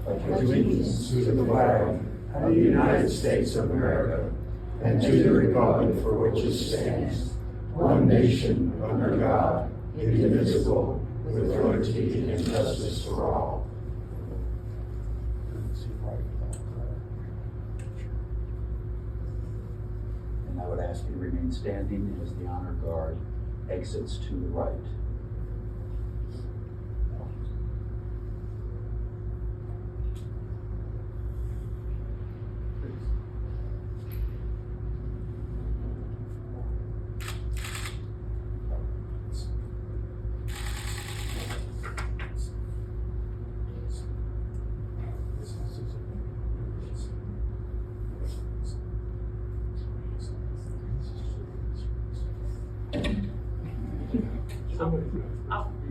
allegiance to the flag of the United States of America and to the republic for which it stands, one nation under God, indivisible, with liberty and justice for all. And I would ask you to remain standing as the honor guard exits to the right.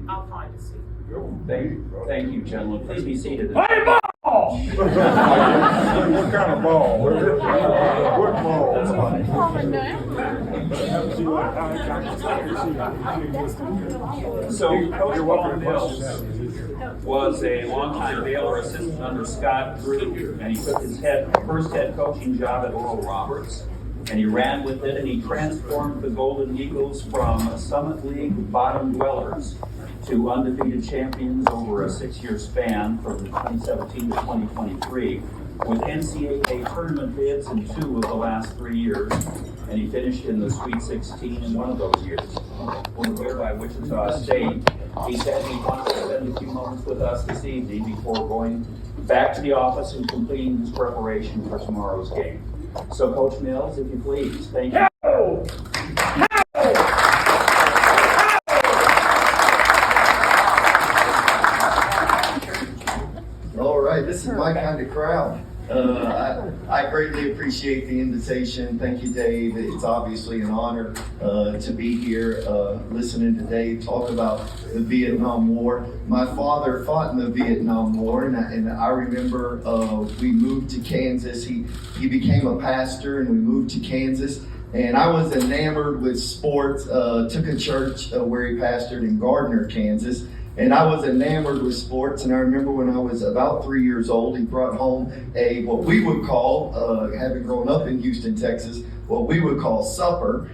I'll find a seat. Thank you, gentlemen. Please be seated. Play ball! What kind of ball? What ball? So, Coach Paul Mills was a longtime Baylor assistant under Scott Drew, and he took his first head coaching job at Oral Roberts, and he ran with it, and he transformed the Golden Eagles from Summit League bottom dwellers to undefeated champions over a 6-year span from 2017 to 2023, with NCAA tournament bids in 2 of the last 3 years, and he finished in the Sweet 16 in 1 of those years. When we were by Wichita State, he said he wanted to spend a few moments with us this evening before going back to the office and completing his preparation for tomorrow's game. So, Coach Mills, if you please, thank you. All right, this is my kind of crowd. I greatly appreciate the invitation. Thank you, Dave. It's obviously an honor to be here listening to Dave talk about the Vietnam War. My father fought in the Vietnam War, and I remember we moved to Kansas. He became a pastor, and we moved to Kansas. And I was enamored with sports, took a church where he pastored in Gardner, Kansas. And I was enamored with sports, and I remember when I was about 3 years old, he brought home what we would call, having grown up in Houston, Texas, what we would call supper.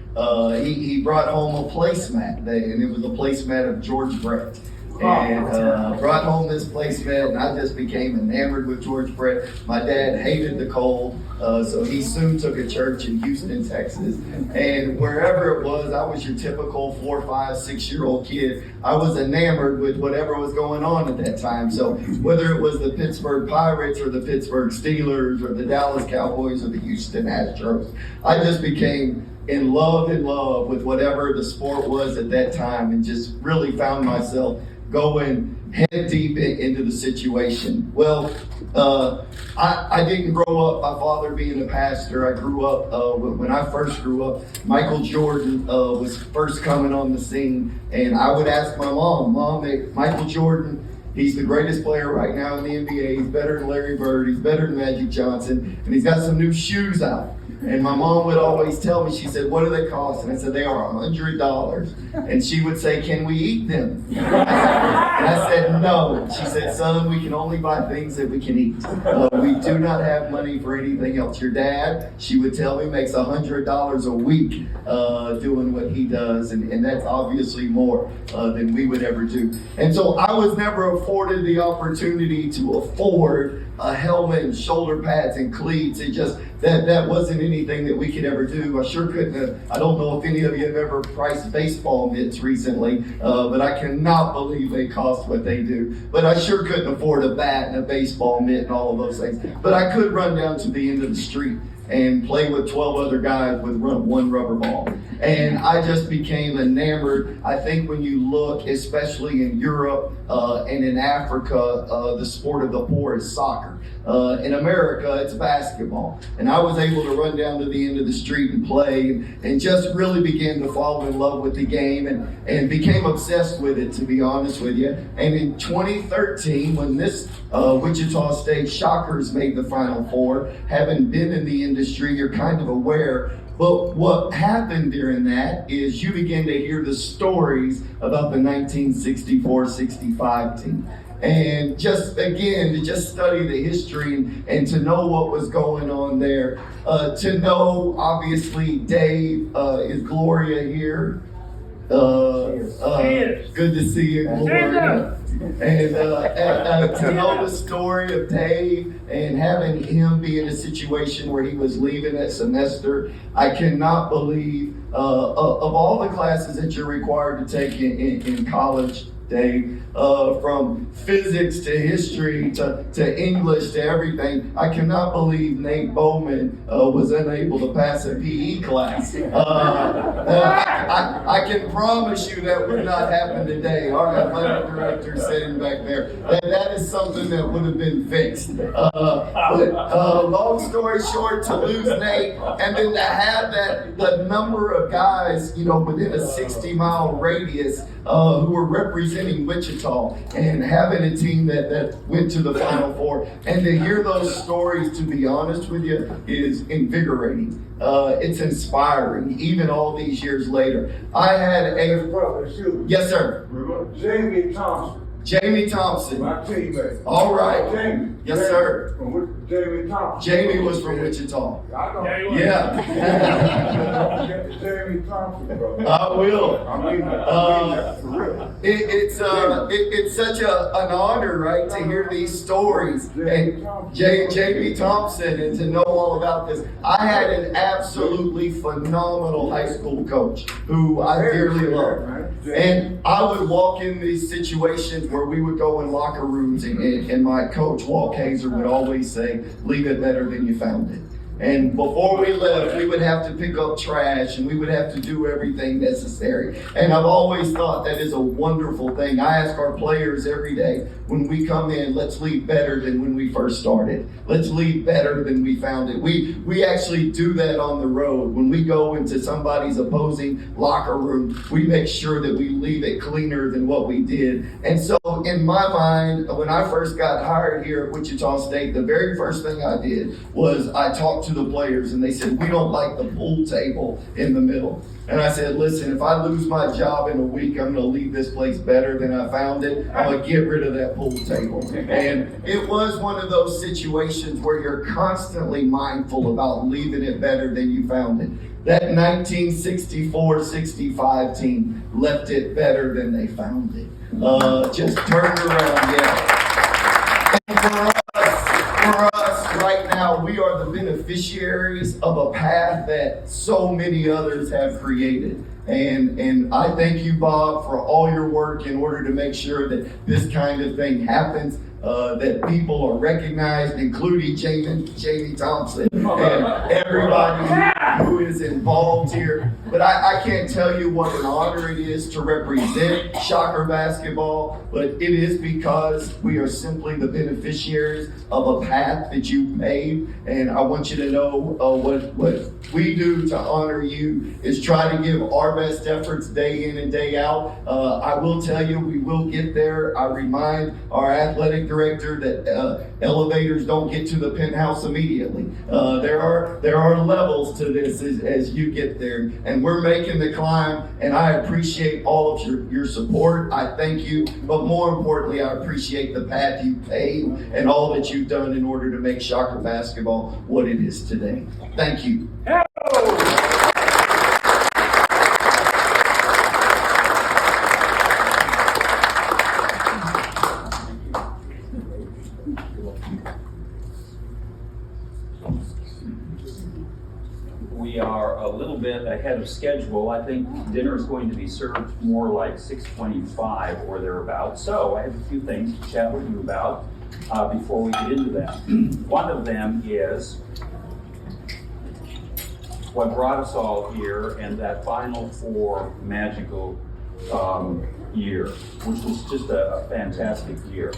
He brought home a placemat, and it was a placemat of George Brett. And brought home this placemat, and I just became enamored with George Brett. My dad hated the cold, so he soon took a church in Houston, Texas. And wherever it was, I was your typical 4, 5, 6-year-old kid. I was enamored with whatever was going on at that time. So whether it was the Pittsburgh Pirates or the Pittsburgh Steelers or the Dallas Cowboys or the Houston Astros, I just became in love with whatever the sport was at that time, and just really found myself going head deep into the situation. Well, I didn't grow up, my father being a pastor. I grew up, when I first grew up, Michael Jordan was first coming on the scene, and I would ask my Mom, Michael Jordan, he's the greatest player right now in the NBA. He's better than Larry Bird, he's better than Magic Johnson, and he's got some new shoes out. And my mom would always tell me, she said, "What do they cost?" And I said, "They are $100. And she would say, "Can we eat them?" And I said, "No." She said, "Son, we can only buy things that we can eat. We do not have money for anything else. Your dad," she would tell me, "makes $100 a week doing what he does. And that's obviously more than we would ever do." And so I was never afforded the opportunity to afford a helmet and shoulder pads and cleats. It just, that wasn't anything that we could ever do. I sure couldn't have, I don't know if any of you have ever priced baseball mitts recently, but I cannot believe they cost what they do. But I sure couldn't afford a bat and a baseball mitt and all of those things. But I could run down to the end of the street and play with 12 other guys with one rubber ball. And I just became enamored. I think when you look, especially in Europe and in Africa, the sport of the poor is soccer. In America, it's basketball. And I was able to run down to the end of the street and play, and just really began to fall in love with the game, and became obsessed with it, to be honest with you. And in 2013, when this Wichita State Shockers made the Final Four, having been in the industry, you're kind of aware. But what happened during that is you begin to hear the stories about the 1964-65 team. And just again, to just study the history and to know what was going on there. To know, obviously, Dave, is Gloria here? Good to see you, Gloria. And to know the story of Dave and having him be in a situation where he was leaving that semester, I cannot believe of all the classes that you're required to take in college, Dave, from physics to history to English to everything, I cannot believe Nate Bowman was unable to pass a PE class. I can promise you that would not happen today. Our athletic director sitting back there, that is something that would have been fixed. But long story short, to lose Nate and then to have the number of guys, within a 60-mile radius who were representing Wichita and having a team that went to the Final Four, and to hear those stories, to be honest with you, is invigorating. It's inspiring, even all these years later. I had Yes, sir. Jamie Thompson. My teammate. All right. Jamie. Yes, sir. Jamie Thompson. Jamie was from Wichita. I know. Yeah. Jamie Thompson, bro. I will. I mean that for real. It's such an honor, right, to hear these stories. And Jamie Thompson, and to know all about this. I had an absolutely phenomenal high school coach who I dearly love. And I would walk in these situations where we would go in locker rooms and my coach, Walt Kaiser, would always say, leave it better than you found it. And before we left, we would have to pick up trash and we would have to do everything necessary. And I've always thought that is a wonderful thing. I ask our players every day, when we come in, let's leave better than when we first started. Let's leave better than we found it. We actually do that on the road. When we go into somebody's opposing locker room, we make sure that we leave it cleaner than what we did. And so in my mind, when I first got hired here at Wichita State, the very first thing I did was I talked to the players, and they said, we don't like the pool table in the middle. And I said, listen, if I lose my job in a week, I'm going to leave this place better than I found it. I'm going to get rid of that pool table. And it was one of those situations where you're constantly mindful about leaving it better than you found it. That 1964-65 team left it better than they found it. Just turned around, yeah. And for us right now, we are the beneficiaries of a path that so many others have created. And I thank you, Bob, for all your work in order to make sure that this kind of thing happens, that people are recognized, including Jamie Thompson and everybody who is involved here. But I can't tell you what an honor it is to represent Shocker basketball, but it is because we are simply the beneficiaries of a path that you paved. And I want you to know what we do to honor you is try to give our best efforts day in and day out. I will tell you, we will get there. I remind our athletic director that elevators don't get to the penthouse immediately. There are levels to this as you get there, and we're making the climb, and I appreciate all of your support. I thank you, but more importantly, I appreciate the path you paved and all that you've done in order to make Shocker basketball what it is today. Thank you. We are a little bit ahead of schedule. I think dinner is going to be served more like 6:25 or thereabouts. So I have a few things to chat with you about before we get into that. One of them is what brought us all here and that Final Four magical year, which was just a fantastic year.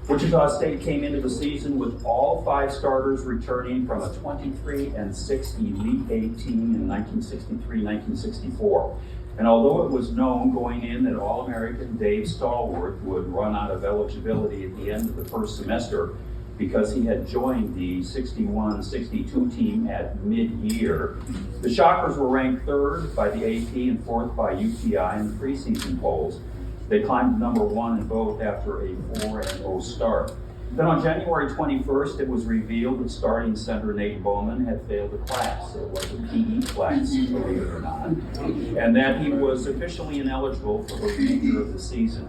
Wichita State came into the season with all 5 starters returning from a 23-60 Elite 8 team in 1963-1964. And although it was known going in that All-American Dave Stallworth would run out of eligibility at the end of the first semester because he had joined the 61-62 team at mid-year, the Shockers were ranked 3rd by the AP and 4th by UPI in the preseason polls. They climbed to number 1 in both after a 4-0 start. Then on January 21st, it was revealed that starting center Nate Bowman had failed a class. It was a PE class, believe it or not, and that he was officially ineligible for the remainder of the season.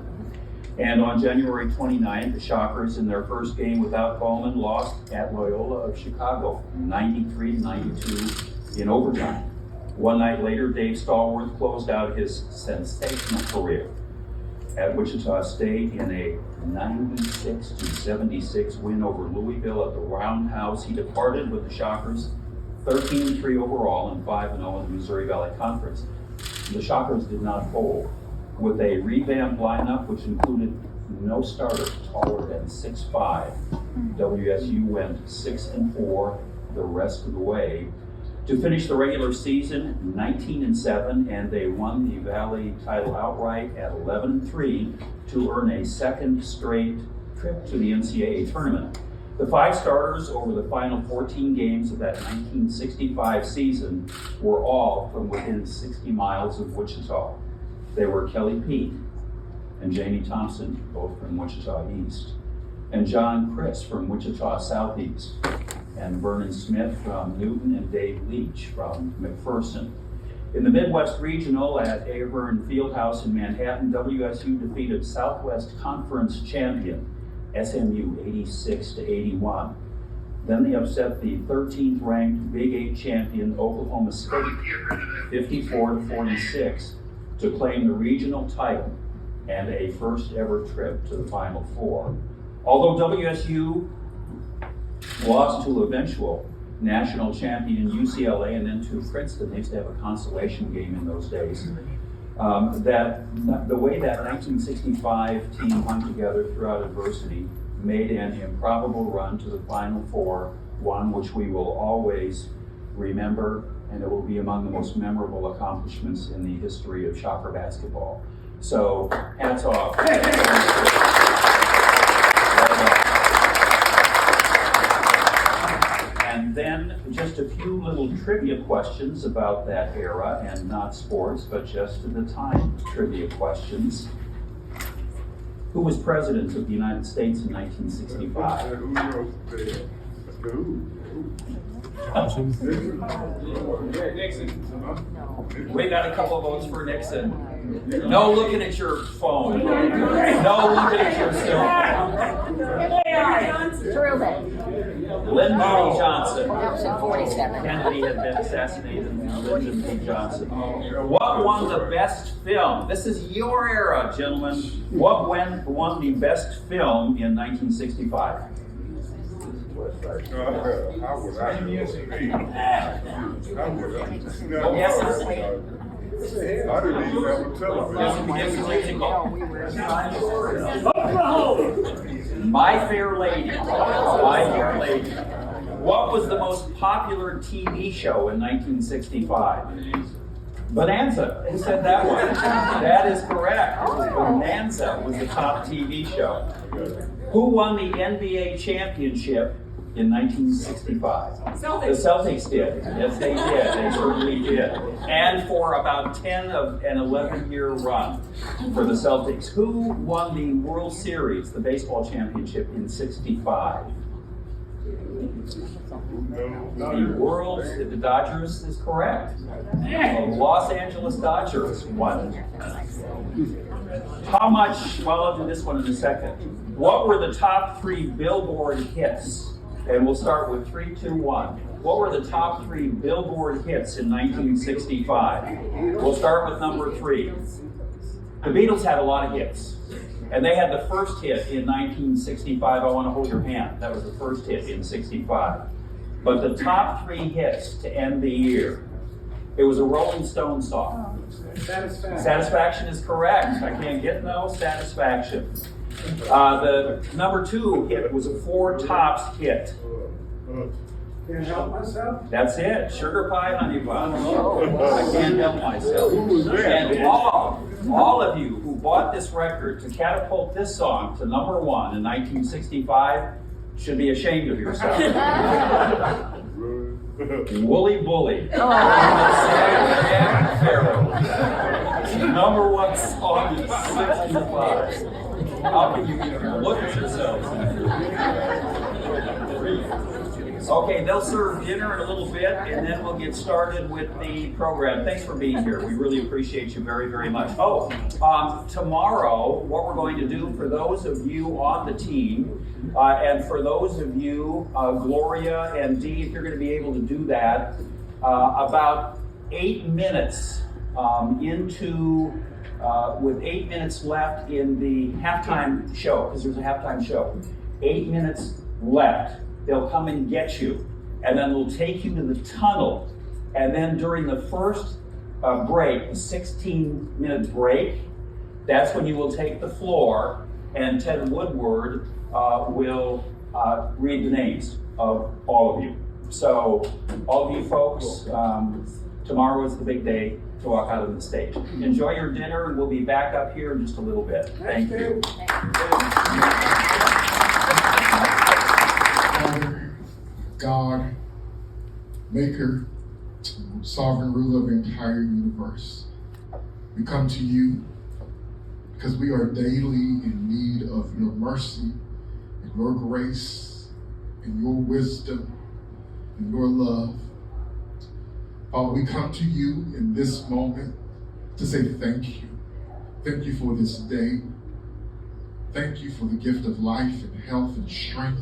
And on January 29th, the Shockers, in their first game without Bowman, lost at Loyola of Chicago, 93-92 in overtime. One night later, Dave Stallworth closed out his sensational career at Wichita State in a 96-76 win over Louisville at the Roundhouse. He departed with the Shockers 13-3 overall and 5-0 in the Missouri Valley Conference. The Shockers did not fold. With a revamped lineup, which included no starter taller than 6'5", WSU went 6-4 the rest of the way to finish the regular season 19-7, and they won the Valley title outright at 11-3 to earn a second straight trip to the NCAA tournament. The 5 starters over the final 14 games of that 1965 season were all from within 60 miles of Wichita. They were Kelly Pete and Jamie Thompson, both from Wichita East, and John Chris from Wichita Southeast, and Vernon Smith from Newton, and Dave Leach from McPherson. In the Midwest Regional at Ahern Fieldhouse in Manhattan, WSU defeated Southwest Conference champion SMU 86-81. Then they upset the 13th ranked Big 8 champion Oklahoma State 54-46 to claim the regional title and a first ever trip to the Final Four. Although WSU lost to eventual national champion UCLA and then to Princeton, they used to have a consolation game in those days. The way that 1965 team hung together throughout adversity made an improbable run to the Final Four, one which we will always remember, and it will be among the most memorable accomplishments in the history of Shocker basketball. So, hats off. And then just a few little trivia questions about that era, and not sports, but just the time trivia questions. Who was president of the United States in 1965? Nixon. We got a couple of votes for Nixon. No looking at your phone. No looking at your cell phone. Lyndon B. Johnson. Option 47. Kennedy had been assassinated. Lyndon B. Johnson. What won the best film? This is your era, gentlemen. What won the best film in 1965? How would I know? No guesses? I didn't even have a television. My Fair Lady. My Fair Lady. What was the most popular TV show in 1965? Bonanza. Who said that one? That is correct. Bonanza was the top TV show. Who won the NBA championship in 1965? The Celtics did. Yes, they did. They certainly did. And for about 10 of an 11-year run for the Celtics. Who won the World Series, the baseball championship, in 65? The Dodgers is correct. The Los Angeles Dodgers won. How much, well, I'll do this one in a second. What were the top 3 Billboard hits? And we'll start with 3, 2, 1. What were the top 3 Billboard hits in 1965? We'll start with number 3. The Beatles had a lot of hits. And they had the first hit in 1965, I Want to Hold Your Hand. That was the first hit in 65. But the top 3 hits to end the year, it was a Rolling Stone song. Satisfaction is correct. I can't get no satisfaction. The number 2 hit was a 4 Tops hit. Can't help myself. That's it. Sugar Pie Honey Bun. I can't help myself. And all of you who bought this record to catapult this song to number 1 in 1965 should be ashamed of yourself. Wooly Bully. Number one song is 65. How can you look at yourselves? Okay, they'll serve dinner in a little bit, and then we'll get started with the program. Thanks for being here. We really appreciate you very, very much. Tomorrow, what we're going to do for those of you on the team, and for those of you, Gloria and Dee, if you're going to be able to do that, about 8 minutes with 8 minutes left in the halftime show, because there's a halftime show. 8 minutes left. They'll come and get you, and then they'll take you to the tunnel. And then during the first break, the 16-minute break, that's when you will take the floor, and Ted Woodward will read the names of all of you. So, all of you folks, tomorrow is the big day to walk out on the stage. Enjoy your dinner, and we'll be back up here in just a little bit. Thank you. God, maker, sovereign ruler of the entire universe, we come to you because we are daily in need of your mercy and your grace and your wisdom and your love. Father, we come to you in this moment to say thank you. Thank you for this day. Thank you for the gift of life and health and strength.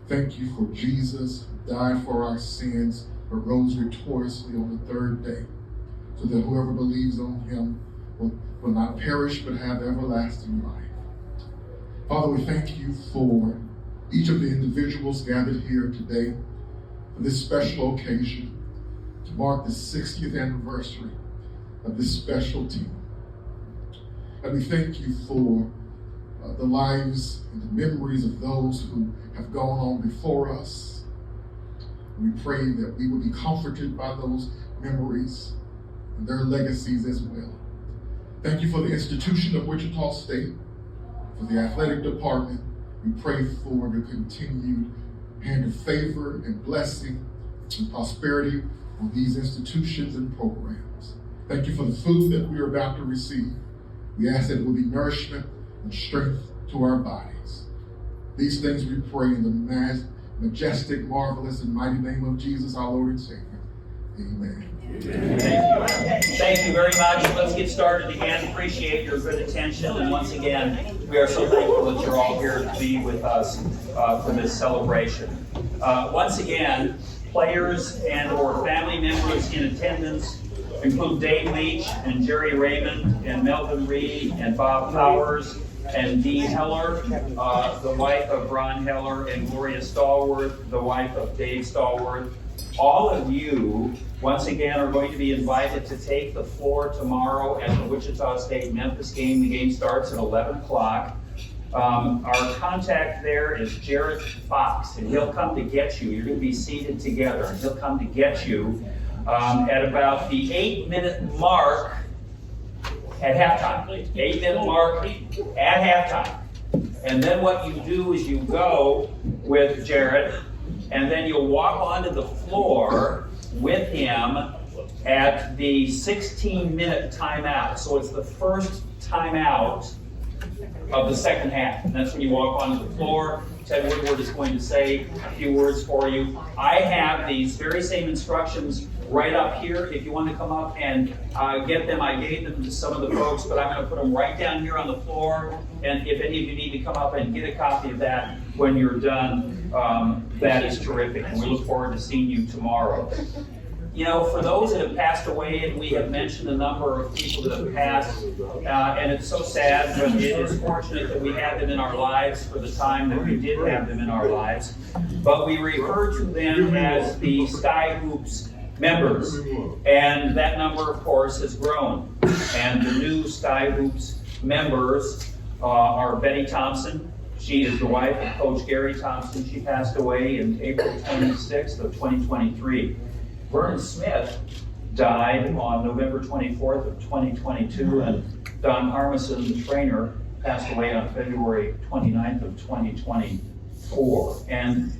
Thank you for Jesus, who died for our sins, but rose victoriously on the third day, so that whoever believes on him will not perish, but have everlasting life. Father, we thank you for each of the individuals gathered here today for this special occasion to mark the 60th anniversary of this special team. And we thank you for the lives and the memories of those who have gone on before us. We pray that we will be comforted by those memories and their legacies as well. Thank you for the institution of Wichita State, for the athletic department. We pray for the continued hand of favor and blessing and prosperity on these institutions and programs. Thank you for the food that we are about to receive. We ask that it will be nourishment and strength to our bodies. These things we pray in the majestic, marvelous, and mighty name of Jesus, our Lord and Savior. Amen. Thank you very much. Let's get started again. Appreciate your good attention. And once again, we are so thankful that you're all here to be with us for this celebration. Once again, players and or family members in attendance include Dave Leach and Gerry Reimond and Melvin Reed and Bob Powers and Dee Heller, the wife of Ron Heller, and Gloria Stallworth, the wife of Dave Stallworth. All of you, once again, are going to be invited to take the floor tomorrow at the Wichita State-Memphis game. The game starts at 11 o'clock. Our contact there is Jared Fox, and he'll come to get you. You're going to be seated together, and he'll come to get you at about the 8-minute mark at halftime. 8-minute mark at halftime. And then what you do is you go with Jared, and then you'll walk onto the floor with him at the 16-minute timeout. So it's the first timeout of the second half. And that's when you walk onto the floor. Ted Woodward is going to say a few words for you. I have these very same instructions right up here. If you want to come up and get them, I gave them to some of the folks, but I'm going to put them right down here on the floor. And if any of you need to come up and get a copy of that when you're done, that is terrific. And we look forward to seeing you tomorrow. You know, for those that have passed away, and we have mentioned a number of people that have passed, and it's so sad, but it is fortunate that we had them in our lives for the time that we did have them in our lives. But we refer to them as the Sky Hoops members, and that number, of course, has grown. And the new Sky Hoops members are Betty Thompson. She is the wife of Coach Gerry Thompson. She passed away in April 26th of 2023. Vernon Smith died on November 24th of 2022, and Don Harmison, the trainer, passed away on February 29th of 2024. And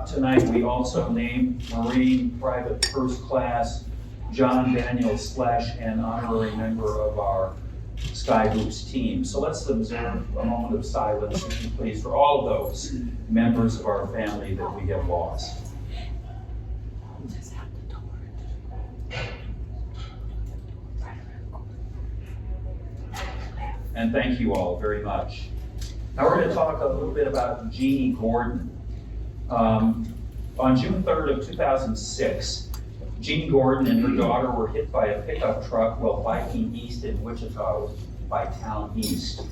tonight we also named Marine Private First Class John Daniel Slash, an honorary member of our Sky Hoops team. So let's observe a moment of silence, if you please, for all of those members of our family that we have lost. And thank you all very much. Now we're going to talk a little bit about Jeannie Gordon. On June 3rd of 2006, Jeannie Gordon and her daughter were hit by a pickup truck while biking east in Wichita by Town East.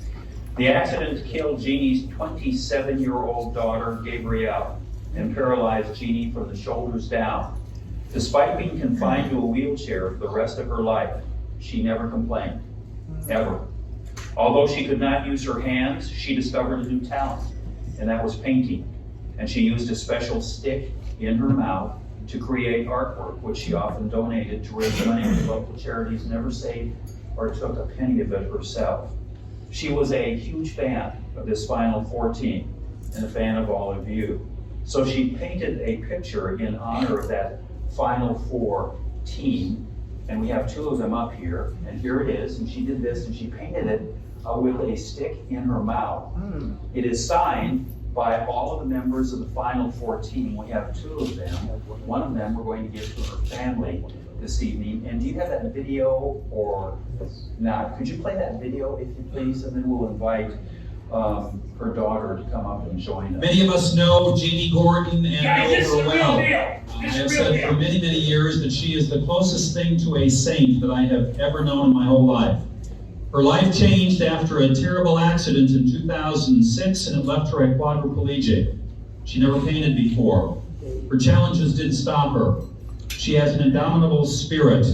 The accident killed Jeannie's 27-year-old daughter, Gabrielle, and paralyzed Jeannie from the shoulders down. Despite being confined to a wheelchair for the rest of her life, she never complained, ever. Although she could not use her hands, she discovered a new talent, and that was painting. And she used a special stick in her mouth to create artwork, which she often donated to raise money for local charities, never saved or took a penny of it herself. She was a huge fan of this Final Four team and a fan of all of you. So she painted a picture in honor of that Final Four team, and we have two of them up here, and here it is, and she did this, and she painted it with a stick in her mouth. It is signed by all of the members of the Final Four team. We have two of them. One of them we're going to give to her family this evening. And do you have that video or not? Could you play that video, if you please, and then we'll invite her daughter to come up and join us. Many of us know Jeannie Gordon and know her well. I have said for many, many years that she is the closest thing to a saint that I have ever known in my whole life. Her life changed after a terrible accident in 2006, and it left her a quadriplegic. She never painted before. Her challenges didn't stop her. She has an indomitable spirit.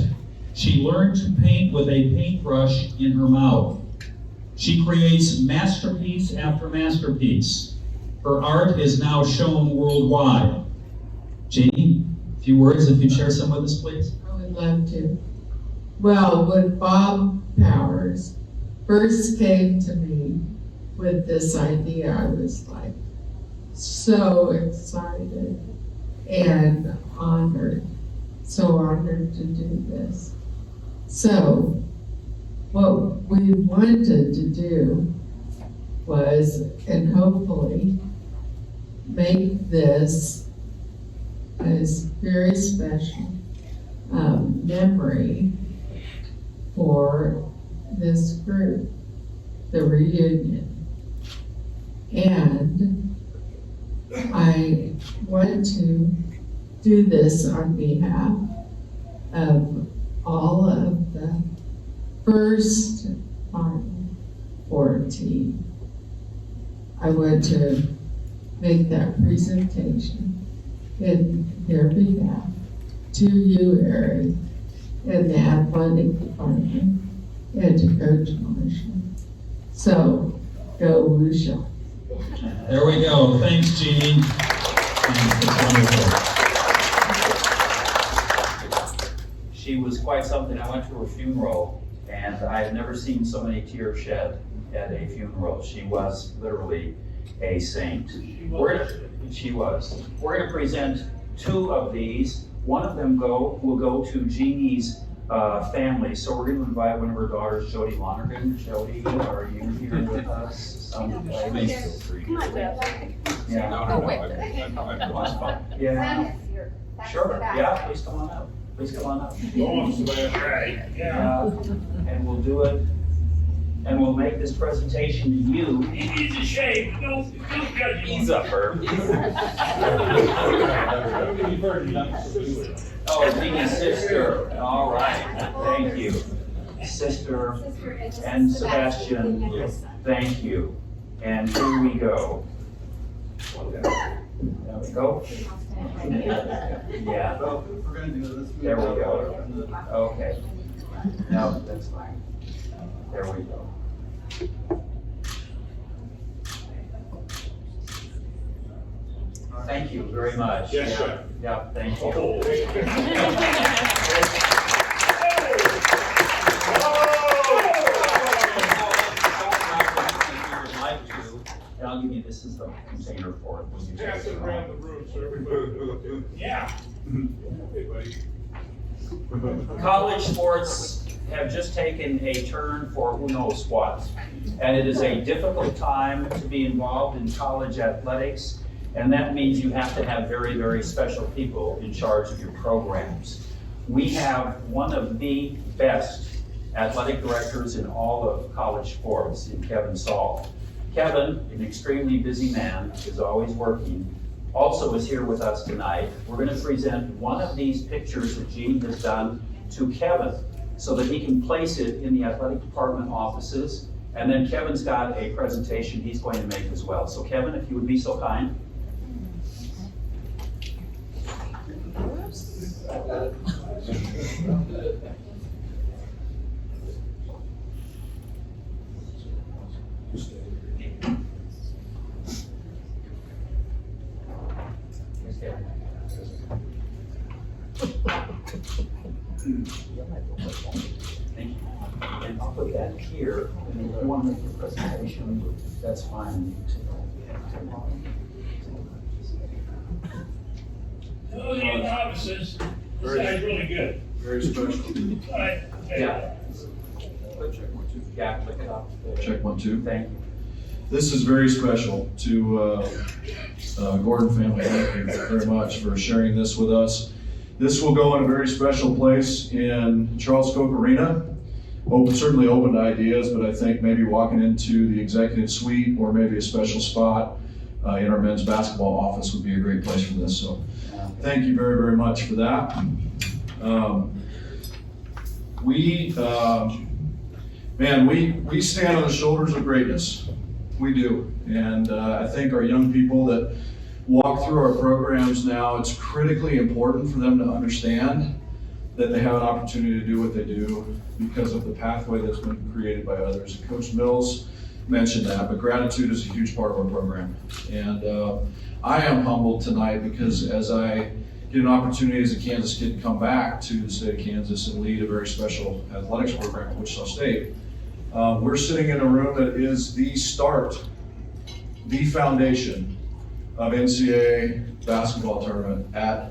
She learned to paint with a paintbrush in her mouth. She creates masterpiece after masterpiece. Her art is now shown worldwide. Jeannie, a few words if you'd share some with us, please. I would love to. Well, when Bob Powers first came to me with this idea, I was like so excited and honored, so honored to do this. So what we wanted to do was, and hopefully make this a very special memory for this group, the reunion. And I want to do this on behalf of all of the first Final Four team. I want to make that presentation in their behalf to you, Gerry, and the athletic department, and to Coach Marshall. So, go Wusha. There we go. Thanks, Jeannie. She was quite something. I went to her funeral, and I've never seen so many tears shed at a funeral. She was literally a saint. She was. We're going to present two of these. One of them will go to Jeannie's family. So we're going to invite one of her daughters, Jody Lonergan. Jody, are you here with us? Come on, Dad. Yeah. Oh, wait. Yeah. Sure. Yeah. Please come on up. Please come on up. And we'll do it. And we'll make this presentation to you. He's a shame. Don't judge him. Ease up, Herb. Oh, Jeannie's sister. All right. Thank you. Sister and Sebastian, thank you. And here we go. There we go. Yeah. There we go. Okay. No, that's fine. There we go. Thank you very much. Yes, sir. Yeah, thank you. And I'll give you, this is the container for it. When you Pass it around the room so everybody knows. Yeah. Hey, buddy. College sports have just taken a turn for who knows what. And it is a difficult time to be involved in college athletics. And that means you have to have very, very special people in charge of your programs. We have one of the best athletic directors in all of college sports, in Kevin Saal. Kevin, an extremely busy man, is always working, also is here with us tonight. We're going to present one of these pictures that Gene has done to Kevin so that he can place it in the athletic department offices. And then Kevin's got a presentation he's going to make as well. So Kevin, if you would be so kind. Thank you. And I'll put that here, and if you want to make your presentation, that's fine. Those are the offices. This guy's really good. Very special. All right. Yeah. Yeah, click it up. Check 1, 2. Thank you. This is very special to Gordon family. Thank you very much for sharing this with us. This will go in a very special place in Charles Koch Arena. Certainly open to ideas, but I think maybe walking into the executive suite or maybe a special spot in our men's basketball office would be a great place for this. So thank you very, very much for that. We stand on the shoulders of greatness. We do. And I think our young people that walk through our programs now, it's critically important for them to understand that they have an opportunity to do what they do because of the pathway that's been created by others. Coach Mills mentioned that, but gratitude is a huge part of our program. And I am humbled tonight because as I get an opportunity as a Kansas kid to come back to the state of Kansas and lead a very special athletics program at Wichita State, we're sitting in a room that is the start, the foundation of NCAA basketball tournament at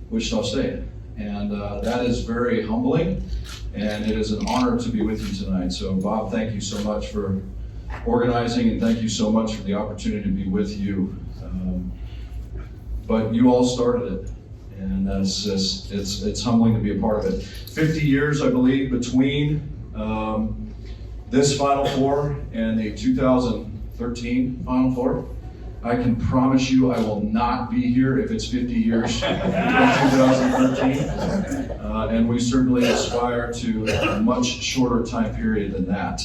Wichita State. And that is very humbling, and it is an honor to be with you tonight. So Bob, thank you so much for organizing, and thank you so much for the opportunity to be with you. But you all started it, and it's humbling to be a part of it. 50 years, I believe, between this Final Four and the 2013 Final Four. I can promise you I will not be here if it's 50 years from 2013. And we certainly aspire to a much shorter time period than that.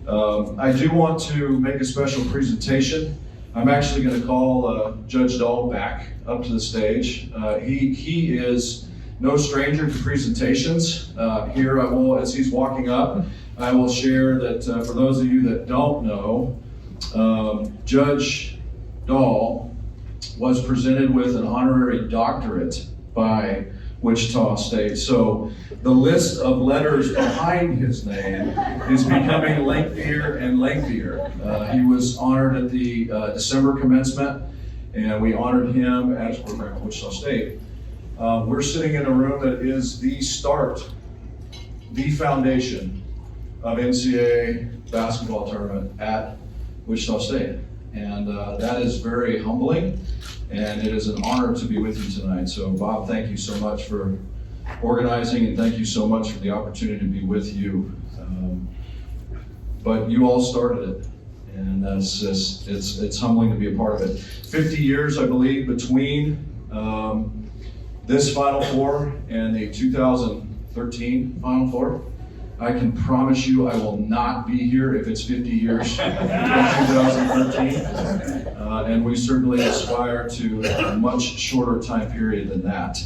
I do want to make a special presentation. I'm actually going to call Judge Dahl back up to the stage. He is no stranger to presentations. Here I will, as he's walking up, I will share that for those of you that don't know, Judge Dahl was presented with an honorary doctorate by Wichita State. So the list of letters behind his name is becoming lengthier and lengthier. He was honored at the December commencement, and we honored him as program at Wichita State. We're sitting in a room that is the start, the foundation of NCAA basketball tournament at Wichita State. And that is very humbling, and it is an honor to be with you tonight. So Bob, thank you so much for organizing, and thank you so much for the opportunity to be with you. But you all started it, and it's humbling to be a part of it. 50 years, I believe, between this Final Four and the 2013 Final Four. I can promise you I will not be here if it's 50 years from 2013. And we certainly aspire to a much shorter time period than that.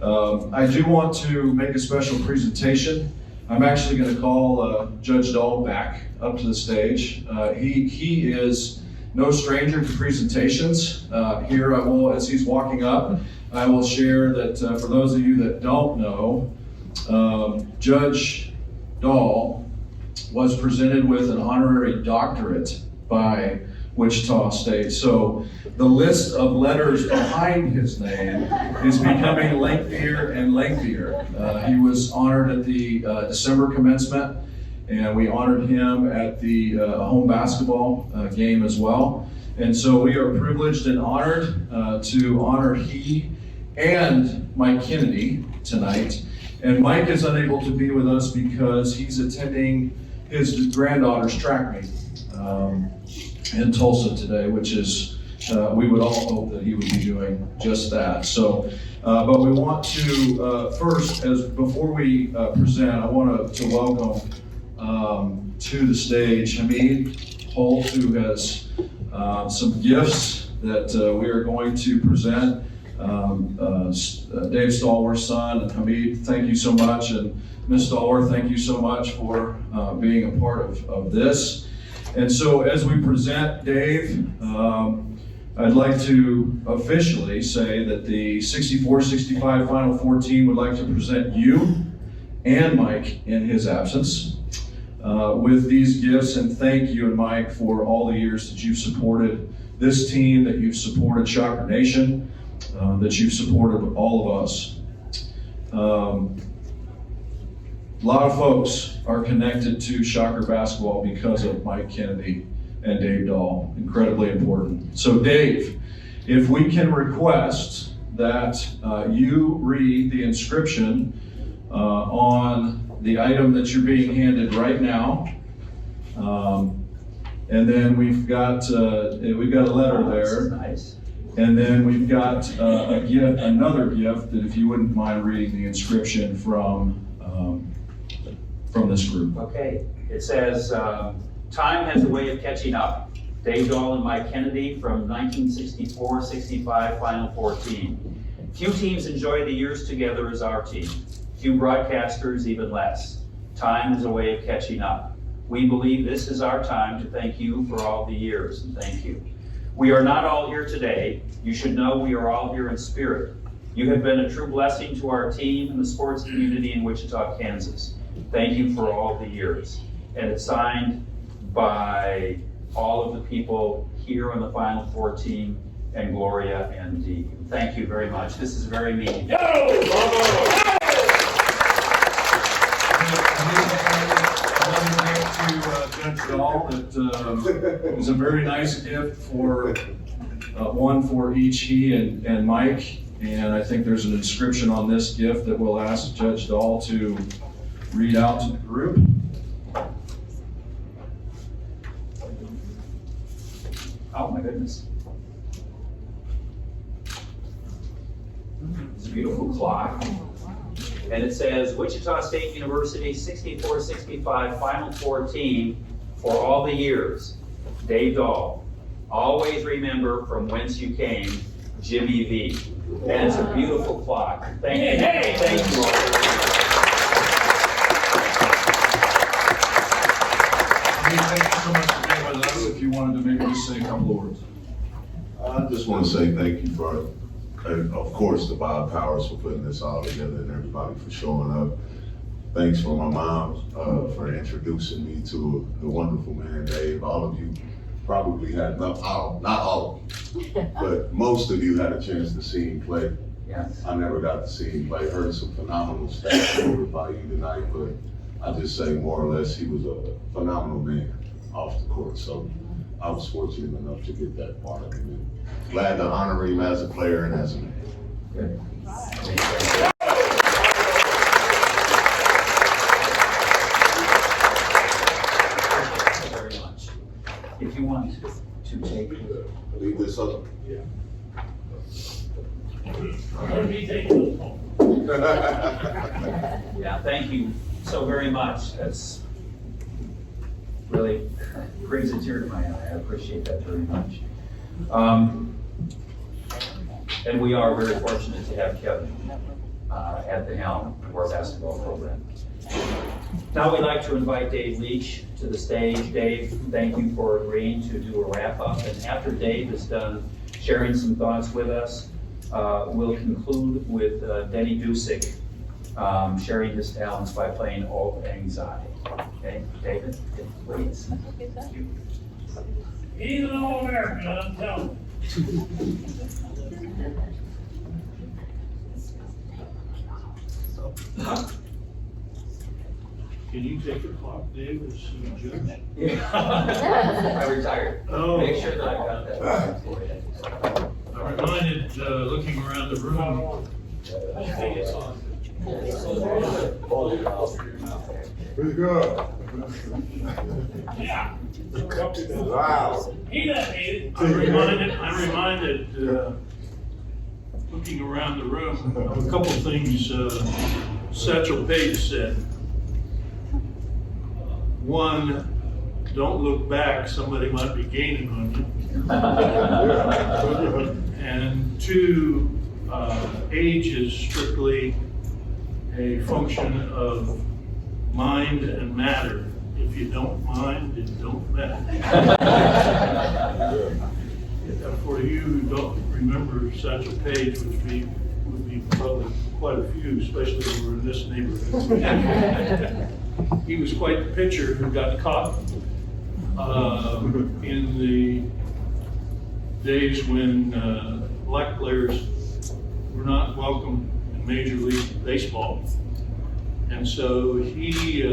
I do want to make a special presentation. I'm actually going to call Judge Dahl back up to the stage. He is no stranger to presentations. Here I will, as he's walking up, I will share that for those of you that don't know, Judge Dahl was presented with an honorary doctorate by Wichita State. So the list of letters behind his name is becoming lengthier and lengthier. He was honored at the December commencement, and we honored him at the home basketball game as well. And so we are privileged and honored to honor he and Mike Kennedy tonight. And Mike is unable to be with us because he's attending his granddaughter's track meet in Tulsa today, which is, we would all hope that he would be doing just that. So, but we want to, first, before we present, I want to welcome to the stage Hamid Holt, who has some gifts that we are going to present. Dave Stallworth's son, and Hamid, thank you so much. And Ms. Stallworth, thank you so much for being a part of this. And so as we present Dave, I'd like to officially say that the 64-65 Final Four team would like to present you and Mike in his absence with these gifts, and thank you and Mike for all the years that you've supported this team, that you've supported Shocker Nation, that you've supported all of us. A lot of folks are connected to Shocker basketball because of Mike Kennedy and Dave Dahl. Incredibly important. So Dave, if we can request that you read the inscription on the item that you're being handed right now. And then we've got a letter there. Nice. And then we've got a gift, another gift, that if you wouldn't mind reading the inscription from this group. Okay, it says, time has a way of catching up. Dave Dahl and Mike Kennedy from 1964-65 Final Four team. Few teams enjoy the years together as our team. Few broadcasters even less. Time is a way of catching up. We believe this is our time to thank you for all the years, and thank you. We are not all here today. You should know we are all here in spirit. You have been a true blessing to our team and the sports community in Wichita, Kansas. Thank you for all the years. And it's signed by all of the people here on the Final Four team and Gloria and Dee. Thank you very much. This is very meaningful. Judge Dahl, that is a very nice gift for one for each he and Mike. And I think there's an inscription on this gift that we'll ask Judge Dahl to read out to the group. Oh my goodness. It's a beautiful clock. And it says, Wichita State University 64-65 Final Four team for all the years. Dave Dahl. Always remember from whence you came, Jimmy V. And it's a beautiful clock. Thank you. Thank you all. Thank you so much for being with us. If you wanted to maybe just say a couple of words. I just want to say thank you for, and of course, the Bob Powers for putting this all together and everybody for showing up. Thanks for my mom for introducing me to the wonderful man, Dave. All of you probably had, not all of you, but most of you had a chance to see him play. Yes. I never got to see him play. Heard some phenomenal stats quoted by you tonight, but I just say more or less he was a phenomenal man off the court. So I was fortunate enough to get that part of him. And glad to honor him as a player and as a man. Good. Thank you very much. If you want to take Leave this up. Yeah, thank you so very much. That's really brings a tear to my eye. I appreciate that very much. And we are very fortunate to have Kevin at the helm of our basketball program. Now we'd like to invite Dave Leach to the stage. Dave, thank you for agreeing to do a wrap-up. And after Dave is done sharing some thoughts with us, we'll conclude with Denny Dusick sharing his talents by playing Old Lang Syne. Okay, David, please. Thank you. He's an All-American, I'm telling you. Can you take the clock, Dave, as judge? I retired. Oh. Make sure that I got that for you. I'm reminded, looking around the room. I think it's on. Pretty good. Yeah. Wow. He doesn't need it. I'm reminded, looking around the room, of a couple of things Satchel Paige said. One, don't look back, somebody might be gaining on you. And two, age is strictly a function of mind and matter. If you don't mind, it don't matter. For you who don't remember Satchel Paige, which would be probably quite a few, especially over in this neighborhood. He was quite the pitcher who got caught in the days when black players were not welcome in Major League Baseball. And so he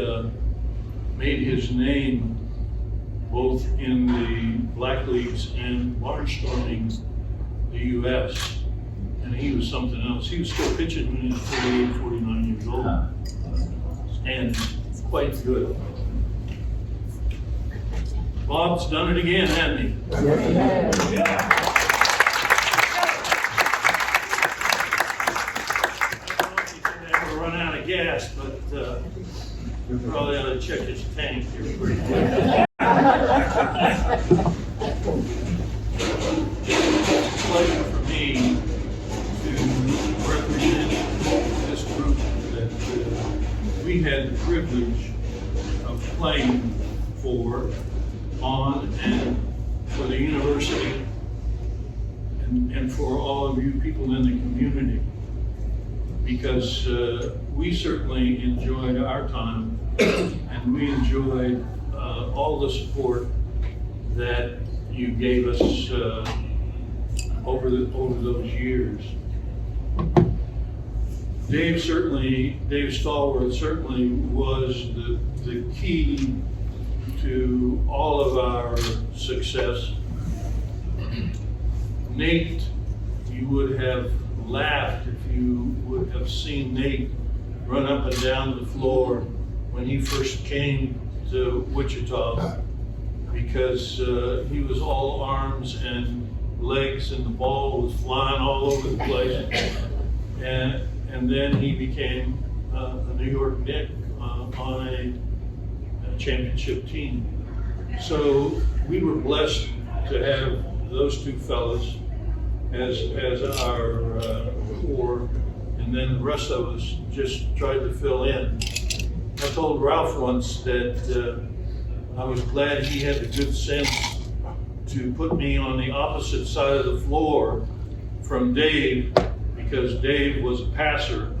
made his name both in the black leagues and barnstorming the U.S. And he was something else. He was still pitching when he was 48, 49 years old. And quite good. Bob's done it again, hasn't he? Yeah. I don't know if he's ever run out of gas, but you probably ought to check his tank here pretty quick. It's a pleasure for me to represent this group that we had the privilege of playing for, on, and for the university, and for all of you people in the community. Because we certainly enjoyed our time, and we enjoyed all the support that you gave us over those years. Dave Stallworth certainly was the key to all of our success. Nate, you would have laughed if you would have seen Nate run up and down the floor when he first came to Wichita, because he was all arms and legs, and the ball was flying all over the place. And then he became a New York Knick on a championship team. So we were blessed to have those two fellas as our core, and then the rest of us just tried to fill in. I told Ralph once that I was glad he had the good sense to put me on the opposite side of the floor from Dave, because Dave was a passer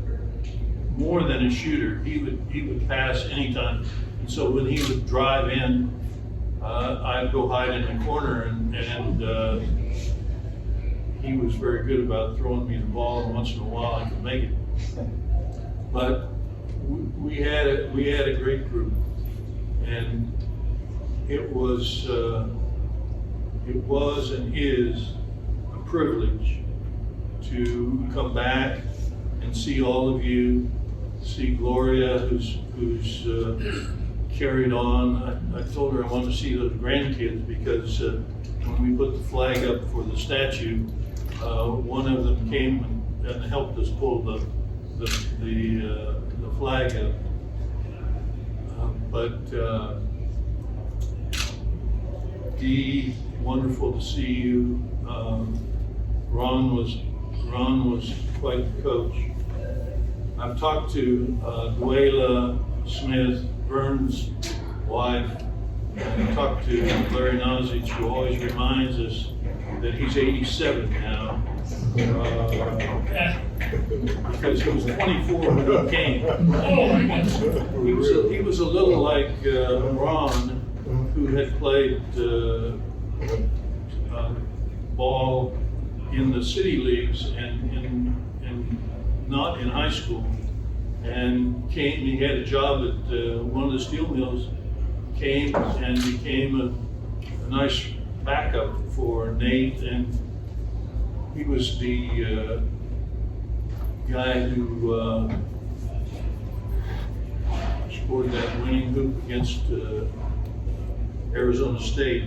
more than a shooter. He would pass anytime. And so when he would drive in, I'd go hide in the corner, and he was very good about throwing me the ball, and once in a while I could make it. But we had a great group, and it was and is a privilege to come back and see all of you, see Gloria, who's carried on. I told her I wanted to see those grandkids, because when we put the flag up for the statue, one of them came and helped us pull the flag up. Dee, wonderful to see you. Ron was quite the coach. I've talked to Duela Smith, Vern's wife, and talked to Larry Nazic, who always reminds us that he's 87 now. Because he was 24 when he came. He was a little like Ron, who had played ball in the city leagues and not in high school. And he had a job at one of the steel mills, came and became a nice backup for Nate, and he was the guy who scored that winning hoop against Arizona State.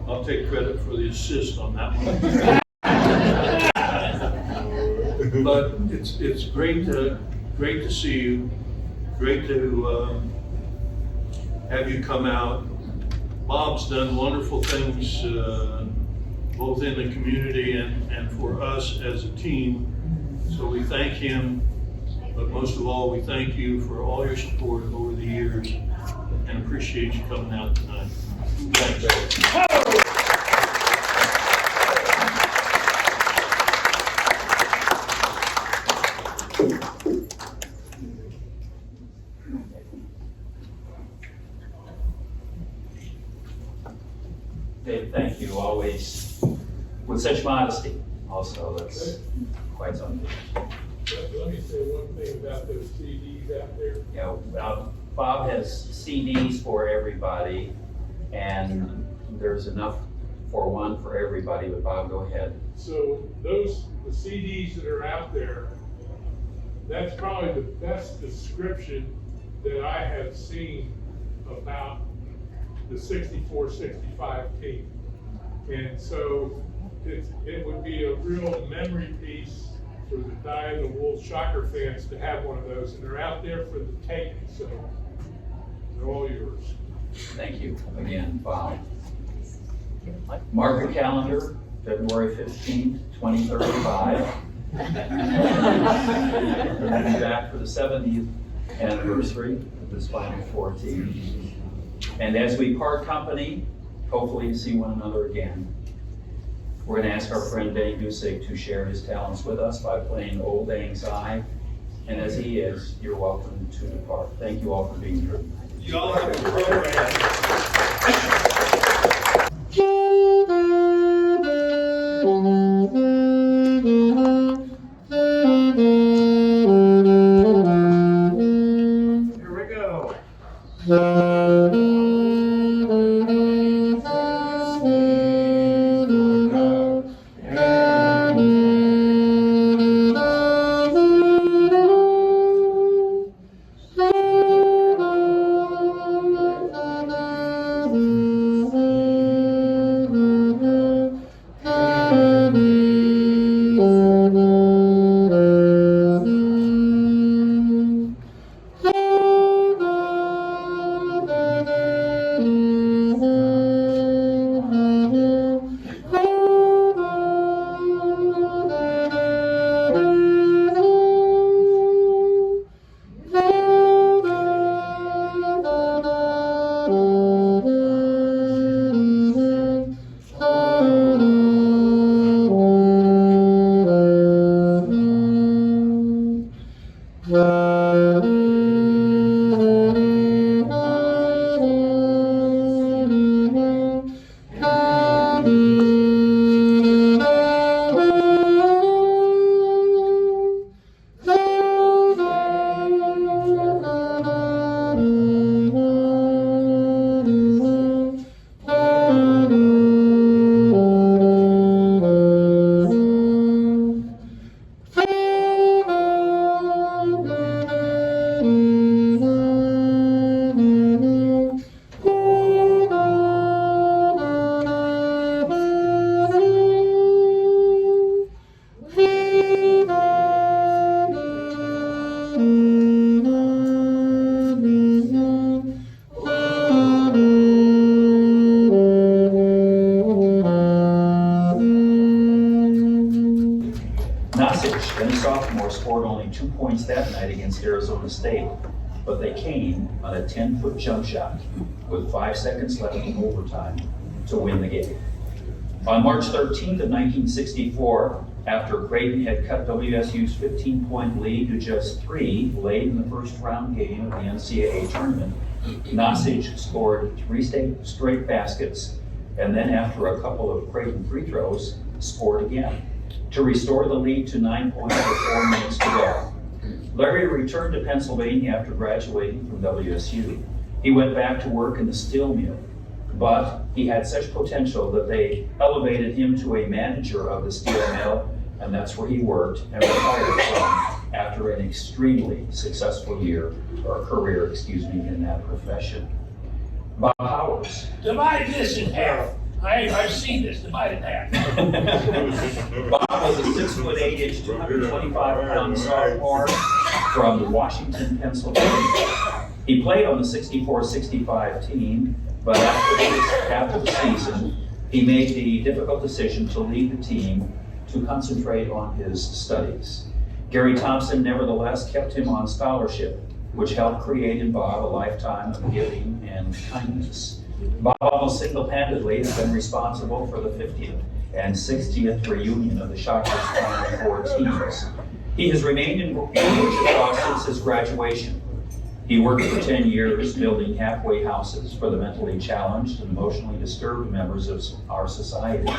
I'll take credit for the assist on that one. But it's great to see you. Great to have you come out. Bob's done wonderful things both in the community and for us as a team. So we thank him, but most of all, we thank you for all your support over the years and appreciate you coming out tonight. Thanks. Dave, thank you, always with such modesty. Also, that's quite something. Let me say one thing about those CDs out there. Bob has CDs for everybody, and there's enough for one for everybody, but Bob, go ahead. So the CDs that are out there, that's probably the best description that I have seen about the 64-65 team. And so it would be a real memory piece for the Die of the Wolves Shocker fans to have one of those, and they're out there for the taking, so they're all yours. Thank you again, Bob. Mark a calendar, February 15th, 2035. We'll be back for the 70th anniversary of this Final Four team. And as we part company, hopefully to see one another again, we're going to ask our friend Benny Dusick to share his talents with us by playing Old Lang Syne. And as he is, you're welcome to depart. Thank you all for being here. Y'all have a program. Scored only 2 points that night against Arizona State, but they came on a 10-foot jump shot with 5 seconds left in overtime to win the game. On March 13th of 1964, after Creighton had cut WSU's 15-point lead to just 3 late in the first round game of the NCAA tournament, Nosage scored 3 straight baskets and then after a couple of Creighton free throws, scored again to restore the lead to 9 points with 4 minutes to go. Larry returned to Pennsylvania after graduating from WSU. He went back to work in the steel mill, but he had such potential that they elevated him to a manager of the steel mill, and that's where he worked and retired from after an extremely successful career, in that profession. Bob Powers. Divide this in half. I've seen this, divide it in half. Bob was a 6'8", 225-pound sophomore from Washington, Pennsylvania. He played on the 64-65 team, but after the season, he made the difficult decision to leave the team to concentrate on his studies. Gerry Thompson nevertheless kept him on scholarship, which helped create in Bob a lifetime of giving and kindness. Bob almost single-handedly has been responsible for the 50th and 60th reunion of the Shockers Final Four teams. He has remained in Wichita since his graduation. He worked for 10 years building halfway houses for the mentally challenged and emotionally disturbed members of our society.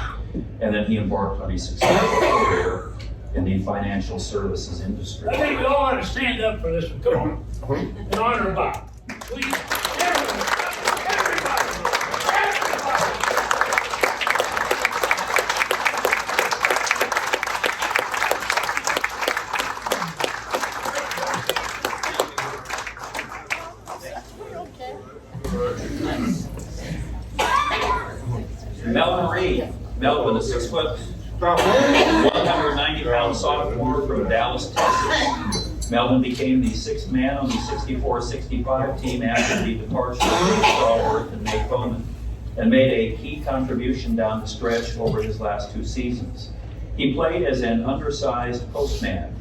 And then he embarked on a successful career in the financial services industry. I think we all ought to stand up for this one. Come on. In honor of Bob. Please. Melvin, a 6 foot, 190-pound sophomore from Dallas, Texas. Melvin became the 6th man on the 64-65 team after the departure of Stallworth and Bowman, and made a key contribution down the stretch over his last 2 seasons. He played as an undersized postman,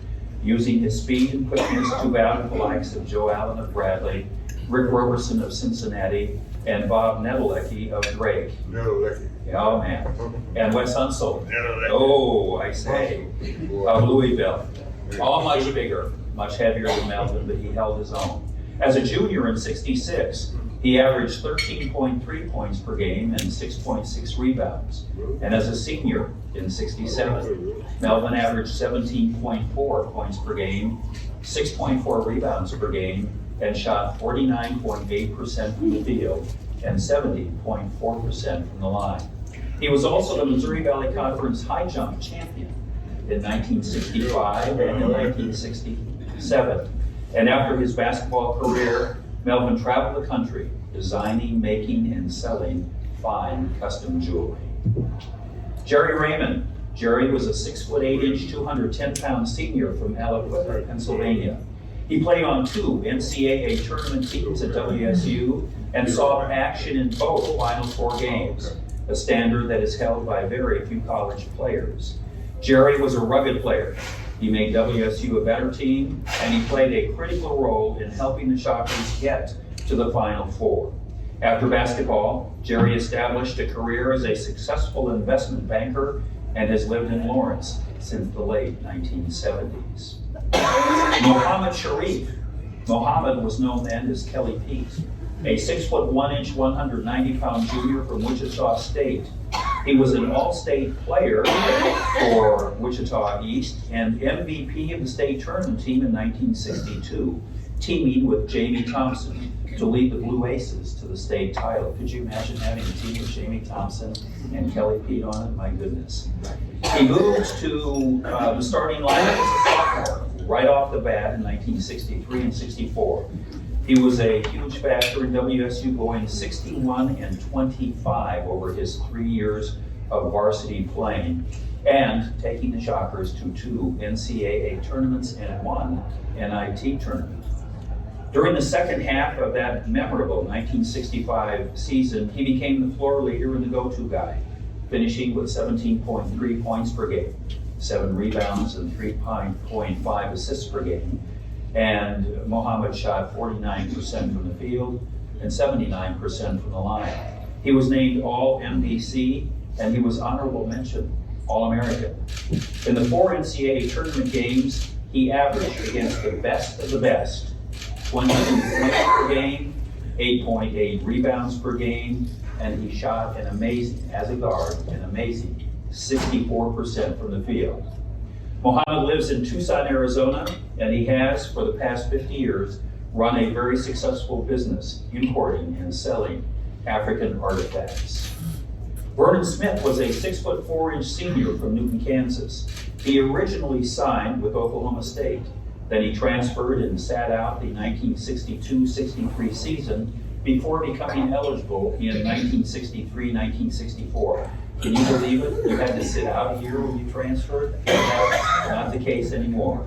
using his speed and quickness to battle the likes of Joe Allen of Bradley, Rick Roberson of Cincinnati, and Bob Nedelecki of Drake. Oh man. And Wes Unseld. Oh, I say. Of Louisville. All much bigger, much heavier than Melvin, but he held his own. As a junior in '66, he averaged 13.3 points per game and 6.6 rebounds. And as a senior in '67, Melvin averaged 17.4 points per game, 6.4 rebounds per game, and shot 49.8% from the field and 70.4% from the line. He was also the Missouri Valley Conference high jump champion in 1965 and in 1967. And after his basketball career, Melvin traveled the country designing, making, and selling fine custom jewelry. Gerry Reimond. Gerry was a 6'8", 210-pound senior from Aliquippa, Pennsylvania. He played on 2 NCAA tournament teams at WSU and saw action in both Final Four games, a standard that is held by very few college players. Gerry was a rugged player. He made WSU a better team, and he played a critical role in helping the Shockers get to the Final Four. After basketball, Gerry established a career as a successful investment banker and has lived in Lawrence since the late 1970s. Mohammed Sharif. Mohammed was known then as Kelly Pete, a 6'1", 190-pound junior from Wichita State. He was an all-state player for Wichita East and MVP of the state tournament team in 1962, teaming with Jamie Thompson to lead the Blue Aces to the state title. Could you imagine having a team with Jamie Thompson and Kelly Pete on it? My goodness. He moved to the starting lineup as a sophomore right off the bat in 1963 and 64. He was a huge factor in WSU, going 61-25 over his 3 years of varsity playing and taking the Shockers to 2 NCAA tournaments and 1 NIT tournament. During the second half of that memorable 1965 season, he became the floor leader and the go-to guy, finishing with 17.3 points per game, 7 rebounds and 3.5 assists per game. And Mohammed shot 49% from the field and 79% from the line. He was named All-MVC, and he was honorable mention All-American. In the 4 NCAA tournament games, he averaged against the best of the best, 22 points per game, 8.8 rebounds per game, and he shot an amazing, as a guard, an amazing 64% from the field. Mohammed lives in Tucson, Arizona, and he has, for the past 50 years, run a very successful business importing and selling African artifacts. Vernon Smith was a 6'4" senior from Newton, Kansas. He originally signed with Oklahoma State. Then he transferred and sat out the 1962-63 season before becoming eligible in 1963-1964. Can you believe it? You had to sit out a year when you transferred? That's not the case anymore.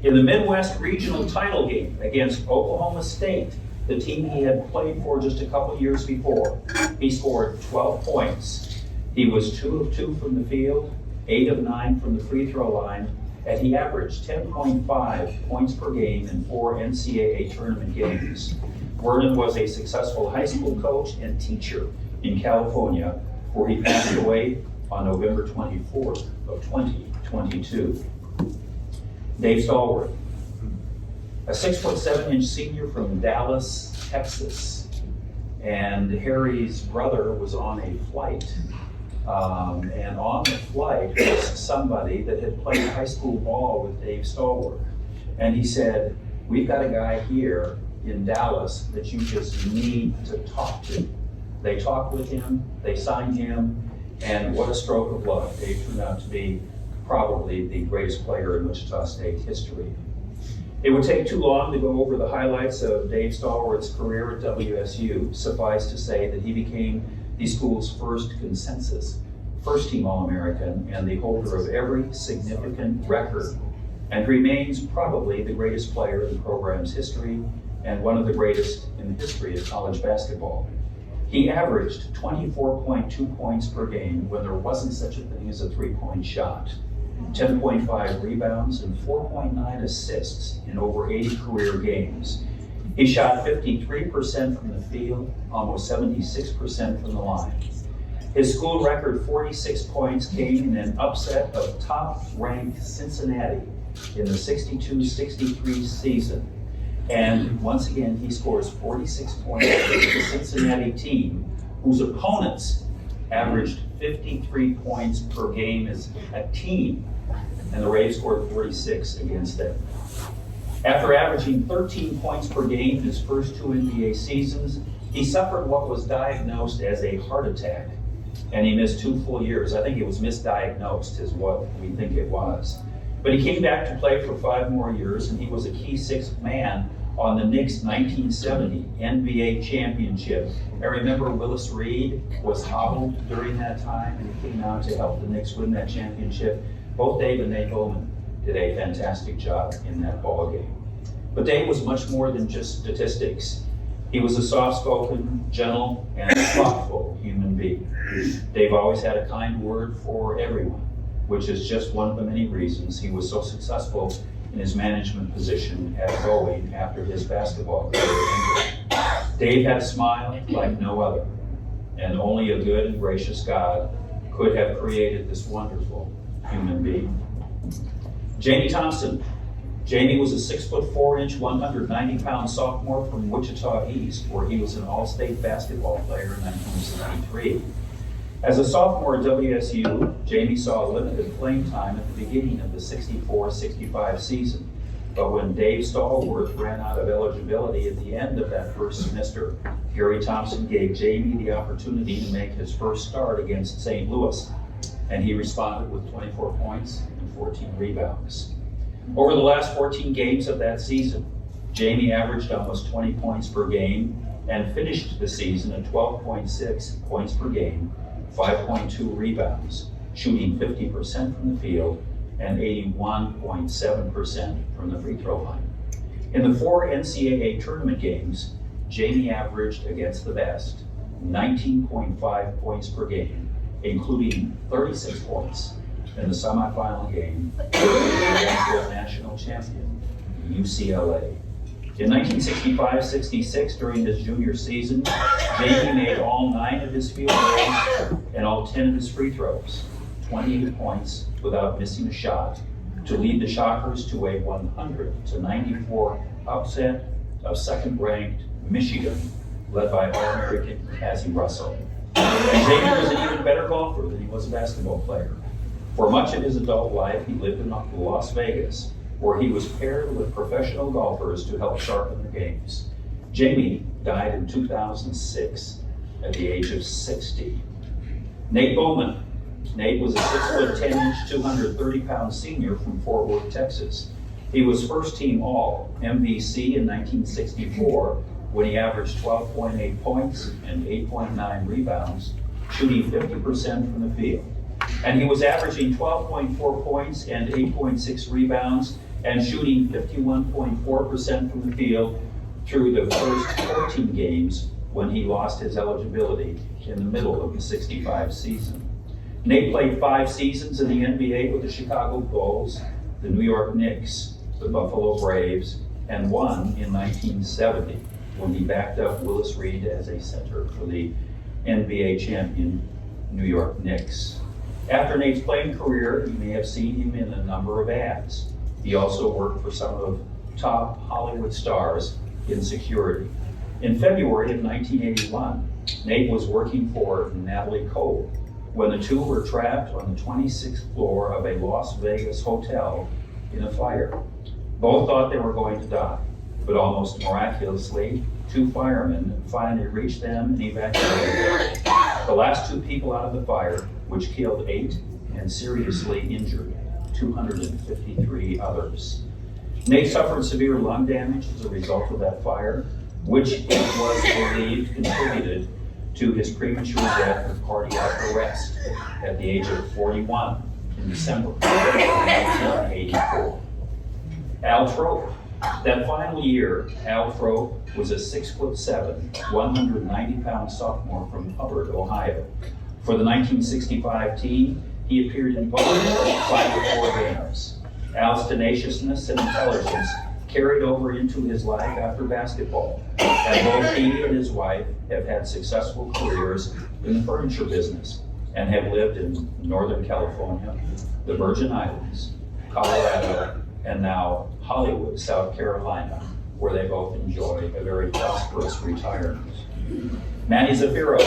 In the Midwest Regional title game against Oklahoma State, the team he had played for just a couple years before, he scored 12 points. He was 2 of 2 from the field, 8 of 9 from the free throw line, and he averaged 10.5 points per game in 4 NCAA tournament games. Vernon was a successful high school coach and teacher in California, where he passed away on November 24th of 2022. Dave Stallworth, a 6'7" senior from Dallas, Texas. And Harry's brother was on a flight. And on the flight was somebody that had played high school ball with Dave Stallworth. And he said, we've got a guy here in Dallas that you just need to talk to. They talked with him, they signed him, and what a stroke of luck. Dave turned out to be probably the greatest player in Wichita State history. It would take too long to go over the highlights of Dave Stallworth's career at WSU. Suffice to say that he became the school's first consensus, first-team All-American, and the holder of every significant record, and remains probably the greatest player in the program's history and one of the greatest in the history of college basketball. He averaged 24.2 points per game when there wasn't such a thing as a three-point shot, 10.5 rebounds, and 4.9 assists in over 80 career games. He shot 53% from the field, almost 76% from the line. His school record 46 points came in an upset of top-ranked Cincinnati in the 62-63 season. And once again, he scores 46 points against the Cincinnati team, whose opponents averaged 53 points per game as a team, and the Rays scored 46 against them. After averaging 13 points per game in his first 2 NBA seasons, he suffered what was diagnosed as a heart attack, and he missed 2 full years. I think it was misdiagnosed is what we think it was. But he came back to play for 5 more years, and he was a key 6th man on the Knicks' 1970 NBA championship. I remember Willis Reed was hobbled during that time, and he came out to help the Knicks win that championship. Both Dave and Nate Bowman did a fantastic job in that ball game. But Dave was much more than just statistics. He was a soft-spoken, gentle, and thoughtful human being. Dave always had a kind word for everyone, which is just one of the many reasons he was so successful in his management position at Boeing after his basketball career ended. Dave had a smile like no other, and only a good and gracious God could have created this wonderful human being. Jamie Thompson. Jamie was a 6'4", 190-pound sophomore from Wichita East, where he was an all-state basketball player in 1973. As a sophomore at WSU, Jamie saw limited playing time at the beginning of the 64-65 season. But when Dave Stallworth ran out of eligibility at the end of that first semester, Gerry Thompson gave Jamie the opportunity to make his first start against St. Louis, and he responded with 24 points and 14 rebounds. Over the last 14 games of that season, Jamie averaged almost 20 points per game and finished the season at 12.6 points per game, 5.2 rebounds, shooting 50% from the field and 81.7% from the free throw line. In the 4 NCAA tournament games, Jamie averaged against the best 19.5 points per game, including 36 points in the semifinal game against the national champion, UCLA. In 1965-66, during his junior season, Jamie made all 9 of his field goals and all 10 of his free throws, 28 points without missing a shot, to lead the Shockers to a 100-94 upset of second-ranked Michigan led by All-American Cassie Russell. And Jamie was an even better golfer than he was a basketball player. For much of his adult life, he lived in Las Vegas, where he was paired with professional golfers to help sharpen their games. Jamie died in 2006 at the age of 60. Nate Bowman. Nate was a 6'10", 230-pound senior from Fort Worth, Texas. He was first team All MVC in 1964 when he averaged 12.8 points and 8.9 rebounds, shooting 50% from the field. And he was averaging 12.4 points and 8.6 rebounds and shooting 51.4% from the field through the first 14 games when he lost his eligibility in the middle of the 65 season. Nate played 5 seasons in the NBA with the Chicago Bulls, the New York Knicks, the Buffalo Braves, and won in 1970 when he backed up Willis Reed as a center for the NBA champion New York Knicks. After Nate's playing career, you may have seen him in a number of ads. He also worked for some of the top Hollywood stars in security. In February of 1981, Nate was working for Natalie Cole when the two were trapped on the 26th floor of a Las Vegas hotel in a fire. Both thought they were going to die, but almost miraculously, 2 firemen finally reached them and evacuated them. The last 2 people out of the fire, which killed 8 and seriously injured 253 others. Nate suffered severe lung damage as a result of that fire, which it was believed contributed to his premature death of cardiac arrest at the age of 41 in December of 1984. Al Trope. That final year, Al Trope was a 6'7", 190-pound sophomore from Hubbard, Ohio. For the 1965 team, he appeared in both Final Four games. Al's tenaciousness and intelligence carried over into his life after basketball, and both he and his wife have had successful careers in the furniture business and have lived in Northern California, the Virgin Islands, Colorado, and now Hollywood, South Carolina, where they both enjoy a very prosperous retirement. Manny Zafiro.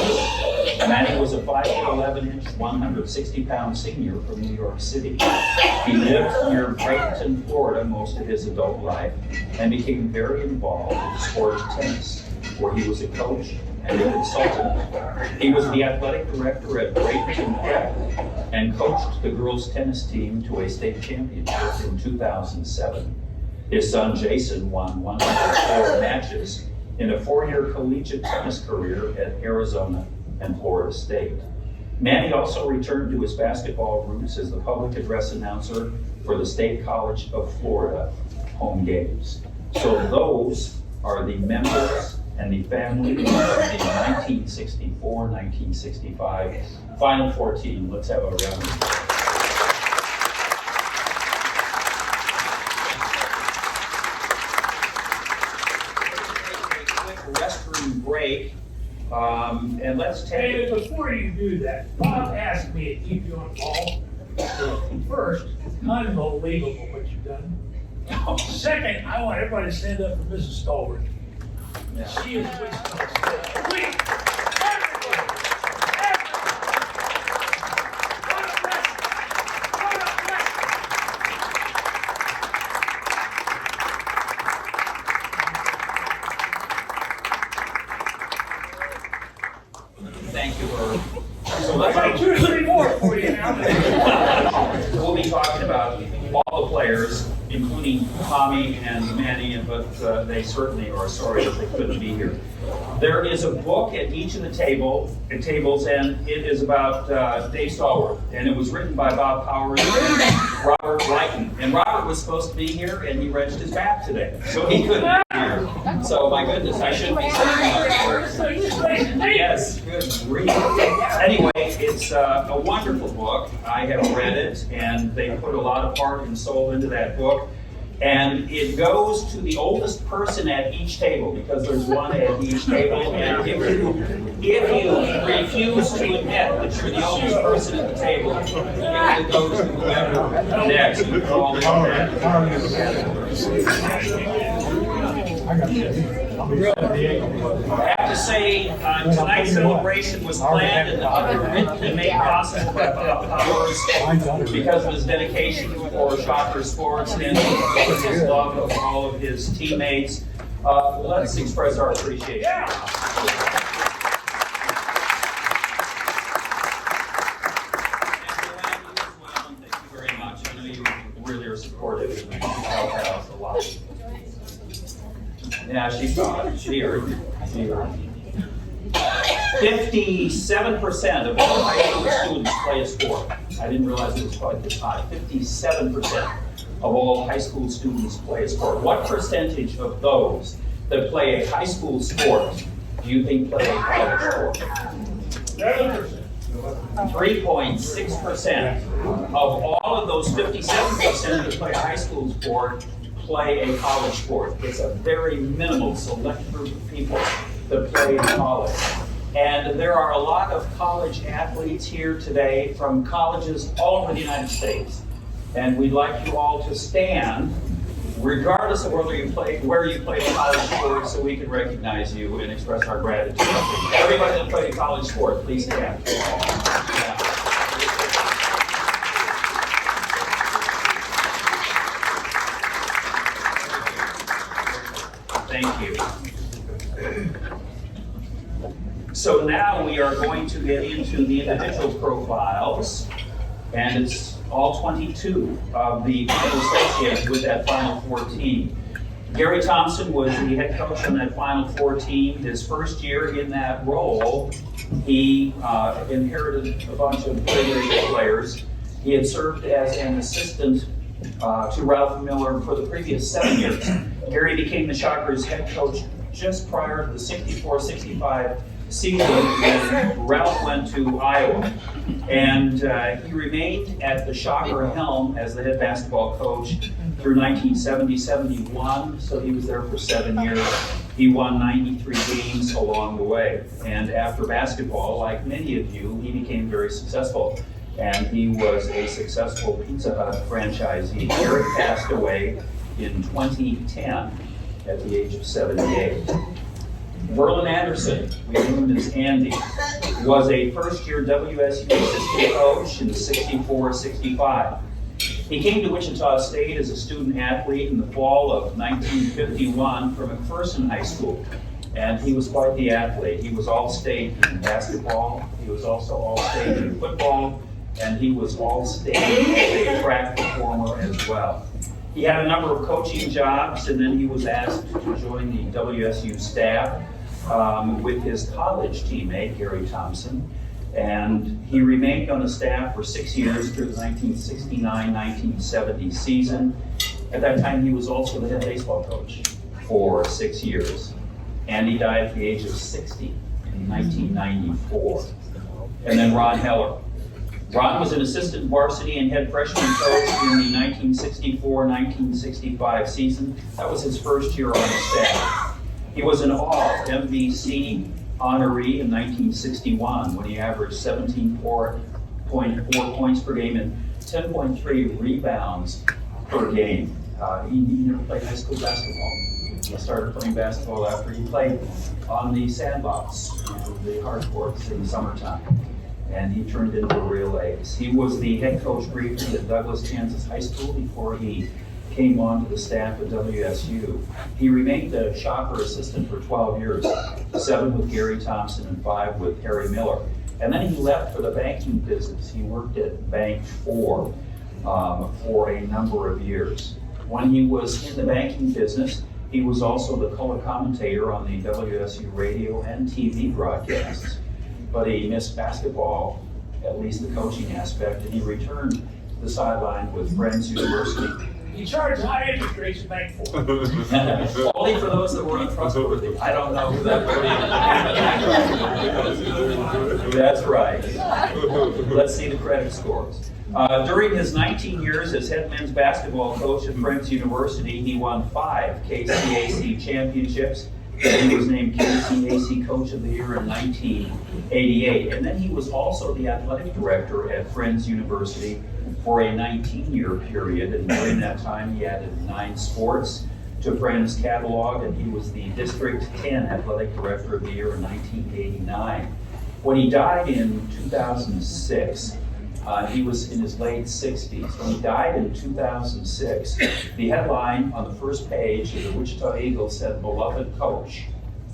Manny was a 5'11", 160-pound senior from New York City. He lived near Bradenton, Florida most of his adult life and became very involved in the sport of tennis, where he was a coach and a consultant. He was the athletic director at Bradenton Prep and coached the girls' tennis team to a state championship in 2007. His son Jason won 104 matches in a 4-year collegiate tennis career at Arizona and Florida State. Manny also returned to his basketball roots as the public address announcer for the State College of Florida home games. So those are the members and the family of the 1964-1965 Final Four team. Let's have a round of applause. Restroom break, and let's take Hey, before you do that, Bob asked me to keep you on ball. First, it's unbelievable what you've done. Second, I want everybody to stand up for Mrs. Stallworth. She is Wichita. Please, thank you for so I much. got 2 or 3 more for you now. We'll be talking about all the players, including Tommy and Manny, but they certainly are sorry that they couldn't be here. There is a book at each of the tables, and it is about Dave Stallworth, and it was written by Bob Powers and Robert Blyton. And Robert was supposed to be here, and he wrenched his back today, so he couldn't be here. So my goodness, I shouldn't be saying that. Yes, good grief. Anyway, it's a wonderful book. I have read it, and they put a lot of heart and soul into that book. And it goes to the oldest person at each table, because there's one at each table. And if you refuse to admit that you're the oldest person at the table, it goes to whoever next. We call it that. After to say tonight's celebration was planned and underwritten and made possible by Bob Powers because of his dedication for Shocker sports and his love of all of his teammates. Let's express our appreciation. Really are supportive and help out a lot. Yeah, she saw it. She heard. 57% of all high school students play a sport. I didn't realize it was quite this high. 57% of all high school students play a sport. What percentage of those that play a high school sport do you think play a college sport? 3.6% of all of those 57% that play a high school sport play a college sport. It's a very minimal select group of people that play in college. And there are a lot of college athletes here today from colleges all over the United States. And we'd like you all to stand, regardless of where you play a college sport, so we can recognize you and express our gratitude. Everybody that played a college sport, please stand. Thank you. So now we are going to get into the individual profiles, and it's all 22 of the people associated with that Final Four team. Gerry Thompson was the head coach on that Final Four team. His first year in that role, he inherited a bunch of very good players. He had served as an assistant to Ralph Miller for the previous 7 years. Gerry became the Shockers head coach just prior to the 64-65 season when Ralph went to Iowa. And he remained at the Shocker helm as the head basketball coach through 1970-71, so he was there for 7 years. He won 93 games along the way. And after basketball, like many of you, he became very successful. And he was a successful Pizza Hut franchisee. Gerry passed away in 2010 at the age of 78. Verlin Anderson, we knew him as Andy, was a first-year WSU assistant coach in the 64-65. He came to Wichita State as a student athlete in the fall of 1951 from McPherson High School. And he was quite the athlete. He was all-state in basketball. He was also all-state in football. And he was all-state as a track performer as well. He had a number of coaching jobs, and then he was asked to join the WSU staff with his college teammate, Gerry Thompson. And he remained on the staff for 6 years through the 1969-1970 season. At that time, he was also the head baseball coach for 6 years. And he died at the age of 60 in 1994. And then Ron Heller. Ron was an assistant varsity and head freshman coach in the 1964-1965 season. That was his first year on the staff. He was an All-MVC honoree in 1961 when he averaged 17.4 points per game and 10.3 rebounds per game. He never played high school basketball. He started playing basketball after he played on the sandbox, the hard courts in the summertime. And he turned into a real ace. He was the head coach briefly at Douglas, Kansas High School before he came onto the staff at WSU. He remained a Shocker assistant for 12 years, 7 with Gerry Thompson and 5 with Harry Miller. And then he left for the banking business. He worked at Bank 4 for a number of years. When he was in the banking business, he was also the color commentator on the WSU radio and TV broadcasts. But he missed basketball, at least the coaching aspect, and he returned to the sideline with Friends University. He charged high interest rates at Bank 4. Only for those that were untrustworthy. I don't know who that would be. That's right. Let's see the credit scores. During his 19 years as head men's basketball coach at Friends University, he won 5 KCAC championships. He was named KCAC Coach of the Year in 1988. And then he was also the athletic director at Friends University for a 19-year period. And during that time, he added 9 sports to Friends catalog, and he was the District 10 Athletic Director of the Year in 1989. When he died in 2006, he was in his late 60s. When he died in 2006, the headline on the first page of the Wichita Eagle said, "Beloved Coach,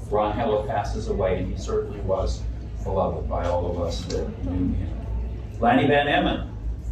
Ron Heller passes away," and he certainly was beloved by all of us that knew him. Lanny Van Emmen.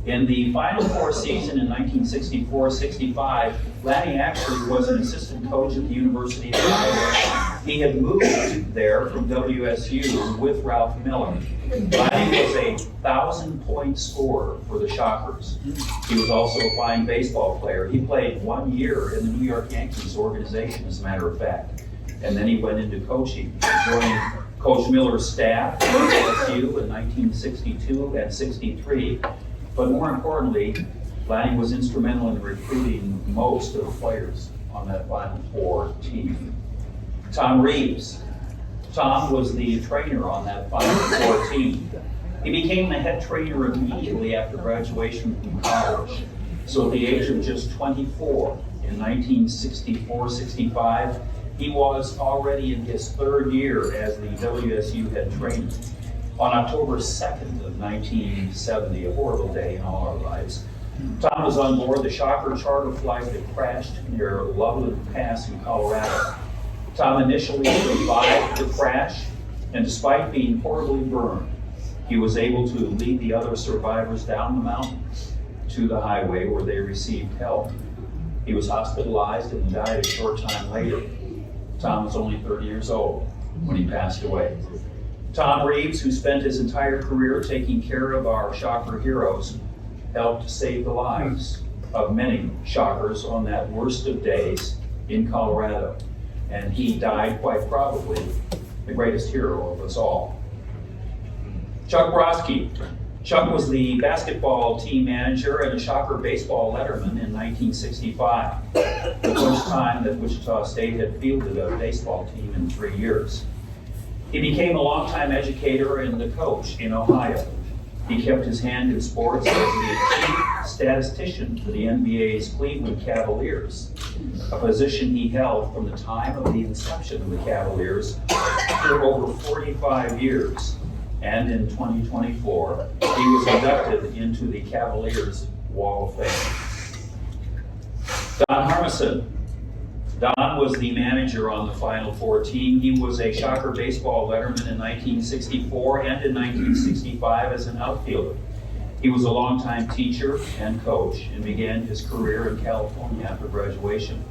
In the Final Four season in 1964-65, Lanny actually was an assistant coach at the University of Iowa. He had moved there from WSU with Ralph Miller. Lanny was a 1,000-point scorer for the Shockers. He was also a fine baseball player. He played 1 year in the New York Yankees organization, as a matter of fact. And then he went into coaching, joining Coach Miller's staff at WSU in 1962 and 63. But more importantly, Lanny was instrumental in recruiting most of the players on that Final Four team. Tom Reeves. Tom was the trainer on that Final Four team. He became the head trainer immediately after graduation from college. So at the age of just 24, in 1964-65, he was already in his third year as the WSU head trainer. On October 2nd of 1970, a horrible day in all our lives, Tom was on board the Shocker charter flight that crashed near Loveland Pass in Colorado. Tom initially survived the crash, and despite being horribly burned, he was able to lead the other survivors down the mountain to the highway where they received help. He was hospitalized and died a short time later. Tom was only 30 years old when he passed away. Tom Reeves, who spent his entire career taking care of our Shocker heroes, helped save the lives of many Shockers on that worst of days in Colorado. And he died, quite probably, the greatest hero of us all. Chuck Brodsky. Chuck was the basketball team manager and a Shocker baseball letterman in 1965, the first time that Wichita State had fielded a baseball team in 3 years. He became a longtime educator and a coach in Ohio. He kept his hand in sports as the chief statistician for the NBA's Cleveland Cavaliers, a position he held from the time of the inception of the Cavaliers for over 45 years. And in 2024, he was inducted into the Cavaliers Wall of Fame. Don Harmison. Don was the manager on the Final Four team. He was a Shocker baseball letterman in 1964 and in 1965 as an outfielder. He was a longtime teacher and coach and began his career in California after graduation.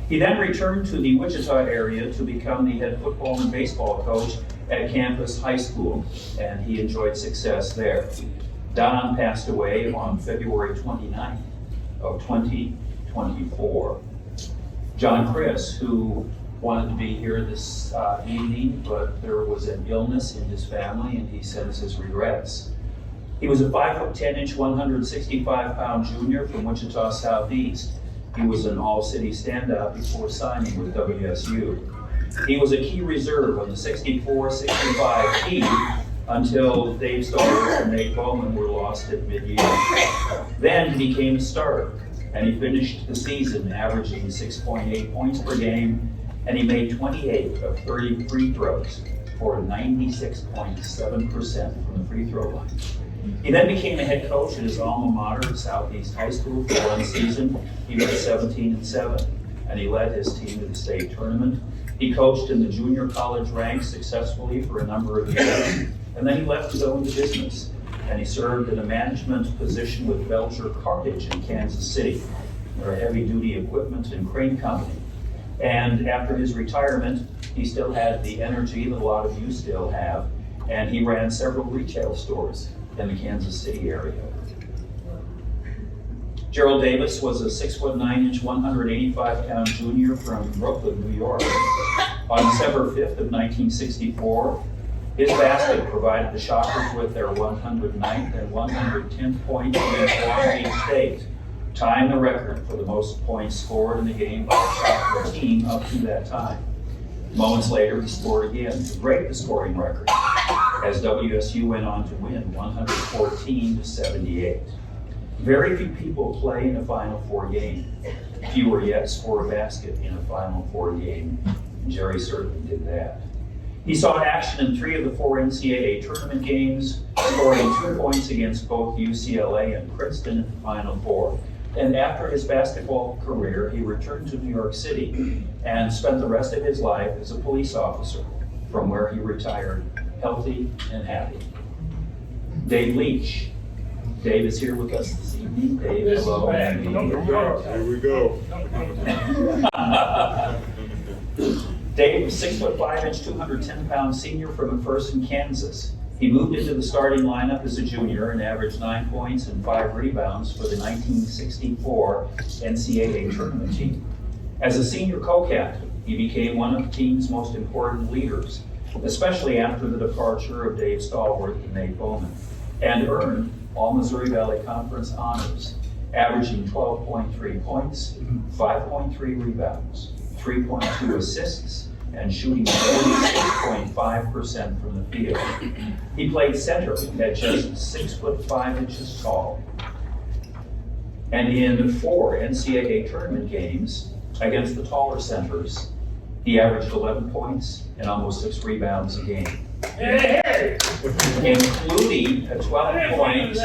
He then returned to the Wichita area to become the head football and baseball coach at Campus High School, and he enjoyed success there. Don passed away on February 29th of 2024. John Chris, who wanted to be here this evening, but there was an illness in his family and he sends his regrets. He was a 5'10" 165-pound junior from Wichita Southeast. He was an all-city standout before signing with WSU. He was a key reserve on the 64-65 team until Dave Stallworth and Nate Bowman were lost at mid-year. Then he became a starter, and he finished the season averaging 6.8 points per game, and he made 28 of 30 free throws for 96.7% from the free throw line. He then became a head coach at his alma mater at Southeast High School for one season. He was 17-7, and he led his team to the state tournament. He coached in the junior college ranks successfully for a number of years, and then he left to go into business. And he served in a management position with Belcher Cartage in Kansas City. They're a heavy-duty equipment and crane company. And after his retirement, he still had the energy that a lot of you still have, and he ran several retail stores in the Kansas City area. Gerald Davis was a 6'9", 185-pound junior from Brooklyn, New York. On December 5th of 1964, his basket provided the Shockers with their 109th and 110th points against Long Beach State, tying the record for the most points scored in the game by a Shocker team up to that time. Moments later, he scored again to break the scoring record, as WSU went on to win 114-78. Very few people play in a Final Four game, Fewer yet score a basket in a Final Four game. Gerry certainly did that. He saw action in 3 of the 4 NCAA tournament games, scoring 2 points against both UCLA and Princeton in the Final Four. And after his basketball career, he returned to New York City and spent the rest of his life as a police officer, from where he retired healthy and happy. Dave Leach. Dave is here with us this evening. Dave, This is hello. bad. Here we go. Dave was 6'5", 210-pound senior from McPherson, Kansas. He moved into the starting lineup as a junior and averaged 9 points and 5 rebounds for the 1964 NCAA tournament team. As a senior co-captain, he became one of the team's most important leaders, especially after the departure of Dave Stallworth and Nate Bowman, and earned all Missouri Valley Conference honors, averaging 12.3 points, 5.3 rebounds, 3.2 assists, and shooting 46.5% from the field. He played center at just 6'5" tall. And in 4 NCAA tournament games against the taller centers, he averaged 11 points and almost 6 rebounds a game, including a 12-point,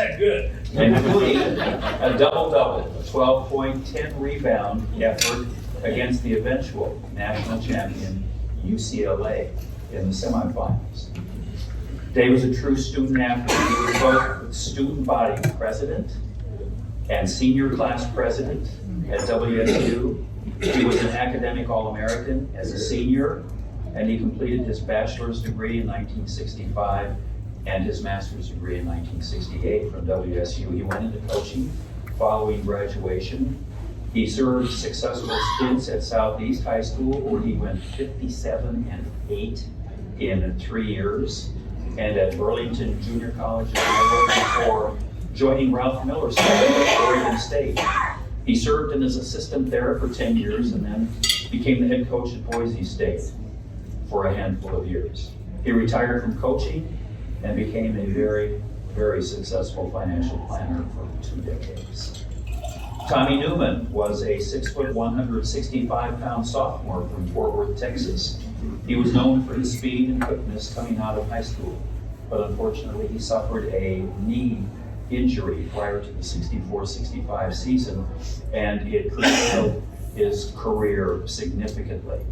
including a double-double, a 12-point, 10-rebound effort against the eventual national champion UCLA in the semifinals. Dave was a true student athlete. He was both student body president and senior class president at WSU. He was an academic All-American as a senior, and he completed his bachelor's degree in 1965 and his master's degree in 1968 from WSU. He went into coaching following graduation. He served successful stints at Southeast High School, where he went 57-8 in 3 years, and at Burlington Junior College in Iowa before joining Ralph Miller's school at Oregon State. He served in as assistant there for 10 years and then became the head coach at Boise State for a handful of years. He retired from coaching and became a very, very successful financial planner for 2 decades. Tommy Newman was a 6', 165-pound sophomore from Fort Worth, Texas. He was known for his speed and quickness coming out of high school, but unfortunately he suffered a knee injury prior to the 64-65 season, and it curtailed his career significantly.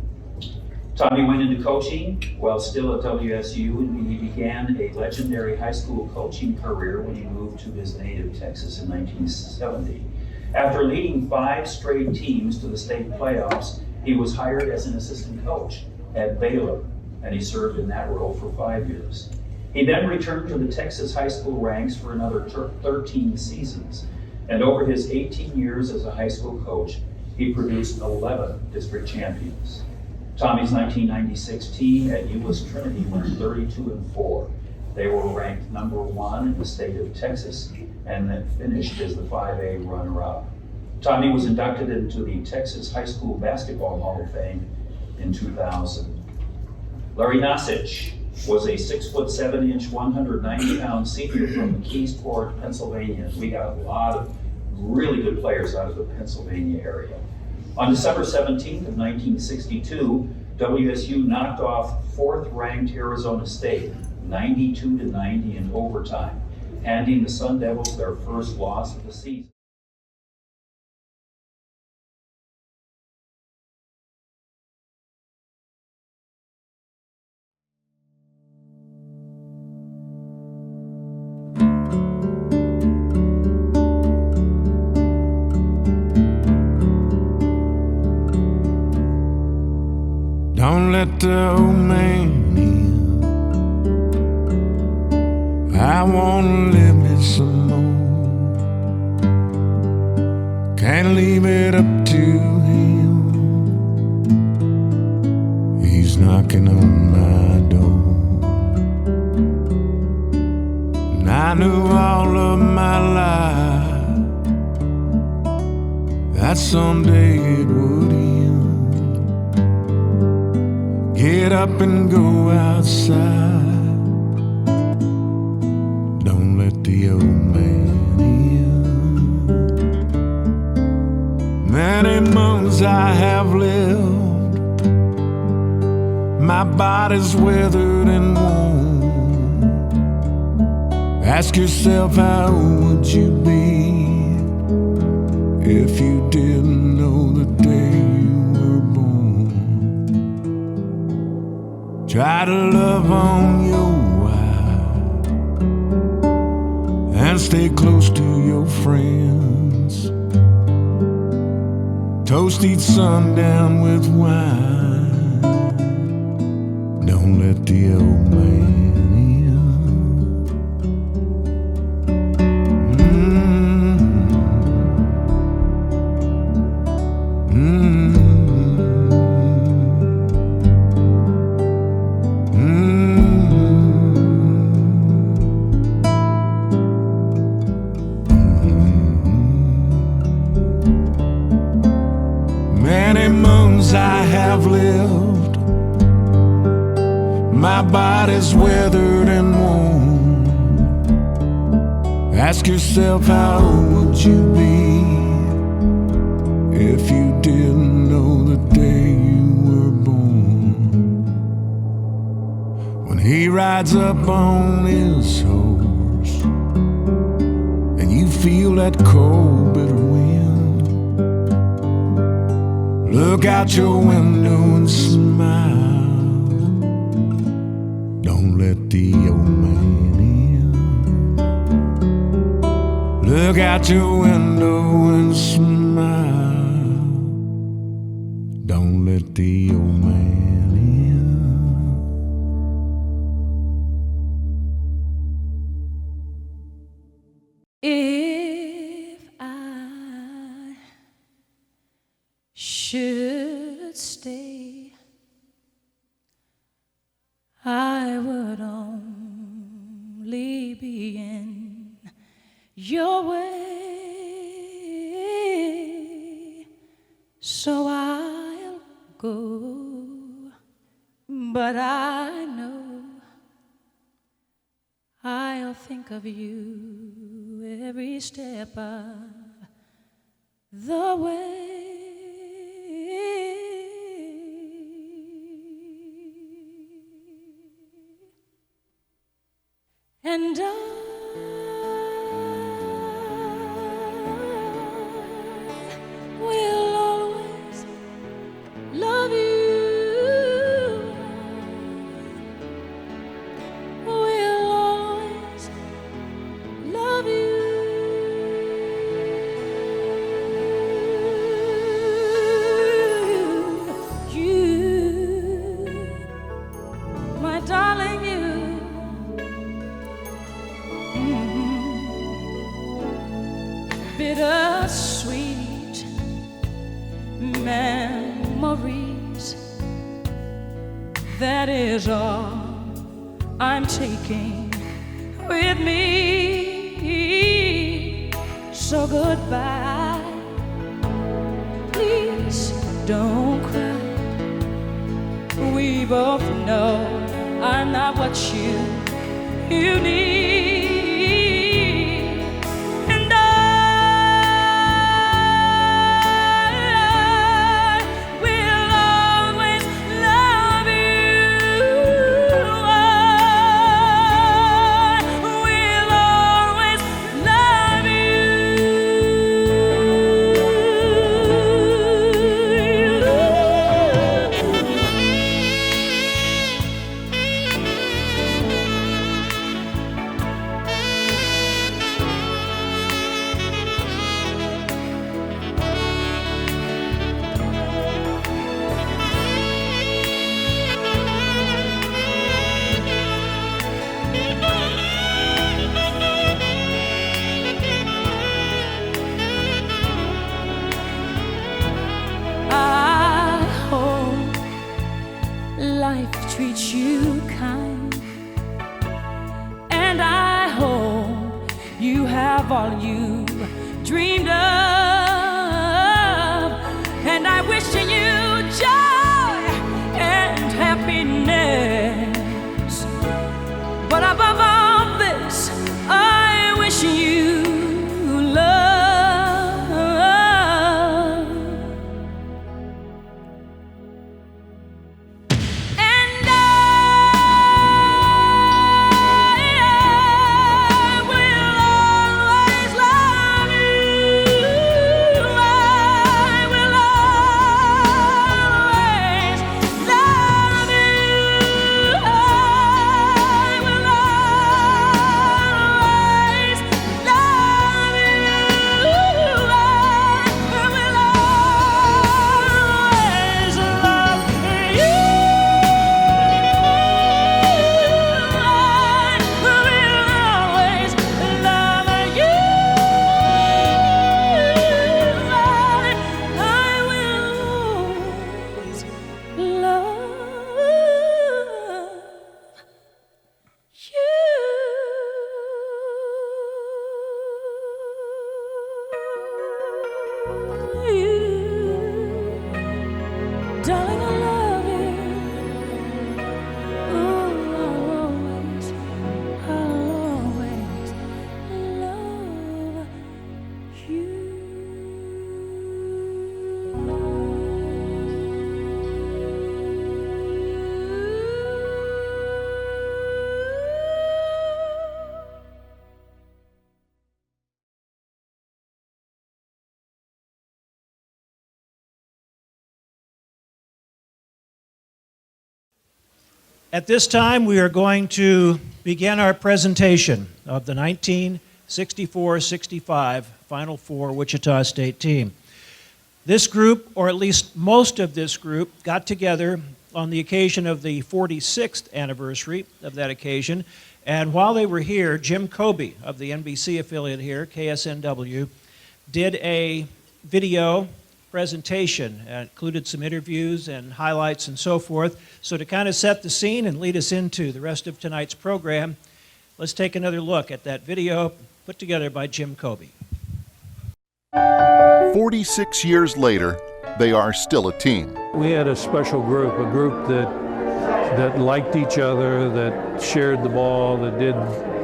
Tommy went into coaching while still at WSU, and he began a legendary high school coaching career when he moved to his native Texas in 1970. After leading 5 straight teams to the state playoffs, he was hired as an assistant coach at Baylor, and he served in that role for 5 years. He then returned to the Texas high school ranks for another 13 seasons, and over his 18 years as a high school coach, he produced 11 district champions. Tommy's 1996 team at U.S. Trinity went 32-4. They were ranked number 1 in the state of Texas, and then finished as the 5A runner-up. Tommy was inducted into the Texas High School Basketball Hall of Fame in 2000. Larry Nasich was a 6'7", 190-pound senior from McKeesport, Pennsylvania. We got a lot of really good players out of the Pennsylvania area. On December 17th of 1962, WSU knocked off 4th-ranked Arizona State, 92-90 in overtime, handing the Sun Devils their first loss of the season. Don't let the old man in. I wanna live it some more. Can't leave it up to him. He's knocking on my door. And I knew all of my life that someday it would end. Get up and go outside. Don't let the old man in. Many My body's withered and worn. Ask yourself, how would you be if you didn't know the day you were born? Try to love on your wife and stay close to your friends. Toast each sundown with wine. Don't let the old man I have lived. My body's withered and worn. Ask yourself, how would you be if you didn't know the day you were born? When he rides up on his horse and you feel that cold, bitter wind, look out your window and smile. Don't let the old man in. Look out your window and smile. Don't let the old man in. If I should stay, I would only be in your way, so I'll go, but I know I'll think of you every step of the way. And I will always love you. Will always love you. You, my darling, you. Bittersweet memories, that is all I'm taking with me. So goodbye, please don't cry. We both know I'm not what you need. Treat you kind, and I hope you have all you dreamed of, and I wish you joy and happiness, but above all this I wish you love. And At this time, we are going to begin our presentation of the 1964-65 Final Four Wichita State team. This group, or at least most of this group, got together on the occasion of the 46th anniversary of that occasion, and while they were here, Jim Kobe of the NBC affiliate here, KSNW, did a video presentation. It included some interviews and highlights and so forth. So to kind of set the scene and lead us into the rest of tonight's program, let's take another look at that video put together by Jim Kobe. 46 years later, they are still a team. We had a special group, a group that liked each other, that shared the ball, that did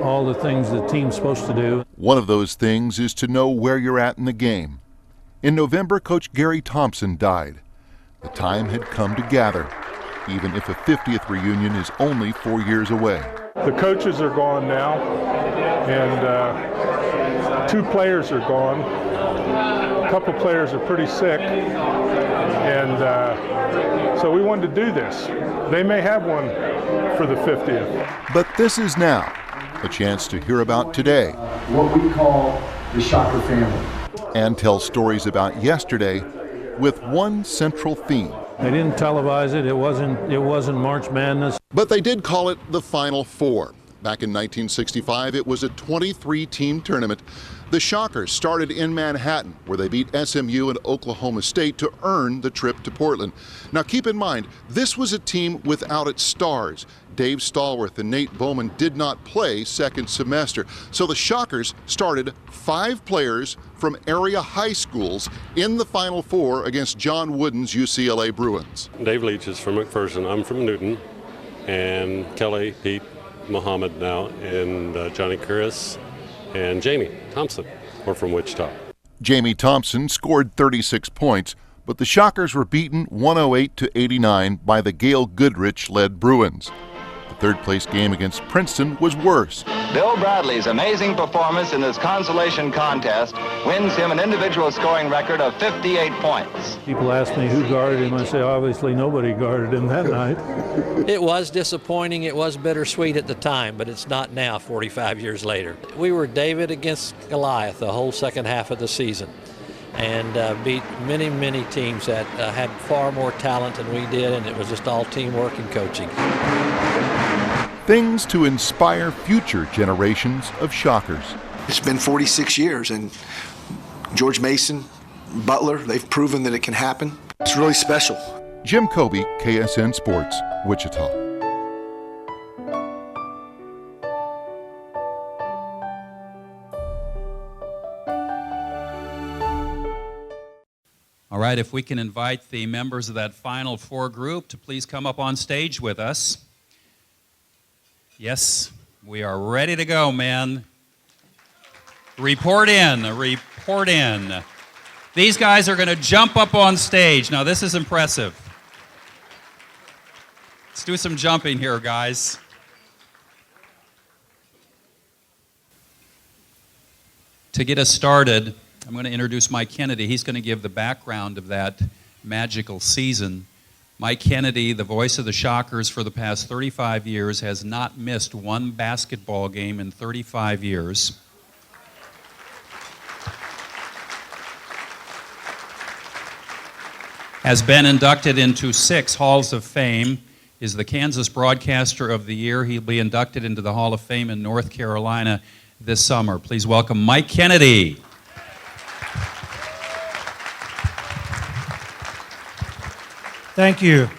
all the things the team's supposed to do. One of those things is to know where you're at in the game. In November, Coach Gerry Thompson died. The time had come to gather, even if a 50th reunion is only 4 years away. The coaches are gone now, and 2 players are gone. A couple players are pretty sick, and so we wanted to do this. They may have one for the 50th. But this is now a chance to hear about today. What we call the Shocker family. And tell stories about yesterday with one central theme. They didn't televise it. It wasn't March Madness. But they did call it the Final Four. Back in 1965, it was a 23-team tournament. The Shockers started in Manhattan, where they beat SMU and Oklahoma State to earn the trip to Portland. Now keep in mind, this was a team without its stars. Dave Stallworth and Nate Bowman did not play second semester. So the Shockers started 5 players from area high schools in the Final Four against John Wooden's UCLA Bruins. Dave Leach is from McPherson. I'm from Newton. And Kelly, Pete, Muhammad now, and Johnny Chris, and Jamie Thompson were from Wichita. Jamie Thompson scored 36 points, but the Shockers were beaten 108-89 by the Gail Goodrich-led Bruins. The third-place game against Princeton was worse. Bill Bradley's amazing performance in this consolation contest wins him an individual scoring record of 58 points. People ask me who guarded him. I say, obviously nobody guarded him that night. It was disappointing. It was bittersweet at the time, but it's not now, 45 years later. We were David against Goliath the whole second half of the season, and beat many, many teams that had far more talent than we did, and it was just all teamwork and coaching. Things to inspire future generations of Shockers. It's been 46 years, and George Mason, Butler, they've proven that it can happen. It's really special. Jim Kobe, KSN Sports, Wichita. All right, if we can invite the members of that Final Four group to please come up on stage with us. Yes, we are ready to go, man. Report in, report in. These guys are going to jump up on stage. Now, this is impressive. Let's do some jumping here, guys. To get us started, I'm going to introduce Mike Kennedy. He's going to give the background of that magical season. Mike Kennedy, the voice of the Shockers for the past 35 years, has not missed one basketball game in 35 years. Has been inducted into 6 Halls of Fame, is the Kansas Broadcaster of the Year. He'll be inducted into the Hall of Fame in North Carolina this summer. Please welcome Mike Kennedy. Thank you.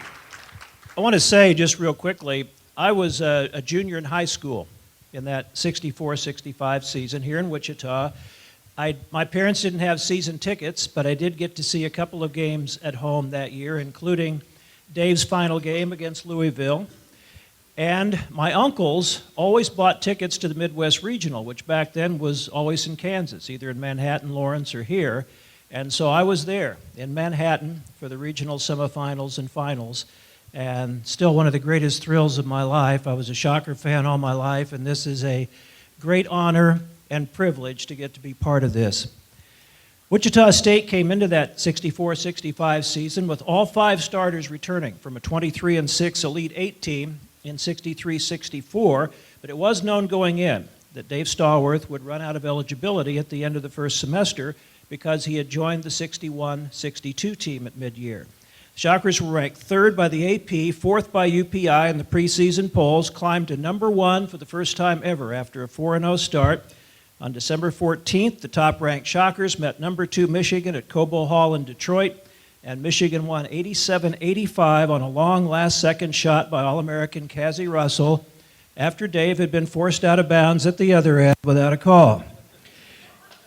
I want to say just real quickly, I was a junior in high school in that 64-65 season here in Wichita. My parents didn't have season tickets, but I did get to see a couple of games at home that year, including Dave's final game against Louisville. And my uncles always bought tickets to the Midwest Regional, which back then was always in Kansas, either in Manhattan, Lawrence, or here. And so I was there in Manhattan for the regional semifinals and finals, and still one of the greatest thrills of my life. I was a Shocker fan all my life, and this is a great honor and privilege to get to be part of this. Wichita State came into that 64-65 season with all 5 starters returning from a 23-6 Elite 8 team in 63-64, but it was known going in that Dave Stallworth would run out of eligibility at the end of the first semester because he had joined the 61-62 team at mid-year. The Shockers were ranked third by the AP, fourth by UPI in the preseason polls, climbed to number one for the first time ever after a 4-0 start. On December 14th, the top-ranked Shockers met number 2 Michigan at Cobo Hall in Detroit, and Michigan won 87-85 on a long last-second shot by All-American Cassie Russell after Dave had been forced out of bounds at the other end without a call.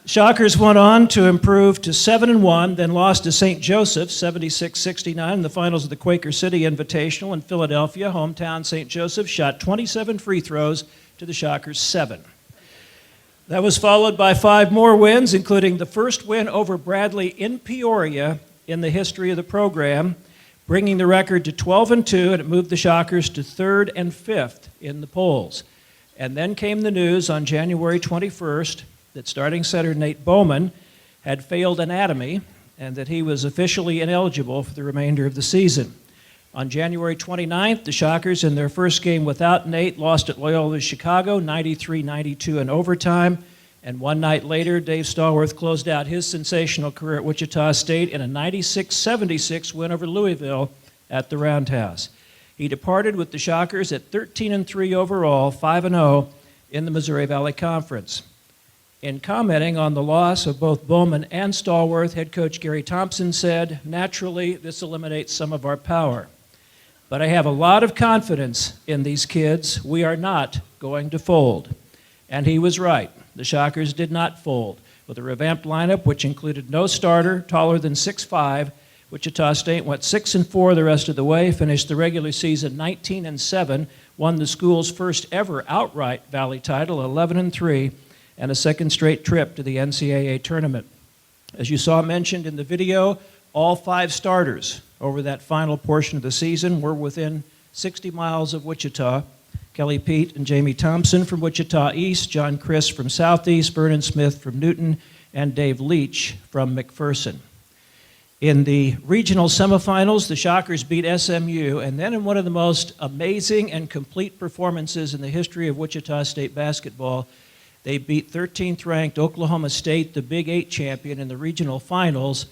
Shockers went on to improve to 7-1, then lost to St. Joseph's 76-69 in the finals of the Quaker City Invitational in Philadelphia. Hometown St. Joseph shot 27 free throws to the Shockers' 7. That was followed by 5 more wins, including the first win over Bradley in Peoria in the history of the program, bringing the record to 12-2, and it moved the Shockers to 3rd and 5th in the polls. And then came the news on January 21st that starting center Nate Bowman had failed anatomy and that he was officially ineligible for the remainder of the season. On January 29th, the Shockers, in their first game without Nate, lost at Loyola Chicago 93-92 in overtime. And one night later, Dave Stallworth closed out his sensational career at Wichita State in a 96-76 win over Louisville at the Roundhouse. He departed with the Shockers at 13-3 overall, 5-0 in the Missouri Valley Conference. In commenting on the loss of both Bowman and Stallworth, head coach Gerry Thompson said, "Naturally, this eliminates some of our power. But I have a lot of confidence in these kids. We are not going to fold." And he was right. The Shockers did not fold. With a revamped lineup, which included no starter taller than 6'5", Wichita State went 6-4 the rest of the way, finished the regular season 19-7, won the school's first ever outright Valley title, 11-3, and a second straight trip to the NCAA tournament. As you saw mentioned in the video, all 5 starters over that final portion of the season were within 60 miles of Wichita. Kelly Pete and Jamie Thompson from Wichita East, John Criss from Southeast, Vernon Smith from Newton, and Dave Leach from McPherson. In the regional semifinals, the Shockers beat SMU, and then in one of the most amazing and complete performances in the history of Wichita State basketball, they beat 13th-ranked Oklahoma State, the Big 8 champion, in the regional finals,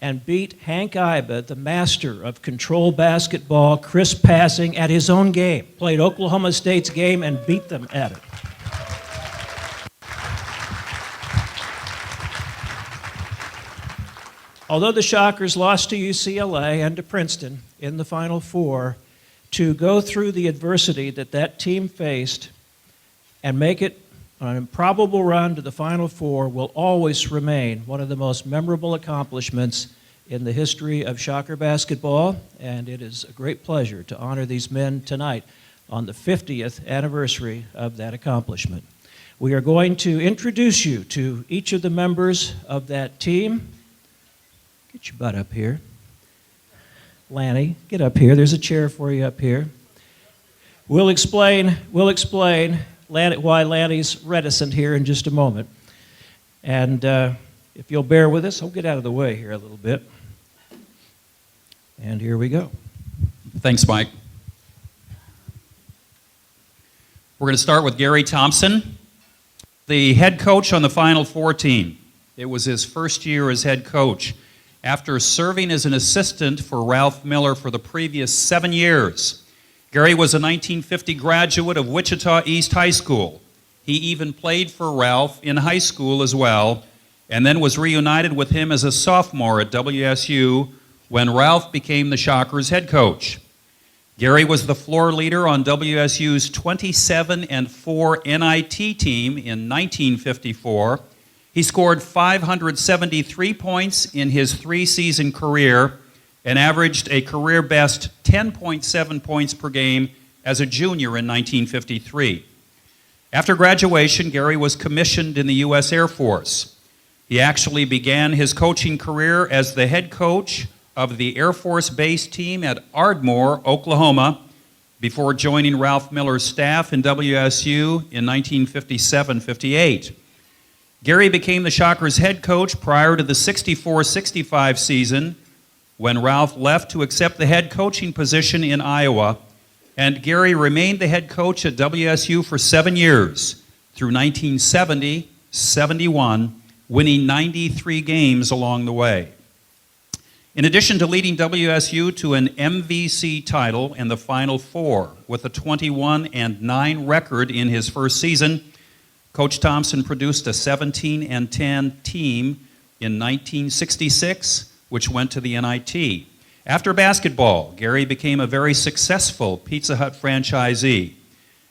and beat Hank Iba, the master of control basketball, crisp passing, at his own game. Played Oklahoma State's game and beat them at it. Although the Shockers lost to UCLA and to Princeton in the Final Four, to go through the adversity that that team faced and make it an improbable run to the Final Four will always remain one of the most memorable accomplishments in the history of Shocker basketball, and it is a great pleasure to honor these men tonight on the 50th anniversary of that accomplishment. We are going to introduce you to each of the members of that team. Get your butt up here. Lanny, get up here. There's a chair for you up here. We'll explain why Lanny's reticent here in just a moment. And if you'll bear with us, I'll get out of the way here a little bit. And here we go. Thanks, Mike. We're going to start with Gerry Thompson, the head coach on the Final Four team. It was his first year as head coach, after serving as an assistant for Ralph Miller for the previous 7 years. Gerry was a 1950 graduate of Wichita East High School. He even played for Ralph in high school as well, and then was reunited with him as a sophomore at WSU when Ralph became the Shockers head coach. Gerry was the floor leader on WSU's 27-4 NIT team in 1954. He scored 573 points in his 3-season career and averaged a career-best 10.7 points per game as a junior in 1953. After graduation, Gerry was commissioned in the U.S. Air Force. He actually began his coaching career as the head coach of the Air Force Base team at Ardmore, Oklahoma, before joining Ralph Miller's staff in WSU in 1957-58. Gerry became the Shockers head coach prior to the 64-65 season when Ralph left to accept the head coaching position in Iowa, And Gerry remained the head coach at WSU for 7 years, through 1970-71, winning 93 games along the way. In addition to leading WSU to an MVC title and the Final Four with a 21-9 record in his first season, Coach Thompson produced a 17-10 team in 1966, which went to the NIT. After basketball, Gerry became a very successful Pizza Hut franchisee,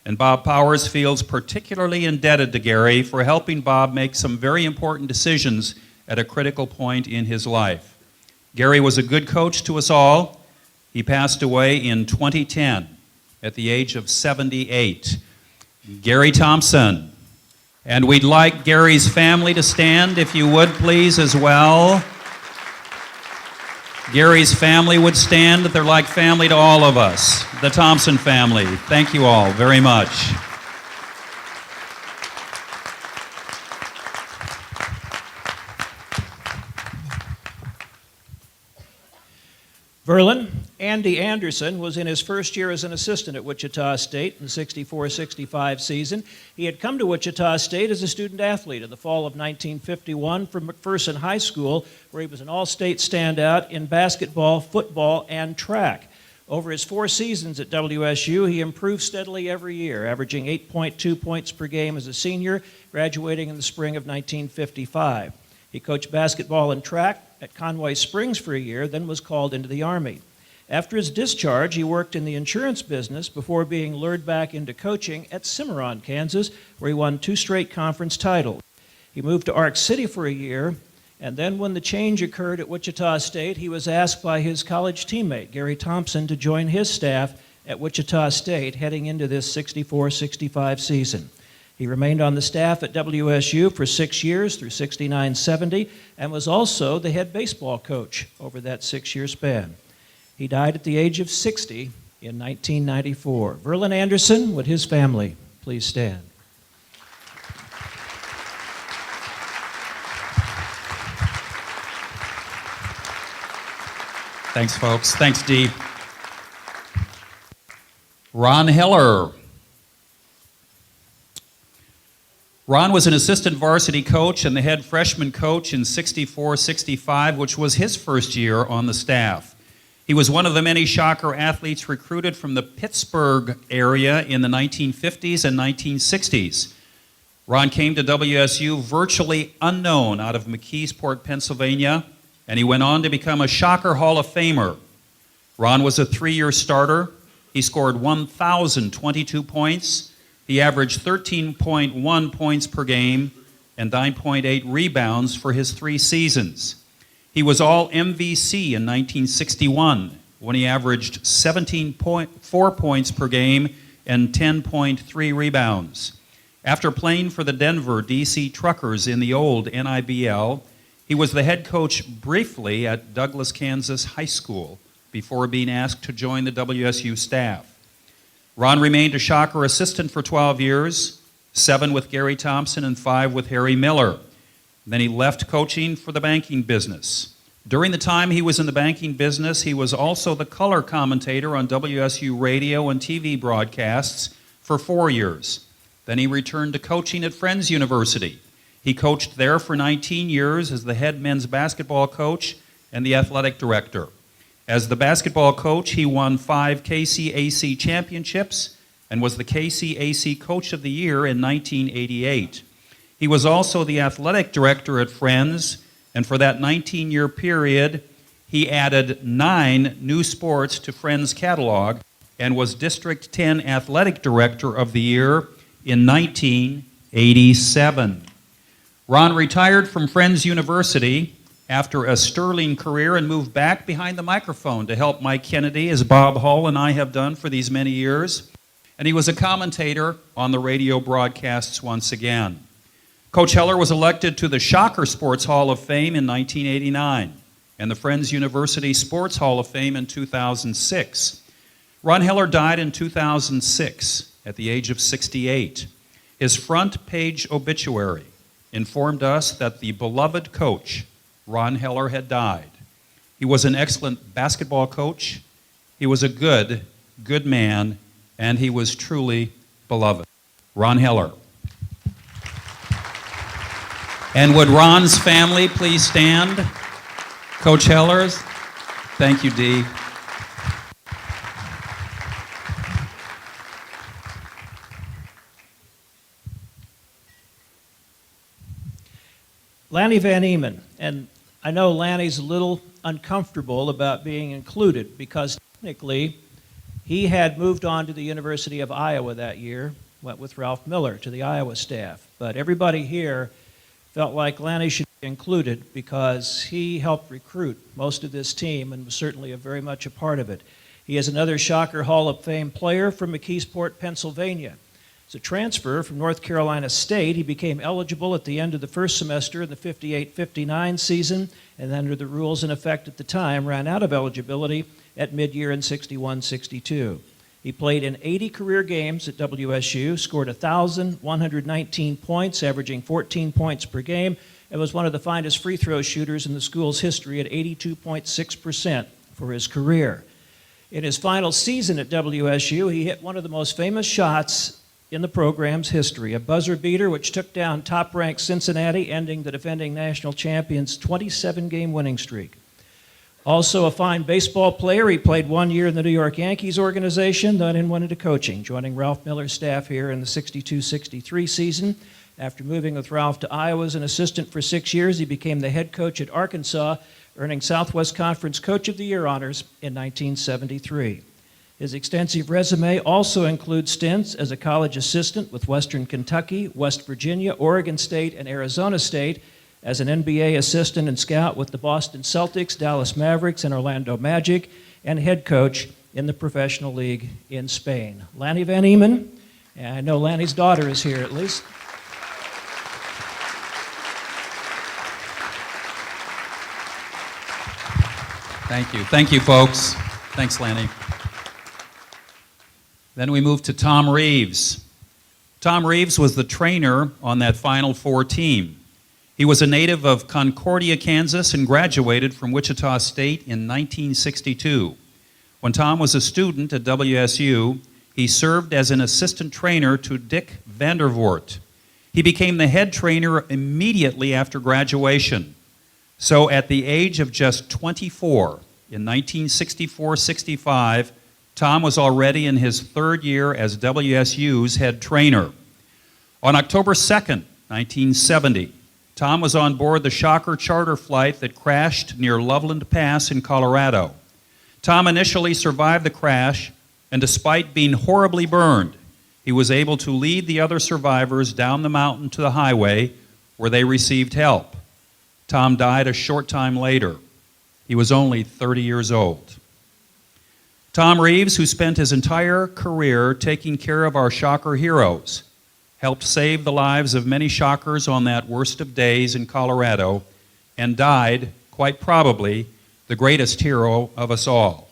and Bob Powers feels particularly indebted to Gerry for helping Bob make some very important decisions at a critical point in his life. Gerry was a good coach to us all. He passed away in 2010 at the age of 78. Gerry Thompson. And we'd like Gerry's family to stand, if you would, please, as well. Gerry's family would stand. They're like family to all of us, the Thompson family. Thank you all very much. Verlin, Andy Anderson, was in his first year as an assistant at Wichita State in the 64-65 season. He had come to Wichita State as a student athlete in the fall of 1951 from McPherson High School, where he was an all-state standout in basketball, football, and track. Over his 4 seasons at WSU, he improved steadily every year, averaging 8.2 points per game as a senior, graduating in the spring of 1955. He coached basketball and track at Conway Springs for a year, then was called into the Army. After his discharge, he worked in the insurance business before being lured back into coaching at Cimarron, Kansas, where he won 2 straight conference titles. He moved to Ark City for a year, and then when the change occurred at Wichita State, he was asked by his college teammate, Gerry Thompson, to join his staff at Wichita State heading into this 64-65 season. He remained on the staff at WSU for 6 years through 69-70 and was also the head baseball coach over that 6-year span. He died at the age of 60 in 1994. Verlin Anderson, would his family please stand? Thanks, folks. Thanks, Dee. Ron Heller. Ron was an assistant varsity coach and the head freshman coach in 64-65, which was his first year on the staff. He was one of the many Shocker athletes recruited from the Pittsburgh area in the 1950s and 1960s. Ron came to WSU virtually unknown out of McKeesport, Pennsylvania, and he went on to become a Shocker Hall of Famer. Ron was a 3-year starter. He scored 1,022 points. He averaged 13.1 points per game and 9.8 rebounds for his 3 seasons. He was all MVC in 1961 when he averaged 17.4 points per game and 10.3 rebounds. After playing for the Denver DC Truckers in the old NIBL, he was the head coach briefly at Douglas, Kansas High School before being asked to join the WSU staff. Ron remained a Shocker assistant for 12 years, 7 with Gerry Thompson and 5 with Harry Miller. Then he left coaching for the banking business. During the time he was in the banking business, he was also the color commentator on WSU radio and TV broadcasts for 4 years. Then he returned to coaching at Friends University. He coached there for 19 years as the head men's basketball coach and the athletic director. As the basketball coach, he won 5 KCAC championships and was the KCAC Coach of the Year in 1988. He was also the athletic director at Friends, and for that 19-year period, he added 9 new sports to Friends' catalog and was District 10 Athletic Director of the Year in 1987. Ron retired from Friends University after a sterling career and moved back behind the microphone to help Mike Kennedy, as Bob Hull and I have done for these many years. And he was a commentator on the radio broadcasts once again. Coach Heller was elected to the Shocker Sports Hall of Fame in 1989 and the Friends University Sports Hall of Fame in 2006. Ron Heller died in 2006 at the age of 68. His front page obituary informed us that the beloved coach, Ron Heller, had died. He was an excellent basketball coach. He was a good man, and he was truly beloved. Ron Heller. And would Ron's family please stand? Coach Hellers. Thank you, Dee. Lanny Van Eman, and I know Lanny's a little uncomfortable about being included because technically he had moved on to the University of Iowa that year, went with Ralph Miller to the Iowa staff. But everybody here felt like Lanny should be included because he helped recruit most of this team and was certainly very much a part of it. He is another Shocker Hall of Fame player from McKeesport, Pennsylvania. As a transfer from North Carolina State, he became eligible at the end of the first semester in the 58-59 season, and under the rules in effect at the time, ran out of eligibility at mid-year in 61-62. He played in 80 career games at WSU, scored 1,119 points, averaging 14 points per game, and was one of the finest free throw shooters in the school's history at 82.6% for his career. In his final season at WSU, he hit one of the most famous shots in the program's history, a buzzer beater which took down top-ranked Cincinnati, ending the defending national champions' 27-game winning streak. Also a fine baseball player, he played 1 year in the New York Yankees organization, then went into coaching, joining Ralph Miller's staff here in the 62-63 season. After moving with Ralph to Iowa as an assistant for 6 years, he became the head coach at Arkansas, earning Southwest Conference Coach of the Year honors in 1973. His extensive resume also includes stints as a college assistant with Western Kentucky, West Virginia, Oregon State, and Arizona State, as an NBA assistant and scout with the Boston Celtics, Dallas Mavericks, and Orlando Magic, and head coach in the professional league in Spain. Lanny Van Eman, and I know Lanny's daughter is here at least. Thank you. Thank you, folks. Thanks, Lanny. Then we move to Tom Reeves. Tom Reeves was the trainer on that Final Four team. He was a native of Concordia, Kansas, and graduated from Wichita State in 1962. When Tom was a student at WSU, he served as an assistant trainer to Dick Vandervoort. He became the head trainer immediately after graduation. So at the age of just 24, in 1964-65, Tom was already in his third year as WSU's head trainer. On October 2nd, 1970, Tom was on board the Shocker charter flight that crashed near Loveland Pass in Colorado. Tom initially survived the crash, and despite being horribly burned, he was able to lead the other survivors down the mountain to the highway where they received help. Tom died a short time later. He was only 30 years old. Tom Reeves, who spent his entire career taking care of our Shocker heroes, helped save the lives of many Shockers on that worst of days in Colorado, and died, quite probably, the greatest hero of us all.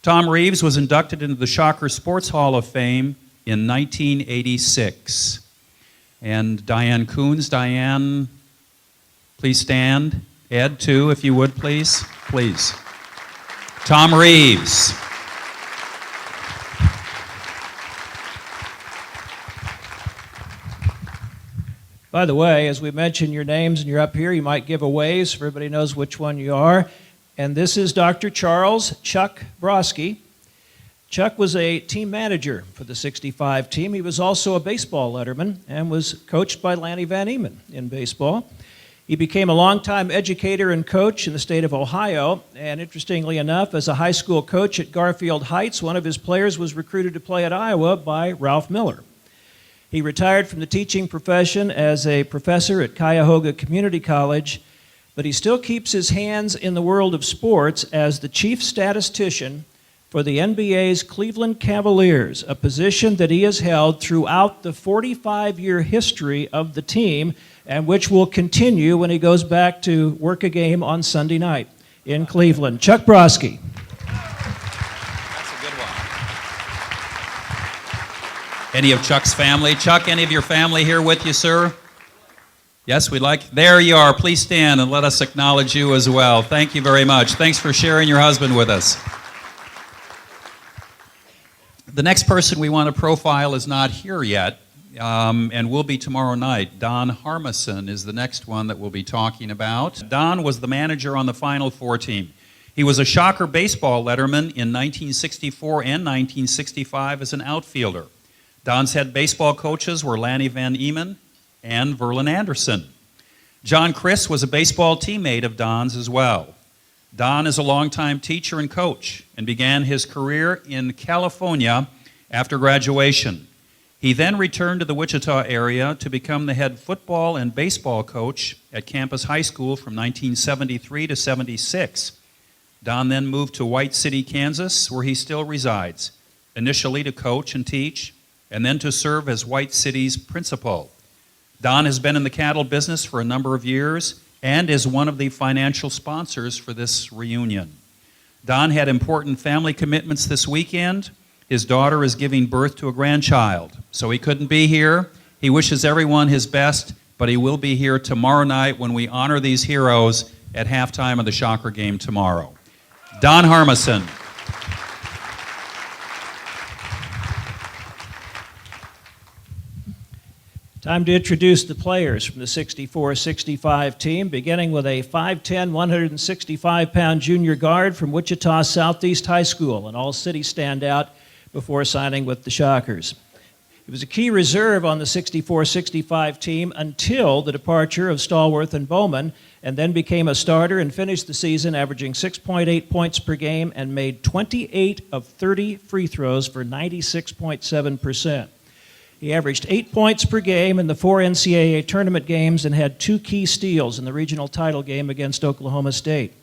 Tom Reeves was inducted into the Shocker Sports Hall of Fame in 1986. And Diane Coons, Diane, please stand. Ed, too, if you would, please. Please. Tom Reeves. By the way, as we mention your names and you're up here, you might give a wave so everybody knows which one you are. And this is Dr. Charles Chuck Broski. Chuck was a team manager for the 65 team. He was also a baseball letterman and was coached by Lanny Van Eman in baseball. He became a longtime educator and coach in the state of Ohio, and interestingly enough, as a high school coach at Garfield Heights, one of his players was recruited to play at Iowa by Ralph Miller. He retired from the teaching profession as a professor at Cuyahoga Community College, but he still keeps his hands in the world of sports as the chief statistician for the NBA's Cleveland Cavaliers, a position that he has held throughout the 45-year history of the team, and which will continue when he goes back to work a game on Sunday night in Cleveland. Chuck Broski. That's a good one. Any of Chuck's family? Chuck, any of your family here with you, sir? Yes, we'd like. There you are. Please stand and let us acknowledge you as well. Thank you very much. Thanks for sharing your husband with us. The next person we want to profile is not here yet, and will be tomorrow night. Don Harmison is the next one that we'll be talking about. Don was the manager on the Final Four team. He was a Shocker baseball letterman in 1964 and 1965 as an outfielder. Don's head baseball coaches were Lanny Van Eman and Verlin Anderson. John Criss was a baseball teammate of Don's as well. Don is a longtime teacher and coach and began his career in California after graduation. He then returned to the Wichita area to become the head football and baseball coach at Campus High School from 1973 to 76. Don then moved to White City, Kansas, where he still resides, initially to coach and teach, and then to serve as White City's principal. Don has been in the cattle business for a number of years and is one of the financial sponsors for this reunion. Don had important family commitments this weekend. His daughter is giving birth to a grandchild, so he couldn't be here. He wishes everyone his best, but he will be here tomorrow night when we honor these heroes at halftime of the Shocker game tomorrow. Don Harmison. Time to introduce the players from the 64-65 team, beginning with a 5'10", 165-pound junior guard from Wichita Southeast High School, an all-city standout before signing with the Shockers. He was a key reserve on the 64-65 team until the departure of Stallworth and Bowman, and then became a starter and finished the season averaging 6.8 points per game and made 28 of 30 free throws for 96.7%. He averaged 8 points per game in the 4 NCAA tournament games and had 2 key steals in the regional title game against Oklahoma State.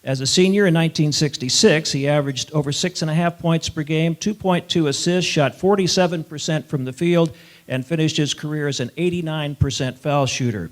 As a senior in 1966, he averaged over 6.5 points per game, 2.2 assists, shot 47% from the field, and finished his career as an 89% foul shooter.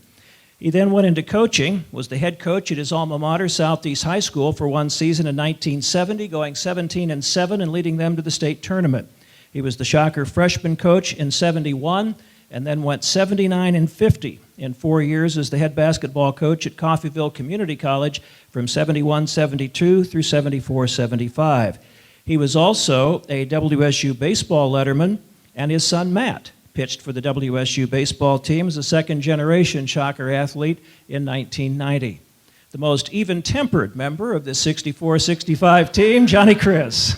He then went into coaching, was the head coach at his alma mater, Southeast High School, for one season in 1970, going 17-7 and leading them to the state tournament. He was the Shocker freshman coach in 71 and then went 79-50 in 4 years as the head basketball coach at Coffeyville Community College from 71-72 through 74-75. He was also a WSU baseball letterman, and his son Matt pitched for the WSU baseball team as a second-generation Shocker athlete in 1990. The most even-tempered member of the 64-65 team, Johnny Criss.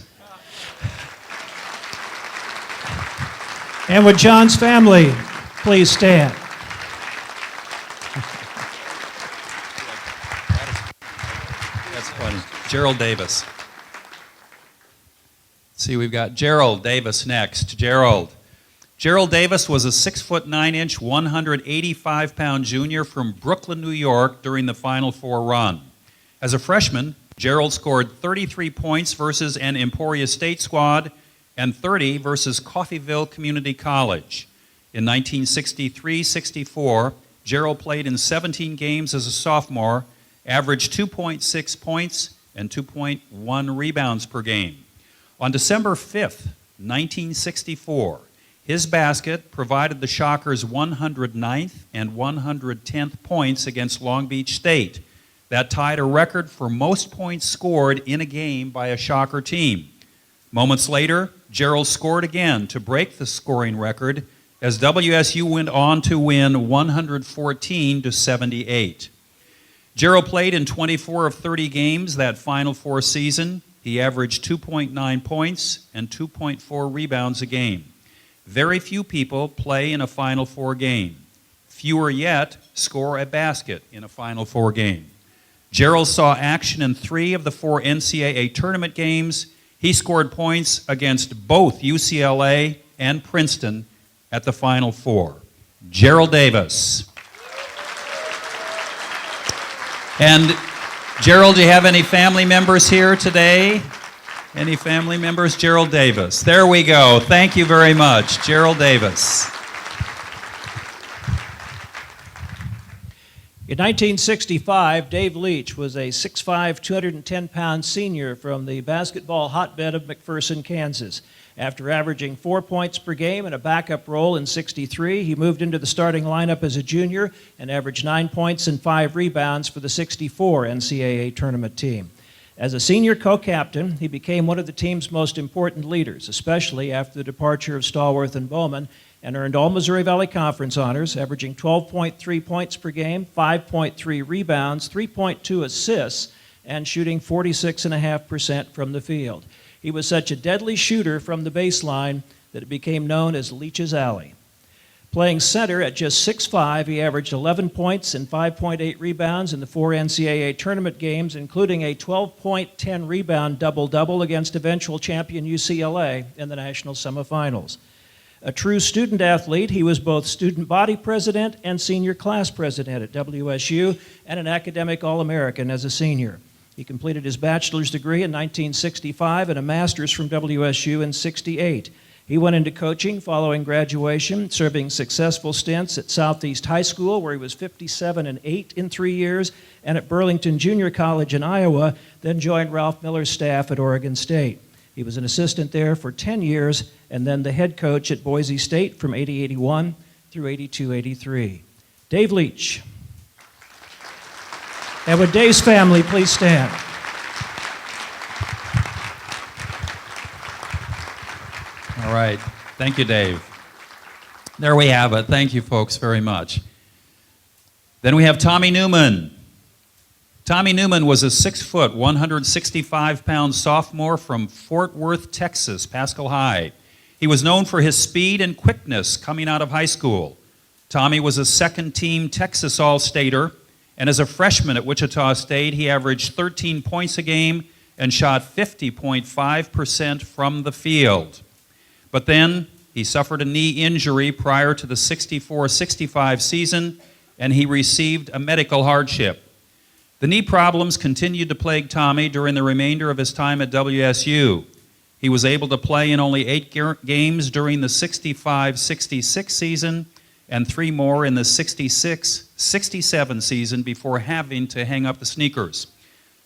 And would John's family please stand? That's funny. Gerald Davis. See, we've got Gerald Davis next. Gerald. Gerald Davis was a 6'9", 185-pound junior from Brooklyn, New York during the Final Four run. As a freshman, Gerald scored 33 points versus an Emporia State squad and 30 versus Coffeyville Community College. In 1963-64, Gerald played in 17 games as a sophomore, averaged 2.6 points and 2.1 rebounds per game. On December 5th, 1964, his basket provided the Shockers 109th and 110th points against Long Beach State. That tied a record for most points scored in a game by a Shocker team. Moments later, Gerald scored again to break the scoring record as WSU went on to win 114-78. Gerald played in 24 of 30 games that Final Four season. He averaged 2.9 points and 2.4 rebounds a game. Very few people play in a Final Four game. Fewer yet score a basket in a Final Four game. Gerald saw action in 3 of the 4 NCAA tournament games. He scored points against both UCLA and Princeton at the Final Four. Gerald Davis. And Gerald, do you have any family members here today? Any family members? Gerald Davis. There we go. Thank you very much. Gerald Davis. In 1965, Dave Leach was a 6'5", 210-pound senior from the basketball hotbed of McPherson, Kansas. After averaging 4 points per game in a backup role in 63, he moved into the starting lineup as a junior and averaged 9 points and 5 rebounds for the 64 NCAA tournament team. As a senior co-captain, he became one of the team's most important leaders, especially after the departure of Stallworth and Bowman, and earned all Missouri Valley Conference honors, averaging 12.3 points per game, 5.3 rebounds, 3.2 assists, and shooting 46.5% from the field. He was such a deadly shooter from the baseline that it became known as Leach's Alley. Playing center at just 6'5", he averaged 11 points and 5.8 rebounds in the 4 NCAA tournament games, including a 12-point, 10-rebound double-double against eventual champion UCLA in the national semifinals. A true student athlete, he was both student body president and senior class president at WSU, and an academic All-American as a senior. He completed his bachelor's degree in 1965 and a master's from WSU in '68. He went into coaching following graduation, serving successful stints at Southeast High School, where he was 57-8 in 3 years, and at Burlington Junior College in Iowa, then joined Ralph Miller's staff at Oregon State. He was an assistant there for 10 years, and then the head coach at Boise State from 80-81 through 82-83. Dave Leach. And would Dave's family please stand? All right. Thank you, Dave. There we have it. Thank you, folks, very much. Then we have Tommy Newman. Tommy Newman was a 6-foot, 165-pound sophomore from Fort Worth, Texas, Pascal High. He was known for his speed and quickness coming out of high school. Tommy was a second-team Texas All-Stater, and as a freshman at Wichita State, he averaged 13 points a game and shot 50.5% from the field. But then he suffered a knee injury prior to the 64-65 season, and he received a medical hardship. The knee problems continued to plague Tommy during the remainder of his time at WSU. He was able to play in only 8 games during the 65-66 season and 3 more in the 66-67 season before having to hang up the sneakers.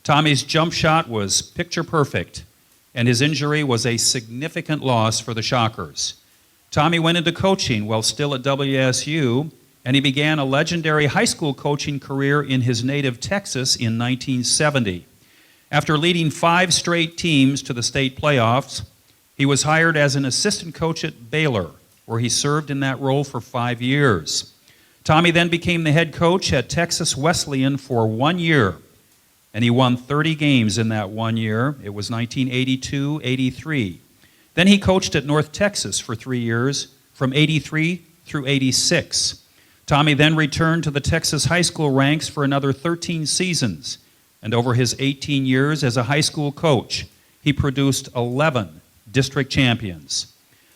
Tommy's jump shot was picture perfect, and his injury was a significant loss for the Shockers. Tommy went into coaching while still at WSU, and he began a legendary high school coaching career in his native Texas in 1970. After leading 5 straight teams to the state playoffs, he was hired as an assistant coach at Baylor, where he served in that role for 5 years. Tommy then became the head coach at Texas Wesleyan for 1 year, and he won 30 games in that 1 year. It was 1982-83. Then he coached at North Texas for 3 years, from 83 through 86. Tommy then returned to the Texas high school ranks for another 13 seasons, and over his 18 years as a high school coach, he produced 11 district champions.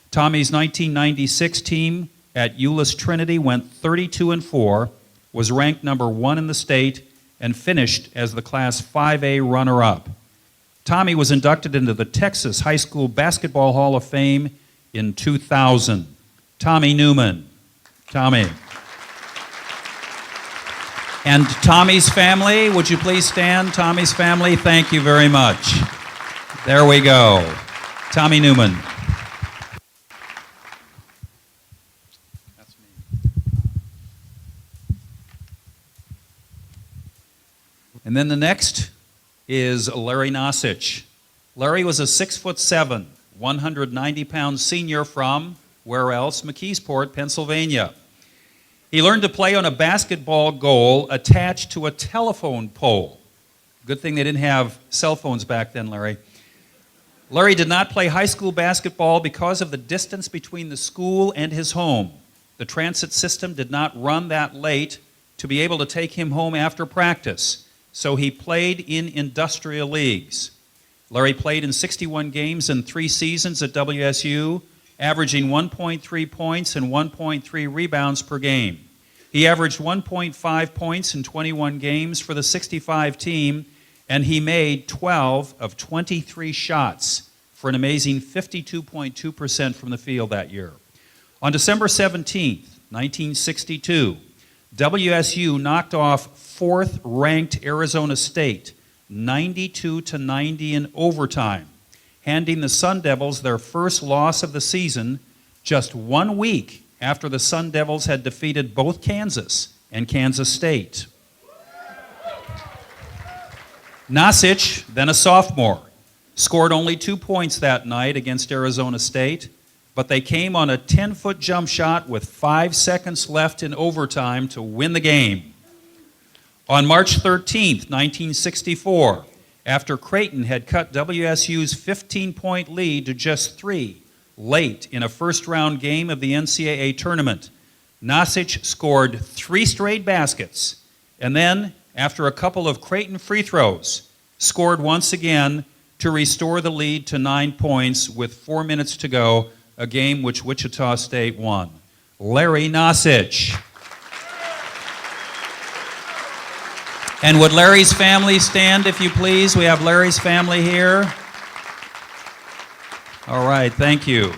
Tommy's 1996 team at Euless Trinity went 32-4, was ranked number 1 in the state, and finished as the Class 5A runner-up. Tommy was inducted into the Texas High School Basketball Hall of Fame in 2000. Tommy Newman. Tommy. And Tommy's family, would you please stand? Tommy's family, thank you very much. There we go. Tommy Newman. That's me. And then the next is Larry Nosich. Larry was a 6'7", 190-pound senior from, where else? McKeesport, Pennsylvania. He learned to play on a basketball goal attached to a telephone pole. Good thing they didn't have cell phones back then, Larry. Larry did not play high school basketball because of the distance between the school and his home. The transit system did not run that late to be able to take him home after practice, so he played in industrial leagues. Larry played in 61 games in 3 seasons at WSU, averaging 1.3 points and 1.3 rebounds per game. He averaged 1.5 points in 21 games for the 65 team, and he made 12 of 23 shots for an amazing 52.2% from the field that year. On December 17th, 1962, WSU knocked off 4th-ranked Arizona State 92-90 in overtime, handing the Sun Devils their first loss of the season just 1 week after the Sun Devils had defeated both Kansas and Kansas State. Nasic, then a sophomore, scored only 2 points that night against Arizona State, but they came on a 10-foot jump shot with 5 seconds left in overtime to win the game. On March 13th, 1964, after Creighton had cut WSU's 15-point lead to just 3 late in a first-round game of the NCAA tournament, Nasic scored 3 straight baskets, and then, after a couple of Creighton free throws, scored once again to restore the lead to 9 points with 4 minutes to go, a game which Wichita State won. Larry Nasic. And would Larry's family stand, if you please? We have Larry's family here. All right, thank you.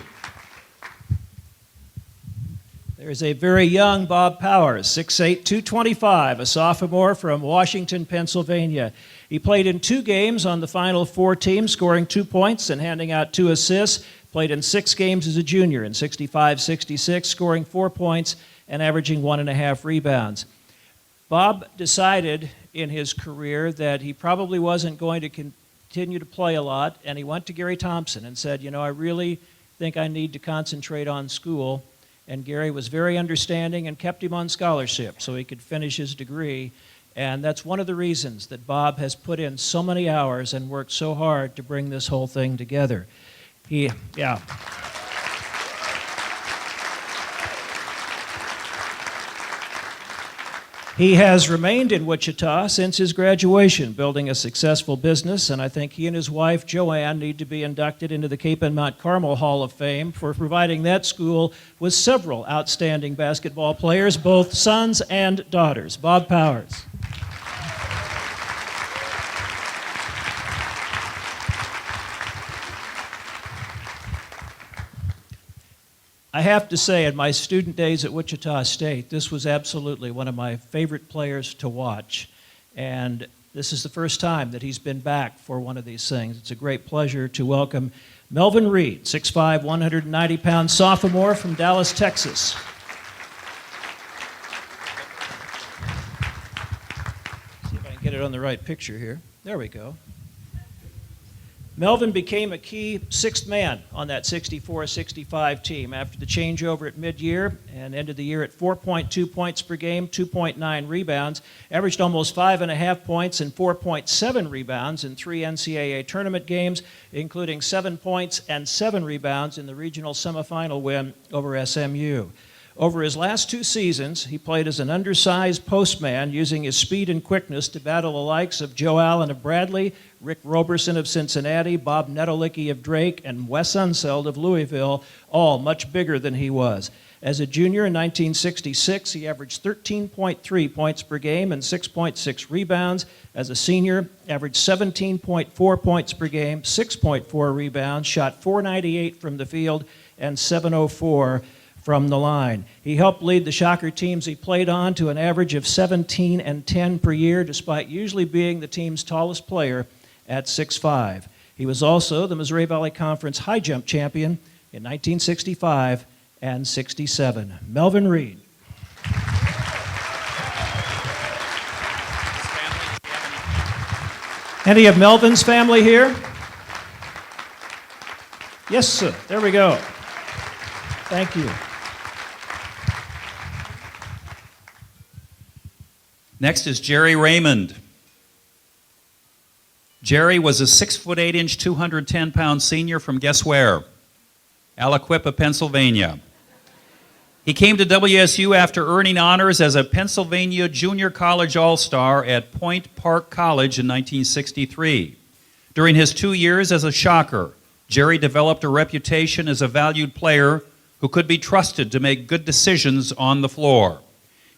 There's a very young Bob Powers, 6'8", 225, a sophomore from Washington, Pennsylvania. He played in 2 games on the Final Four team, scoring 2 points and handing out 2 assists. Played in 6 games as a junior in 65-66, scoring 4 points and averaging 1.5 rebounds. Bob decided in his career that he probably wasn't going to continue to play a lot, and he went to Gerry Thompson and said, I really think I need to concentrate on school. And Gerry was very understanding and kept him on scholarship so he could finish his degree. And that's one of the reasons that Bob has put in so many hours and worked so hard to bring this whole thing together. He has remained in Wichita since his graduation, building a successful business, and I think he and his wife, Joanne, need to be inducted into the Cape and Mount Carmel Hall of Fame for providing that school with several outstanding basketball players, both sons and daughters. Bob Powers. I have to say, in my student days at Wichita State, this was absolutely one of my favorite players to watch. And this is the first time that he's been back for one of these things. It's a great pleasure to welcome Melvin Reed, 6'5", 190-pound sophomore from Dallas, Texas. See if I can get it on the right picture here. There we go. Melvin became a key 6th man on that 64-65 team after the changeover at mid-year and ended the year at 4.2 points per game, 2.9 rebounds, averaged almost 5.5 points and 4.7 rebounds in 3 NCAA tournament games, including 7 points and 7 rebounds in the regional semifinal win over SMU. Over his last 2 seasons, he played as an undersized postman, using his speed and quickness to battle the likes of Joe Allen of Bradley, Rick Roberson of Cincinnati, Bob Nedolicki of Drake, and Wes Unseld of Louisville, all much bigger than he was. As a junior in 1966, he averaged 13.3 points per game and 6.6 rebounds. As a senior, averaged 17.4 points per game, 6.4 rebounds, shot .498 from the field, and .704 from the line. He helped lead the Shocker teams he played on to an average of 17 and 10 per year, despite usually being the team's tallest player at 6'5". He was also the Missouri Valley Conference high jump champion in 1965 and 67. Melvin Reed. Any of Melvin's family here? Yes, sir. There we go. Thank you. Next is Gerry Reimond. Gerry was a 6'8", 210-pound senior from guess where? Aliquippa, Pennsylvania. He came to WSU after earning honors as a Pennsylvania Junior College All-Star at Point Park College in 1963. During his 2 years as a Shocker, Gerry developed a reputation as a valued player who could be trusted to make good decisions on the floor.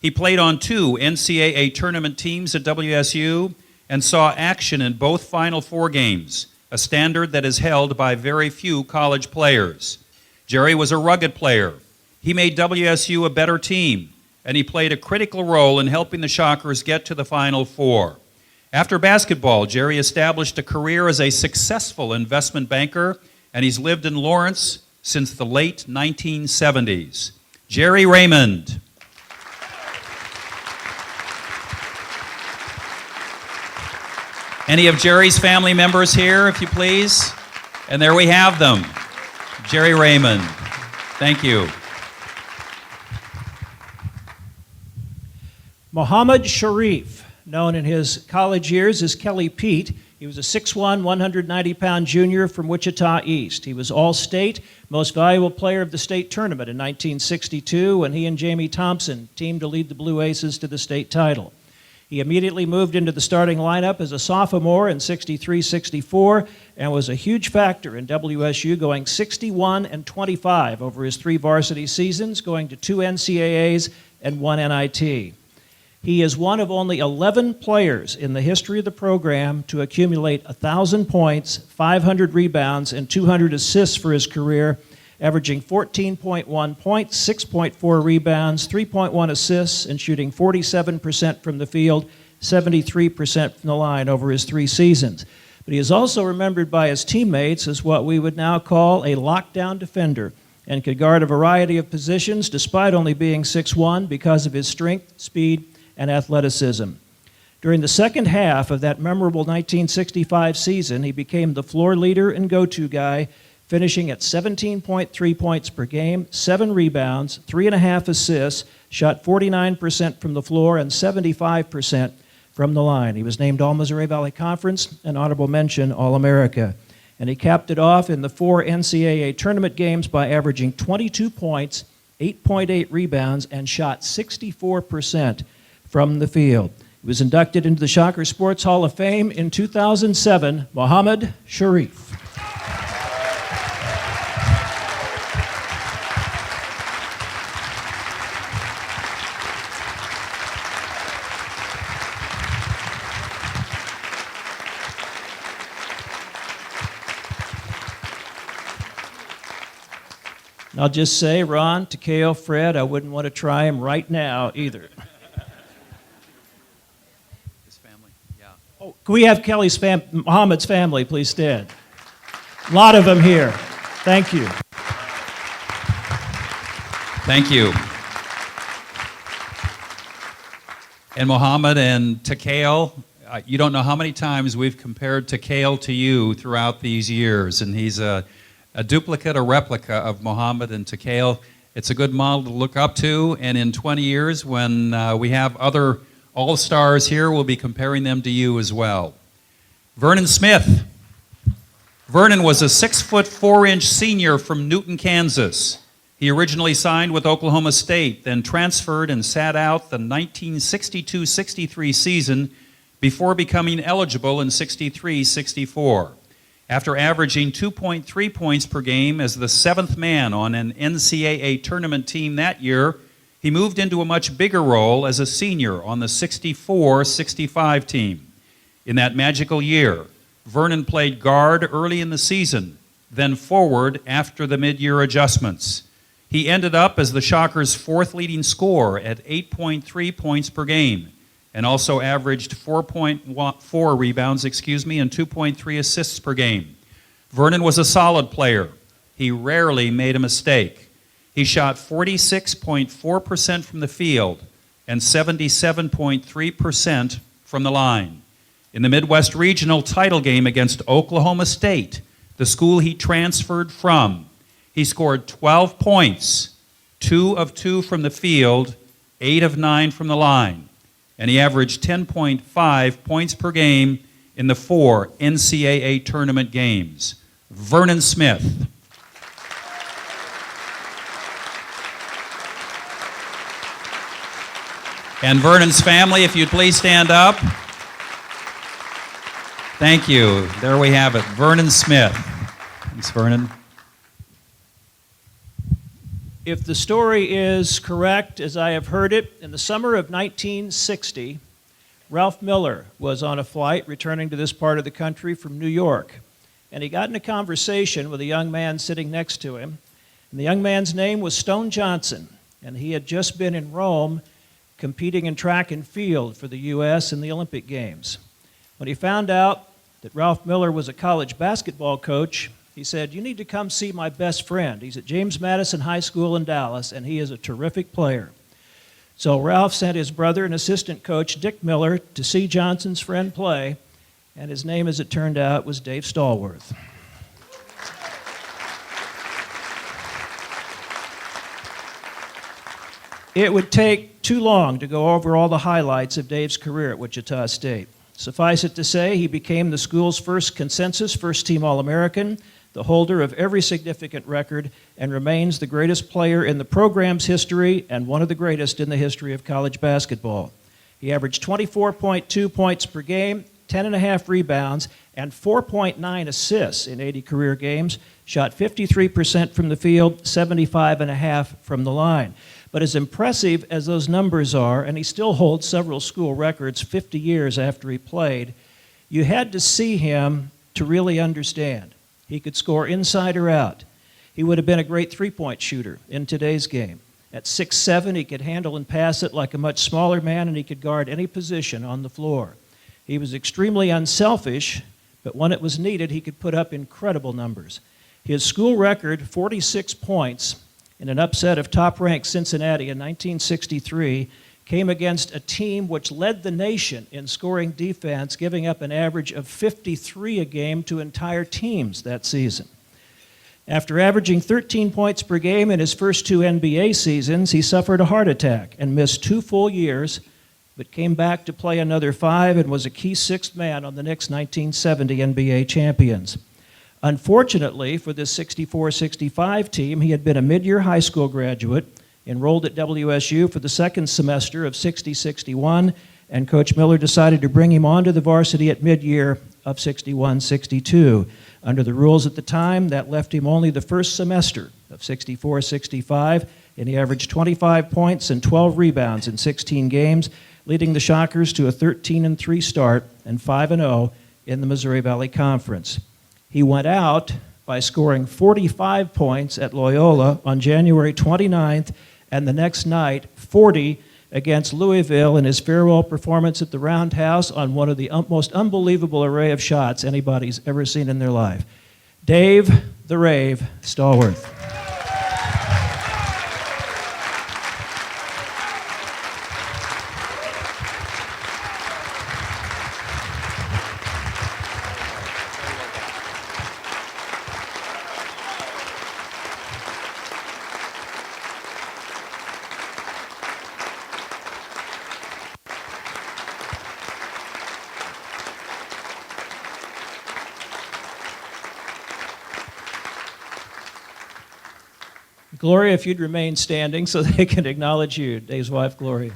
He played on 2 NCAA tournament teams at WSU and saw action in both Final Four games, a standard that is held by very few college players. Gerry was a rugged player. He made WSU a better team, and he played a critical role in helping the Shockers get to the Final Four. After basketball, Gerry established a career as a successful investment banker, and he's lived in Lawrence since the late 1970s. Gerry Reimond. Any of Gerry's family members here, if you please? And there we have them. Gerry Reimond. Thank you. Mohammed Sharif, known in his college years as Kelly Pete. He was a 6'1", 190-pound junior from Wichita East. He was All-State, Most Valuable Player of the state tournament in 1962 when he and Jamie Thompson teamed to lead the Blue Aces to the state title. He immediately moved into the starting lineup as a sophomore in 63-64 and was a huge factor in WSU, going 61-25 over his 3 varsity seasons, going to 2 NCAAs and 1 NIT. He is one of only 11 players in the history of the program to accumulate 1,000 points, 500 rebounds, and 200 assists for his career, averaging 14.1 points, 6.4 rebounds, 3.1 assists, and shooting 47% from the field, 73% from the line over his 3 seasons. But he is also remembered by his teammates as what we would now call a lockdown defender, and could guard a variety of positions despite only being 6'1" because of his strength, speed, and athleticism. During the second half of that memorable 1965 season, he became the floor leader and go-to guy, finishing at 17.3 points per game, 7 rebounds, 3.5 assists, shot 49% from the floor and 75% from the line. He was named All-Missouri Valley Conference and honorable mention All-America. And he capped it off in the 4 NCAA tournament games by averaging 22 points, 8.8 rebounds, and shot 64% from the field. He was inducted into the Shocker Sports Hall of Fame in 2007, Mohammed Sharif. I'll just say, Ron, Takeo, Fred, I wouldn't want to try him right now either. Can we have Mohammed's family please stand? A lot of them here. Thank you. Thank you. And Mohammed and Takeo, you don't know how many times we've compared Takeo to you throughout these years, and he's a duplicate, a replica of Mohammed and Takeo. It's a good model to look up to, and in 20 years when we have other all-stars here, we'll be comparing them to you as well. Vernon Smith. Vernon was a 6'4" senior from Newton, Kansas. He originally signed with Oklahoma State, then transferred and sat out the 1962-63 season before becoming eligible in 63-64. After averaging 2.3 points per game as the 7th man on an NCAA tournament team that year, he moved into a much bigger role as a senior on the 64-65 team. In that magical year, Vernon played guard early in the season, then forward after the mid-year adjustments. He ended up as the Shockers' 4th leading scorer at 8.3 points per game, and also averaged 4.4 rebounds, and 2.3 assists per game. Vernon was a solid player. He rarely made a mistake. He shot 46.4% from the field and 77.3% from the line. In the Midwest Regional title game against Oklahoma State, the school he transferred from, he scored 12 points, 2 of 2 from the field, 8 of 9 from the line, and he averaged 10.5 points per game in the 4 NCAA tournament games. Vernon Smith. And Vernon's family, if you'd please stand up. Thank you. There we have it. Vernon Smith. Thanks, Vernon. If the story is correct, as I have heard it, in the summer of 1960, Ralph Miller was on a flight returning to this part of the country from New York. And he got in a conversation with a young man sitting next to him. And the young man's name was Stone Johnson. And he had just been in Rome competing in track and field for the U.S. in the Olympic Games. When he found out that Ralph Miller was a college basketball coach, he said, "You need to come see my best friend. He's at James Madison High School in Dallas, and he is a terrific player." So Ralph sent his brother and assistant coach, Dick Miller, to see Johnson's friend play, And his name, as it turned out, was Dave Stallworth. It would take too long to go over all the highlights of Dave's career at Wichita State. Suffice it to say, he became the school's first consensus first-team All-American, the holder of every significant record, and remains the greatest player in the program's history and one of the greatest in the history of college basketball. He averaged 24.2 points per game, 10.5 rebounds, and 4.9 assists in 80 career games, shot 53% from the field, 75.5% from the line. But as impressive as those numbers are, and he still holds several school records 50 years after he played, you had to see him to really understand. He could score inside or out. He would have been a great three-point shooter in today's game. At 6'7", he could handle and pass it like a much smaller man, and he could guard any position on the floor. He was extremely unselfish, but when it was needed, he could put up incredible numbers. His school record, 46 points, in an upset of top-ranked Cincinnati in 1963, came against a team which led the nation in scoring defense, giving up an average of 53 a game to entire teams that season. After averaging 13 points per game in his first 2 NBA seasons, he suffered a heart attack and missed 2 full years, but came back to play another 5 and was a key sixth man on the Knicks' 1970 NBA champions. Unfortunately for this 64-65 team, he had been a mid-year high school graduate, enrolled at WSU for the second semester of 60-61, and Coach Miller decided to bring him onto the varsity at mid-year of 61-62. Under the rules at the time, that left him only the first semester of 64-65, and he averaged 25 points and 12 rebounds in 16 games, leading the Shockers to a 13-3 start and 5-0 in the Missouri Valley Conference. He went out by scoring 45 points at Loyola on January 29th, and the next night, 40 against Louisville in his farewell performance at the Roundhouse on one of the most unbelievable array of shots anybody's ever seen in their life. Dave the Rave Stallworth. Gloria, if you'd remain standing so they can acknowledge you, Dave's wife, Gloria.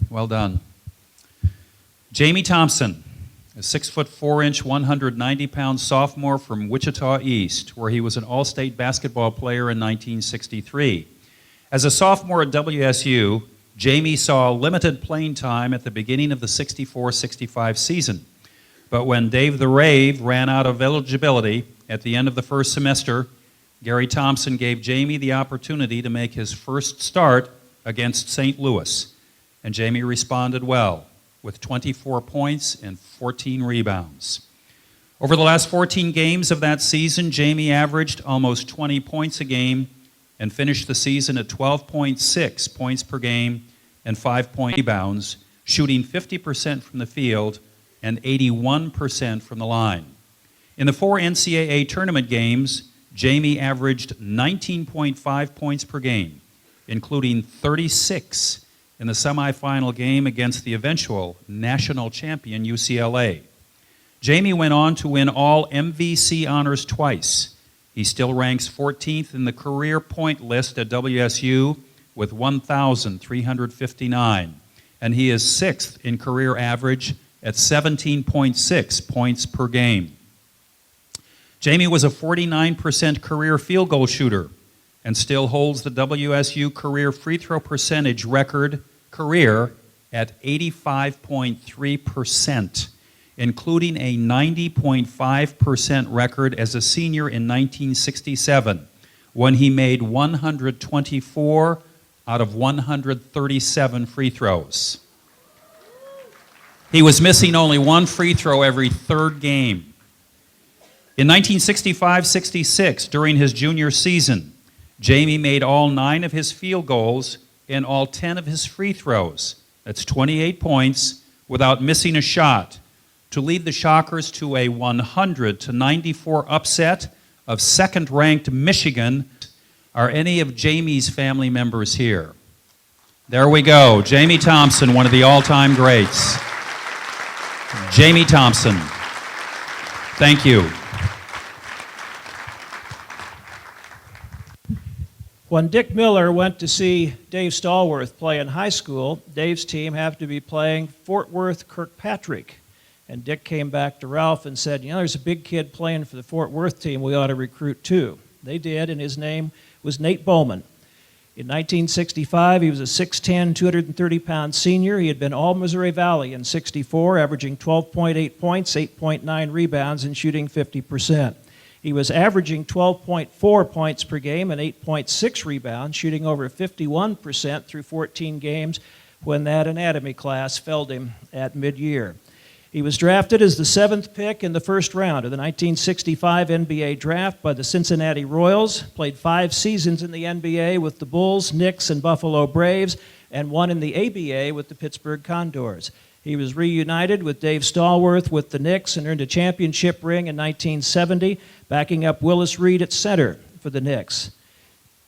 Well done. Jamie Thompson, a 6'4", 190-pound sophomore from Wichita East, where he was an all-state basketball player in 1963. As a sophomore at WSU, Jamie saw limited playing time at the beginning of the 64-65 season. But when Dave the Rave ran out of eligibility at the end of the first semester, Gerry Thompson gave Jamie the opportunity to make his first start against St. Louis. And Jamie responded well, with 24 points and 14 rebounds. Over the last 14 games of that season, Jamie averaged almost 20 points a game and finished the season at 12.6 points per game and 5 rebounds, shooting 50% from the field and 81% from the line. In the 4 NCAA tournament games, Jamie averaged 19.5 points per game, including 36 in the semifinal game against the eventual national champion UCLA. Jamie went on to win all MVC honors twice. He still ranks 14th in the career point list at WSU with 1,359, and he is 6th in career average at 17.6 points per game. Jamie was a 49% career field goal shooter and still holds the WSU career free throw percentage record at 85.3%, including a 90.5% record as a senior in 1967, when he made 124 out of 137 free throws. He was missing only 1 free throw every third game. In 1965-66, during his junior season, Jamie made all 9 of his field goals in all 10 of his free throws. That's 28 points without missing a shot to lead the Shockers to a 100-94 upset of second-ranked Michigan. Are any of Jamie's family members here? There we go. Jamie Thompson, one of the all-time greats. Jamie Thompson. Thank you. When Dick Miller went to see Dave Stallworth play in high school, Dave's team happened to be playing Fort Worth Kirkpatrick. And Dick came back to Ralph and said, there's a big kid playing for the Fort Worth team we ought to recruit too. They did, and his name was Nate Bowman. In 1965, he was a 6'10", 230-pound senior. He had been All-Missouri Valley in 64, averaging 12.8 points, 8.9 rebounds, and shooting 50%. He was averaging 12.4 points per game and 8.6 rebounds, shooting over 51% through 14 games when that anatomy class felled him at mid-year. He was drafted as the 7th pick in the first round of the 1965 NBA draft by the Cincinnati Royals, played 5 seasons in the NBA with the Bulls, Knicks, and Buffalo Braves, and 1 in the ABA with the Pittsburgh Condors. He was reunited with Dave Stallworth with the Knicks and earned a championship ring in 1970, backing up Willis Reed at center for the Knicks.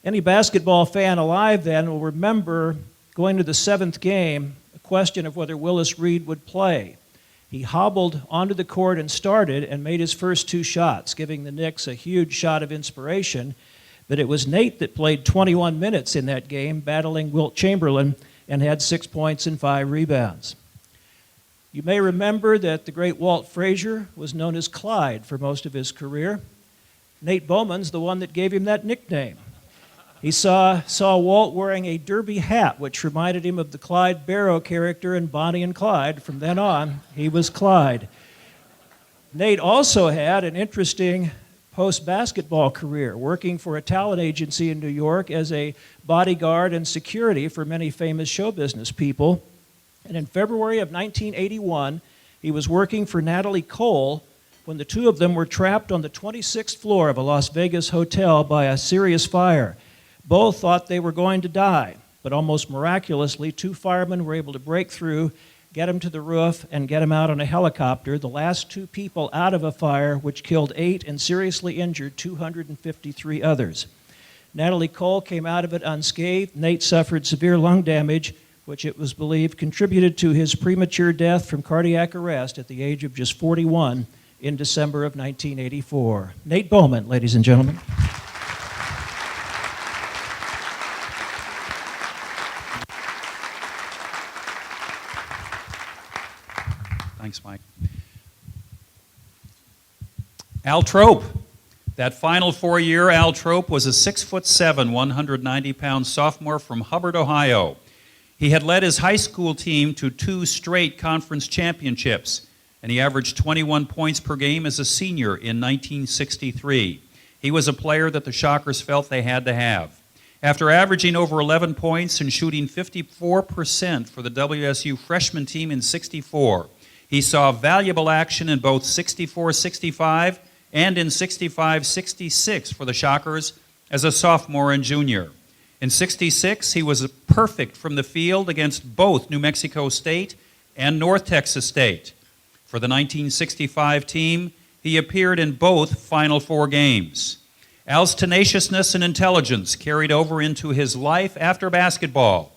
Any basketball fan alive then will remember going to the 7th game, a question of whether Willis Reed would play. He hobbled onto the court and started and made his first 2 shots, giving the Knicks a huge shot of inspiration. But it was Nate that played 21 minutes in that game, battling Wilt Chamberlain, and had 6 points and 5 rebounds. You may remember that the great Walt Frazier was known as Clyde for most of his career. Nate Bowman's the one that gave him that nickname. He saw Walt wearing a derby hat, which reminded him of the Clyde Barrow character in Bonnie and Clyde. From then on, he was Clyde. Nate also had an interesting post-basketball career, working for a talent agency in New York as a bodyguard and security for many famous show business people. And in February of 1981, he was working for Natalie Cole when the two of them were trapped on the 26th floor of a Las Vegas hotel by a serious fire. Both thought they were going to die, but almost miraculously, 2 firemen were able to break through, get him to the roof, and get him out on a helicopter, the last 2 people out of a fire which killed 8 and seriously injured 253 others. Natalie Cole came out of it unscathed. Nate suffered severe lung damage, which it was believed contributed to his premature death from cardiac arrest at the age of just 41 in December of 1984. Nate Bowman, ladies and gentlemen. Thanks, Mike. Al Trope. That final 4-year, Al Trope was a 6'7", 190-pound sophomore from Hubbard, Ohio. He had led his high school team to 2 straight conference championships, and he averaged 21 points per game as a senior in 1963. He was a player that the Shockers felt they had to have. After averaging over 11 points and shooting 54% for the WSU freshman team in 64, he saw valuable action in both 64-65 and in 65-66 for the Shockers as a sophomore and junior. In 66, he was perfect from the field against both New Mexico State and North Texas State. For the 1965 team, he appeared in both Final Four games. Al's tenaciousness and intelligence carried over into his life after basketball,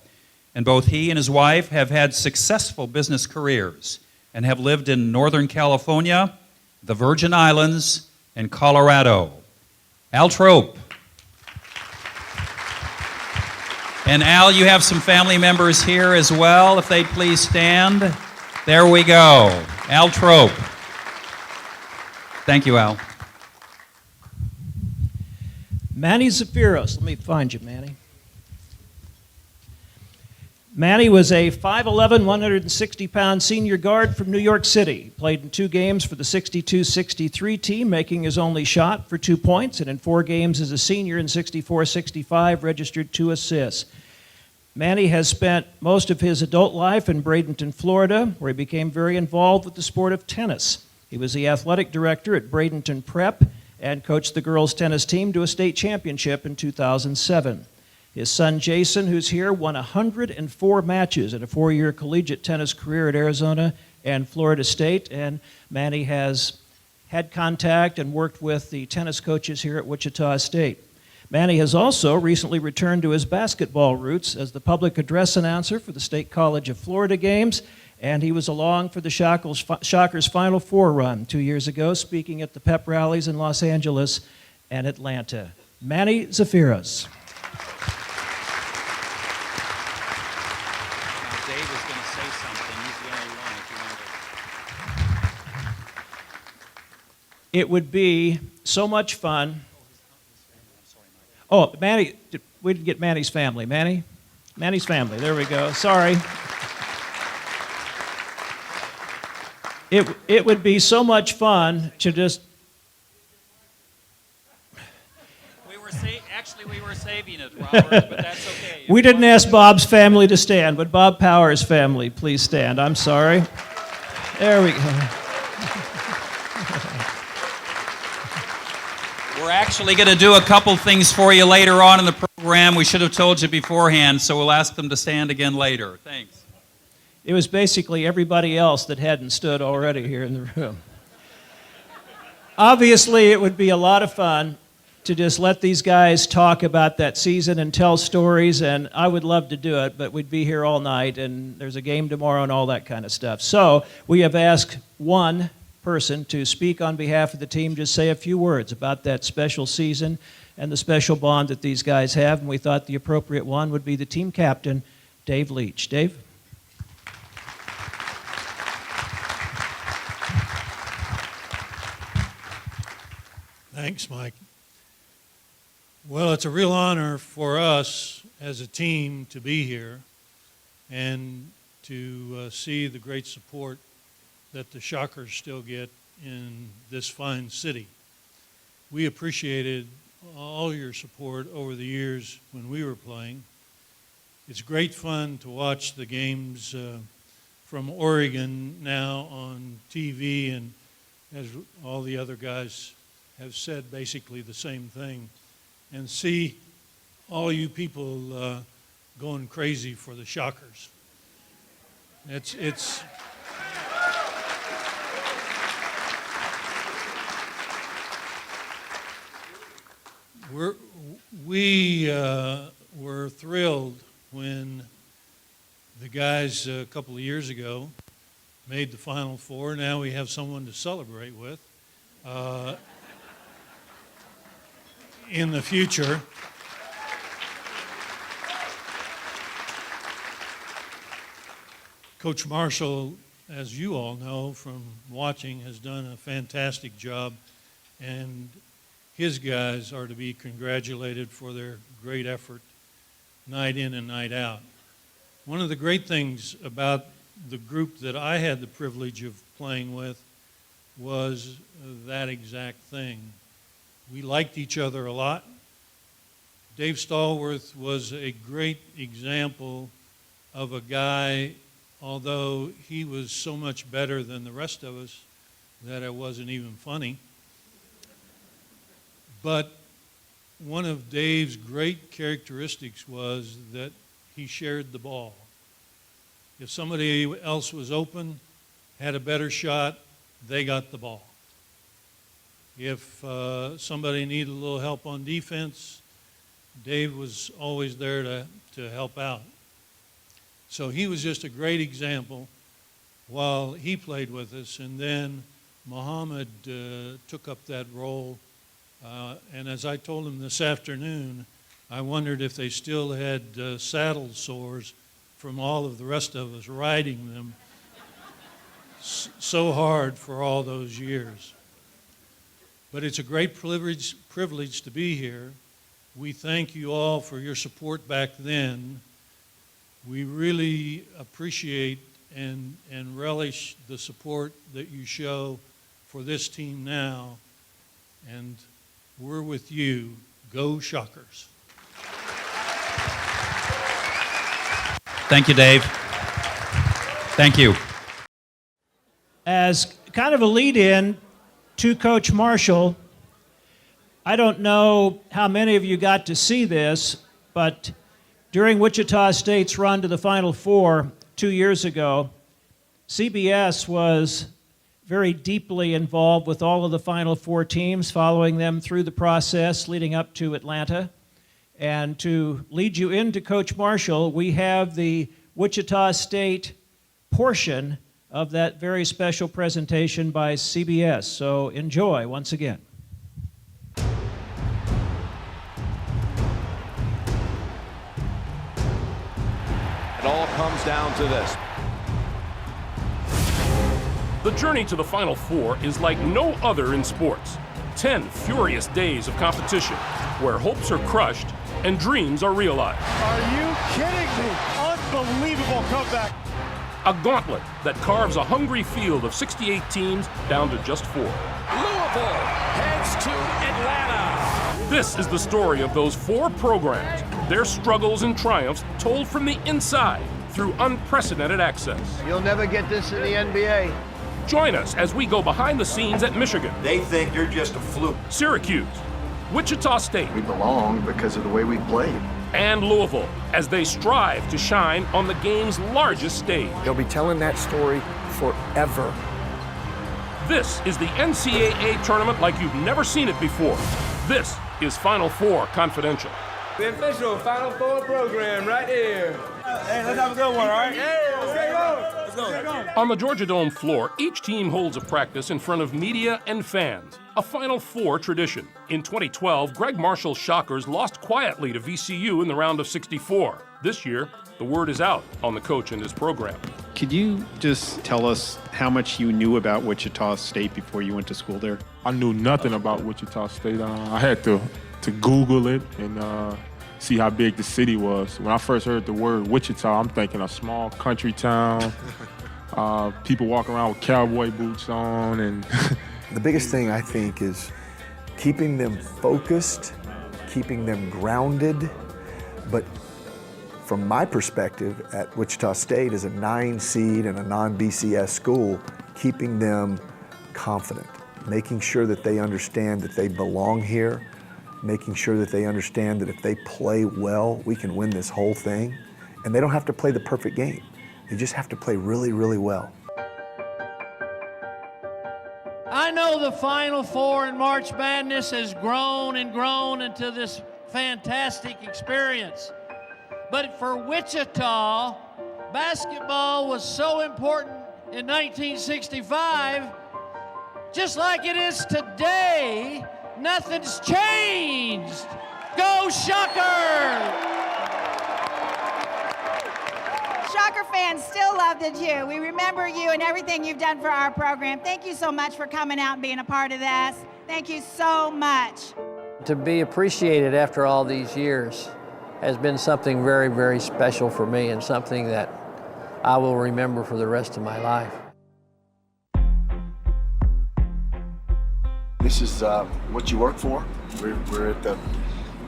and both he and his wife have had successful business careers and have lived in Northern California, the Virgin Islands, and Colorado. Al Trope. And Al, you have some family members here as well, if they'd please stand. There we go. Al Trope. Thank you, Al. Manny Zafiros. Let me find you, Manny. Manny was a 5'11", 160-pound senior guard from New York City. He played in 2 games for the 62-63 team, making his only shot for 2 points, and in 4 games as a senior in 64-65, registered 2 assists. Manny has spent most of his adult life in Bradenton, Florida, where he became very involved with the sport of tennis. He was the athletic director at Bradenton Prep and coached the girls' tennis team to a state championship in 2007. His son Jason, who's here, won 104 matches in a 4-year collegiate tennis career at Arizona and Florida State. And Manny has had contact and worked with the tennis coaches here at Wichita State. Manny has also recently returned to his basketball roots as the public address announcer for the State College of Florida games, and he was along for the Shockers Final Four run 2 years ago, speaking at the pep rallies in Los Angeles and Atlanta. Manny Zafiras. Dave is going to say something. He's the only one if you want to. It would be so much fun. Oh, Manny, we didn't get Manny's family. Manny's family, there we go, sorry. It would be so much fun to just... We were saving it, Robert, but that's okay. We didn't ask Bob's family to stand, but Bob Power's family, please stand. I'm sorry. There we go. We're actually going to do a couple things for you later on in the program. We should have told you beforehand, so we'll ask them to stand again later. Thanks. It was basically everybody else that hadn't stood already here in the room. Obviously, it would be a lot of fun to just let these guys talk about that season and tell stories, and I would love to do it, but we'd be here all night, and there's a game tomorrow and all that kind of stuff. So we have asked one person to speak on behalf of the team, just say a few words about that special season and the special bond that these guys have, and we thought the appropriate one would be the team captain, Dave Leach. Dave? Thanks, Mike. Well, it's a real honor for us as a team to be here and to see the great support that the Shockers still get in this fine city. We appreciated all your support over the years when we were playing. It's great fun to watch the games from Oregon now on TV, and as all the other guys have said basically the same thing, and see all you people going crazy for the Shockers. It's we were thrilled when the guys a couple of years ago made the Final Four. Now we have someone to celebrate with in the future. Coach Marshall, as you all know from watching, has done a fantastic job, and his guys are to be congratulated for their great effort night in and night out. One of the great things about the group that I had the privilege of playing with was that exact thing. We liked each other a lot. Dave Stallworth was a great example of a guy, although he was so much better than the rest of us that it wasn't even funny. But one of Dave's great characteristics was that he shared the ball. If somebody else was open, had a better shot, they got the ball. If somebody needed a little help on defense, Dave was always there to help out. So he was just a great example while he played with us. And then Muhammad took up that role. And as I told him this afternoon, I wondered if they still had saddle sores from all of the rest of us riding them so hard for all those years. But it's a great privilege to be here. We thank you all for your support back then. We really appreciate and relish the support that you show for this team now. And we're with you. Go Shockers. Thank you, Dave. Thank you. As kind of a lead-in to Coach Marshall, I don't know how many of you got to see this, but During Wichita State's run to the Final Four 2 years ago, CBS was very deeply involved with all of the Final Four teams, following them through the process leading up to Atlanta. And to lead you into Coach Marshall, we have the Wichita State portion of that very special presentation by CBS. So enjoy once again. It all comes down to this. The journey to the Final Four is like no other in sports. 10 furious days of competition where hopes are crushed and dreams are realized. Are you kidding me? Unbelievable comeback. A gauntlet that carves a hungry field of 68 teams down to just 4. Louisville heads to Atlanta. This is the story of those 4 programs, their struggles and triumphs told from the inside through unprecedented access. You'll never get this in the NBA. Join us as we go behind the scenes at Michigan. They think you're just a fluke. Syracuse, Wichita State. We belong because of the way we played. And Louisville, as they strive to shine on the game's largest stage. They'll be telling that story forever. This is the NCAA tournament like you've never seen it before. This is Final Four Confidential. The official Final Four program right here. Hey, let's have a good one, all right? Yeah, let's get going. Let's go. On the Georgia Dome floor, each team holds a practice in front of media and fans, a Final Four tradition. In 2012, Greg Marshall's Shockers lost quietly to VCU in the round of 64. This year, the word is out on the coach and his program. Could you just tell us how much you knew about Wichita State before you went to school there? I knew nothing about Wichita State. I had to Google it and see how big the city was. When I first heard the word Wichita, I'm thinking a small country town, people walking around with cowboy boots on. And the biggest thing, I think, is keeping them focused, keeping them grounded. But from my perspective at Wichita State as a 9 seed and a non-BCS school, keeping them confident, making sure that they understand that they belong here, making sure that they understand that if they play well, we can win this whole thing. And they don't have to play the perfect game. They just have to play really, really well. I know the Final Four in March Madness has grown and grown into this fantastic experience. But for Wichita, basketball was so important in 1965, just like it is today. Nothing's changed. Go Shocker! Shocker fans still love the Jew. We remember you and everything you've done for our program. Thank you so much for coming out and being a part of this. Thank you so much. To be appreciated after all these years has been something very, very special for me and something that I will remember for the rest of my life. This is what you work for. We're at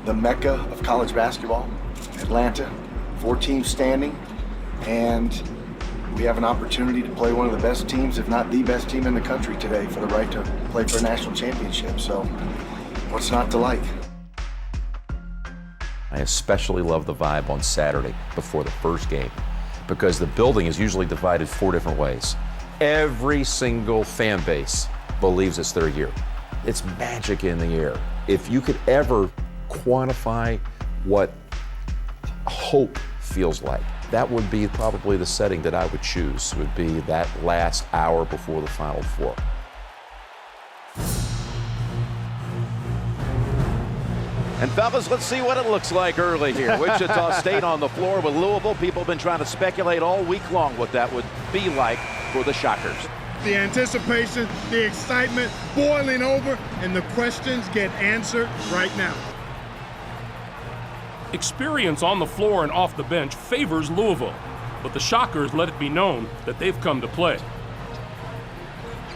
the mecca of college basketball, Atlanta, 4 teams standing, and we have an opportunity to play one of the best teams, if not the best team in the country today, for the right to play for a national championship. So what's not to like? I especially love the vibe on Saturday before the first game, because the building is usually divided 4 different ways. Every single fan base believes it's their year. It's magic in the air. If you could ever quantify what hope feels like, that would be probably the setting that I would choose, would be that last hour before the Final Four. And fellas, let's see what it looks like early here. Wichita State on the floor with Louisville. People have been trying to speculate all week long what that would be like for the Shockers. The anticipation, the excitement boiling over, and the questions get answered right now. Experience on the floor and off the bench favors Louisville, but the Shockers let it be known that they've come to play.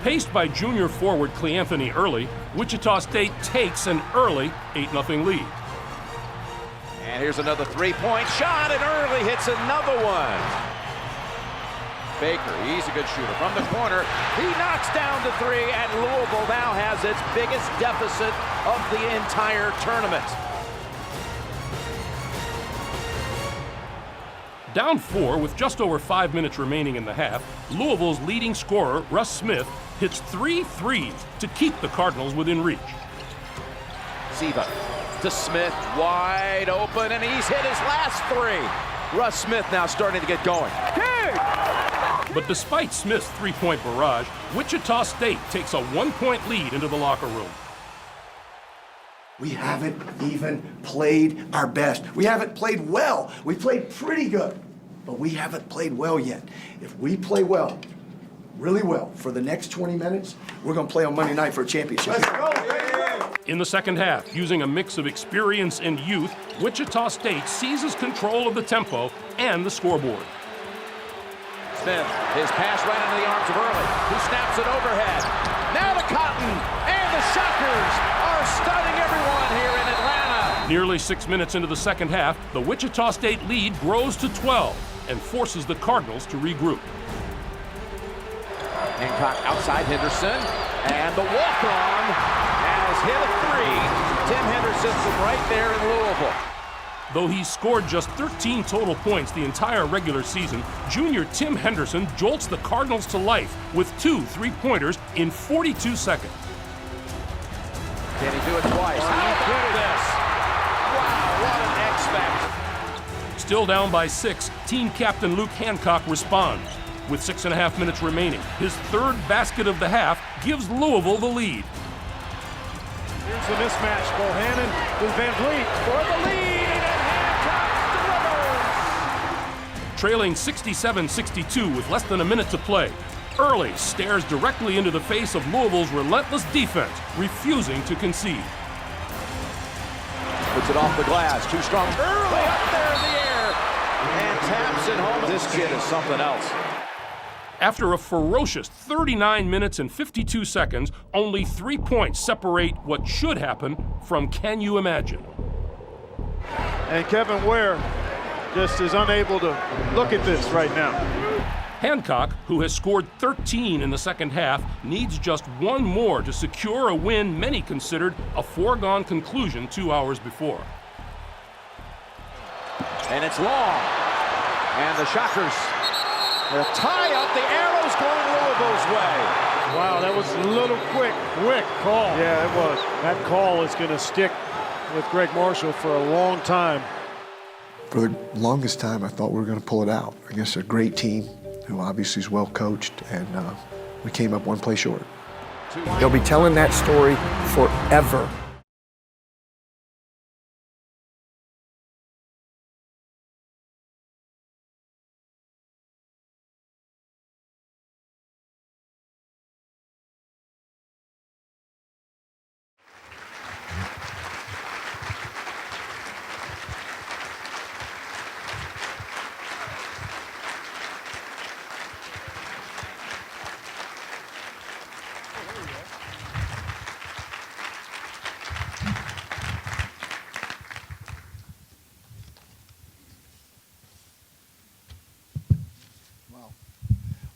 Paced by junior forward Cleanthony Early, Wichita State takes an early 8-0 lead. And here's another three-point shot, and Early hits another one. Baker, he's a good shooter from the corner. He knocks down the 3, and Louisville now has its biggest deficit of the entire tournament. Down 4 with just over 5 minutes remaining in the half, Louisville's leading scorer, Russ Smith, hits 3 threes to keep the Cardinals within reach. Ziva to Smith, wide open, and he's hit his last 3. Russ Smith now starting to get going. But despite Smith's 3-point barrage, Wichita State takes a 1-point lead into the locker room. We haven't even played our best. We haven't played well. We played pretty good, but we haven't played well yet. If we play well, really well, for the next 20 minutes, we're going to play on Monday night for a championship. Let's go, baby! In the second half, using a mix of experience and youth, Wichita State seizes control of the tempo and the scoreboard. Smith, his pass right into the arms of Early, who snaps it overhead. Now to Cotton, and the Shockers are stunning everyone here in Atlanta. Nearly 6 minutes into the second half, the Wichita State lead grows to 12 and forces the Cardinals to regroup. Hancock outside Henderson, and the walk-on has hit a 3. Tim Henderson from right there in Louisville. Though he's scored just 13 total points the entire regular season, junior Tim Henderson jolts the Cardinals to life with 2 3-pointers in 42 seconds. Can he do it twice? How about this? Wow, what an X-factor. Still down by 6, team captain Luke Hancock responds. With 6.5 minutes remaining, his 3rd basket of the half gives Louisville the lead. Here's the mismatch. Bohannon with Van Vliet for the lead, and Hancock delivers. Trailing 67-62 with less than a minute to play, Early stares directly into the face of Louisville's relentless defense, refusing to concede. Puts it off the glass, too strong. Early up there in the air, and taps it home. This kid is something else. After a ferocious 39 minutes and 52 seconds, only 3 points separate what should happen from can you imagine. And Kevin Ware just is unable to look at this right now. Hancock, who has scored 13 in the second half, needs just 1 more to secure a win many considered a foregone conclusion 2 hours before. And it's long. And the Shockers will tie up. The arrow's going Louisville's way. Wow, that was a little quick call. Yeah, it was. That call is going to stick with Greg Marshall for a long time. For the longest time, I thought we were going to pull it out against a great team who obviously is well coached, and we came up 1 play short. They'll be telling that story forever.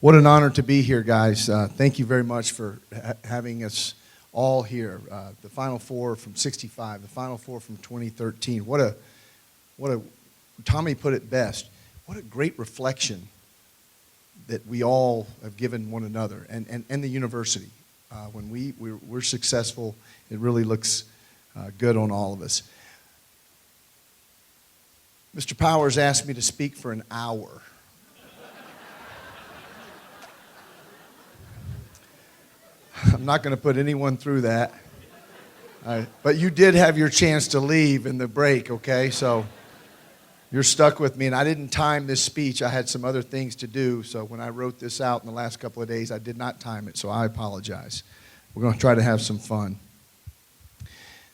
What an honor to be here, guys. Thank you very much for having us all here. The Final Four from '65, the Final Four from 2013. What a, Tommy put it best, what a great reflection that we all have given one another and the university. When we're successful, it really looks good on all of us. Mr. Powers asked me to speak for an hour. I'm not going to put anyone through that. But you did have your chance to leave in the break, okay? So you're stuck with me. And I didn't time this speech. I had some other things to do. So when I wrote this out in the last couple of days, I did not time it. So I apologize. We're going to try to have some fun.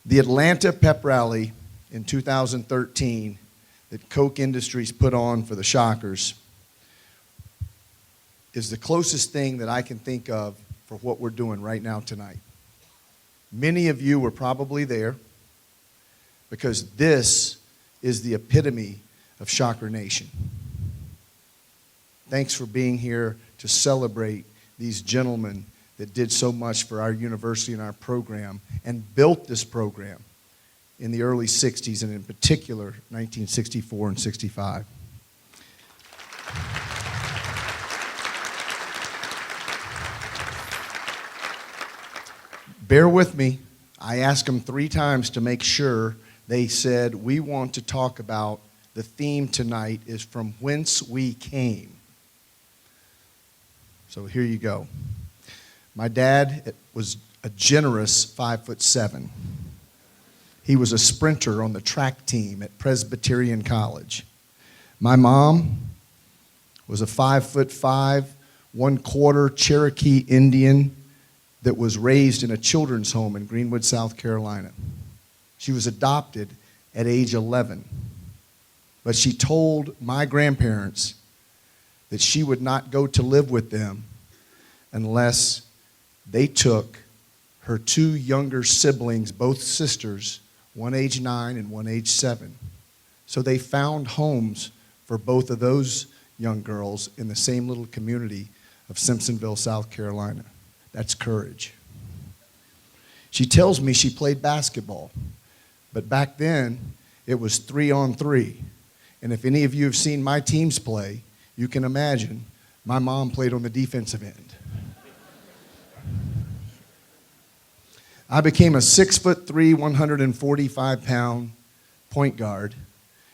The Atlanta Pep Rally in 2013 that Koch Industries put on for the Shockers is the closest thing that I can think of for what we're doing right now tonight. Many of you were probably there because this is the epitome of Shocker Nation. Thanks for being here to celebrate these gentlemen that did so much for our university and our program and built this program in the early 60s and in particular 1964 and 65. Bear with me. I asked them 3 times to make sure. They said, we want to talk about the theme tonight is from whence we came. So here you go. My dad was a generous 5'7". He was a sprinter on the track team at Presbyterian College. My mom was a 5'5", 1/4 Cherokee Indian that was raised in a children's home in Greenwood, South Carolina. She was adopted at age 11. But she told my grandparents that she would not go to live with them unless they took her 2 younger siblings, both sisters, one age 9 and one age 7. So they found homes for both of those young girls in the same little community of Simpsonville, South Carolina. That's courage. She tells me she played basketball, but back then it was 3-on-3. And if any of you have seen my teams play, you can imagine my mom played on the defensive end. I became a 6'3", 145-pound point guard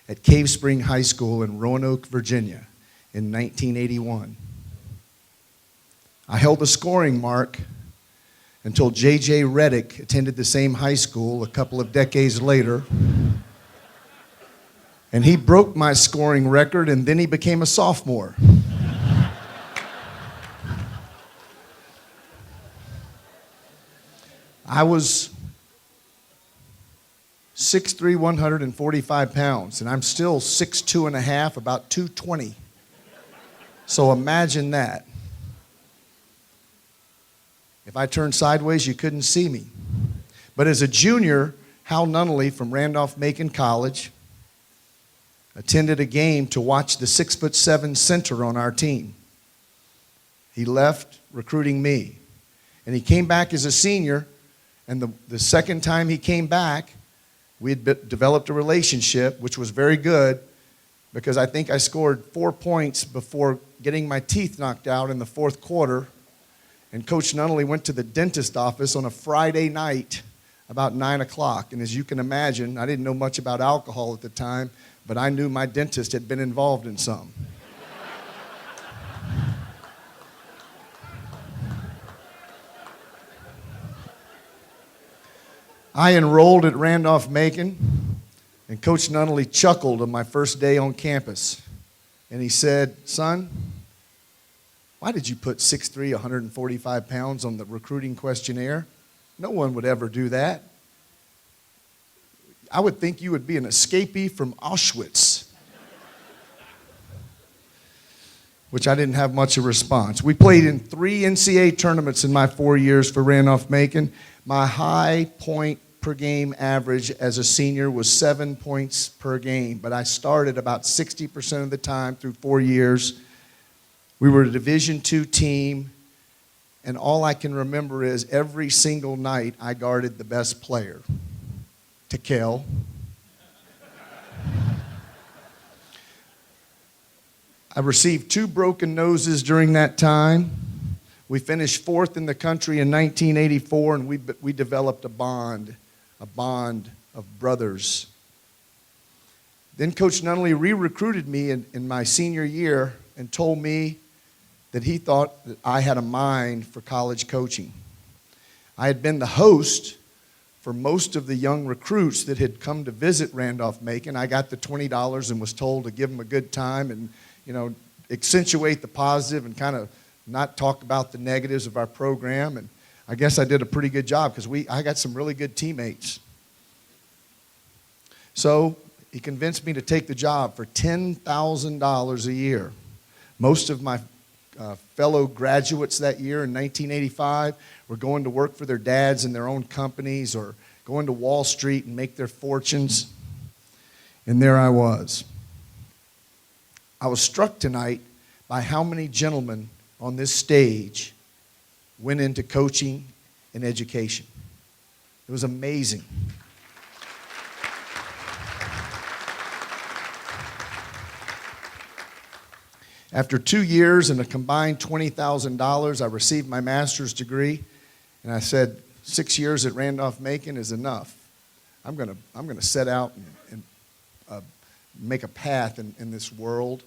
at Cave Spring High School in Roanoke, Virginia in 1981. I held the scoring mark until J.J. Reddick attended the same high school a couple of decades later. And he broke my scoring record, and then he became a sophomore. I was 6'3", 145 pounds, and I'm still 6'2½", about 220. So imagine that. If I turned sideways, you couldn't see me. But as a junior, Hal Nunnally from Randolph-Macon College attended a game to watch the 6'7" center on our team. He left recruiting me. And he came back as a senior, and the second time he came back, we had developed a relationship, which was very good, because I think I scored 4 points before getting my teeth knocked out in the 4th quarter. And Coach Nunnally went to the dentist office on a Friday night about 9 o'clock. And as you can imagine, I didn't know much about alcohol at the time, but I knew my dentist had been involved in some. I enrolled at Randolph-Macon, and Coach Nunnally chuckled on my first day on campus. And he said, son, why did you put 6'3", 145 pounds on the recruiting questionnaire? No one would ever do that. I would think you would be an escapee from Auschwitz. Which I didn't have much of a response. We played in 3 NCAA tournaments in my 4 years for Randolph-Macon. My high point per game average as a senior was 7 points per game, but I started about 60% of the time through 4 years. We were a Division II team, and all I can remember is every single night I guarded the best player, Tekel. I received 2 broken noses during that time. We finished 4th in the country in 1984, and we developed a bond of brothers. Then Coach Nunnally re-recruited me in my senior year and told me that he thought that I had a mind for college coaching. I had been the host for most of the young recruits that had come to visit Randolph-Macon. I got the $20 and was told to give them a good time and, accentuate the positive and kind of not talk about the negatives of our program. And I guess I did a pretty good job because I got some really good teammates. So he convinced me to take the job for $10,000 a year. Most of my fellow graduates that year in 1985 were going to work for their dads in their own companies or going to Wall Street and make their fortunes. And there I was. I was struck tonight by how many gentlemen on this stage went into coaching and education. It was amazing. After 2 years and a combined $20,000, I received my master's degree, and I said, 6 years at Randolph-Macon is enough. I'm gonna set out and make a path in this world.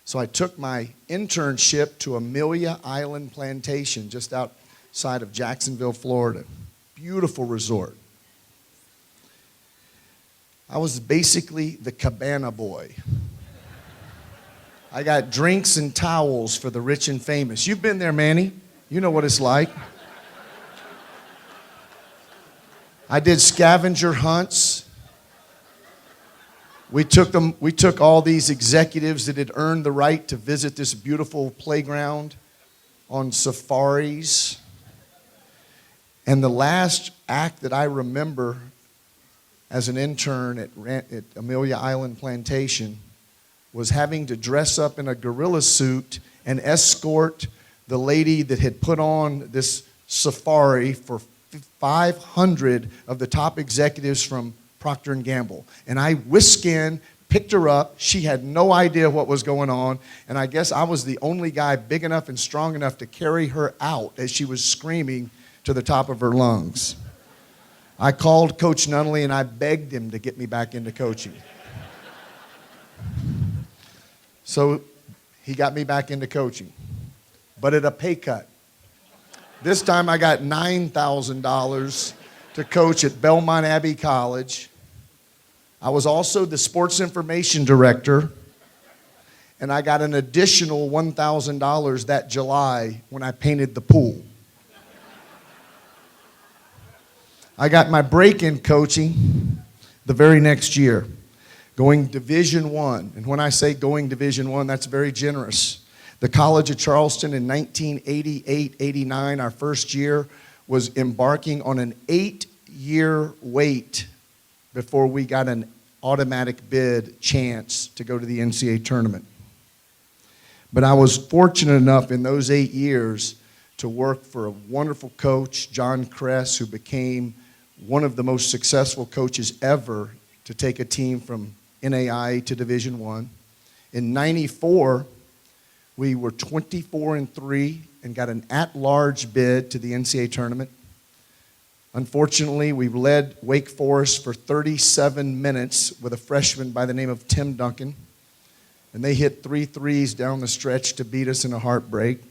So I took my internship to Amelia Island Plantation just outside of Jacksonville, Florida. Beautiful resort. I was basically the cabana boy. I got drinks and towels for the rich and famous. You've been there, Manny. You know what it's like. I did scavenger hunts. We took all these executives that had earned the right to visit this beautiful playground on safaris. And the last act that I remember as an intern at Amelia Island Plantation was having to dress up in a gorilla suit and escort the lady that had put on this safari for 500 of the top executives from Procter & Gamble. And I whisked in, picked her up. She had no idea what was going on. And I guess I was the only guy big enough and strong enough to carry her out as she was screaming to the top of her lungs. I called Coach Nunnally and I begged him to get me back into coaching. So he got me back into coaching, but at a pay cut. This time I got $9,000 to coach at Belmont Abbey College. I was also the sports information director, and I got an additional $1,000 that July when I painted the pool. I got my break in coaching the very next year, going Division I. And when I say going Division I, that's very generous. The College of Charleston in 1988-89, our first year, was embarking on an 8-year wait before we got an automatic bid chance to go to the NCAA tournament. But I was fortunate enough in those 8 years to work for a wonderful coach, John Kress, who became one of the most successful coaches ever to take a team from NAIA to Division I. In '94, we were 24-3 and got an at-large bid to the NCAA tournament. Unfortunately, we led Wake Forest for 37 minutes with a freshman by the name of Tim Duncan, and they hit 3 threes down the stretch to beat us in a heartbreak.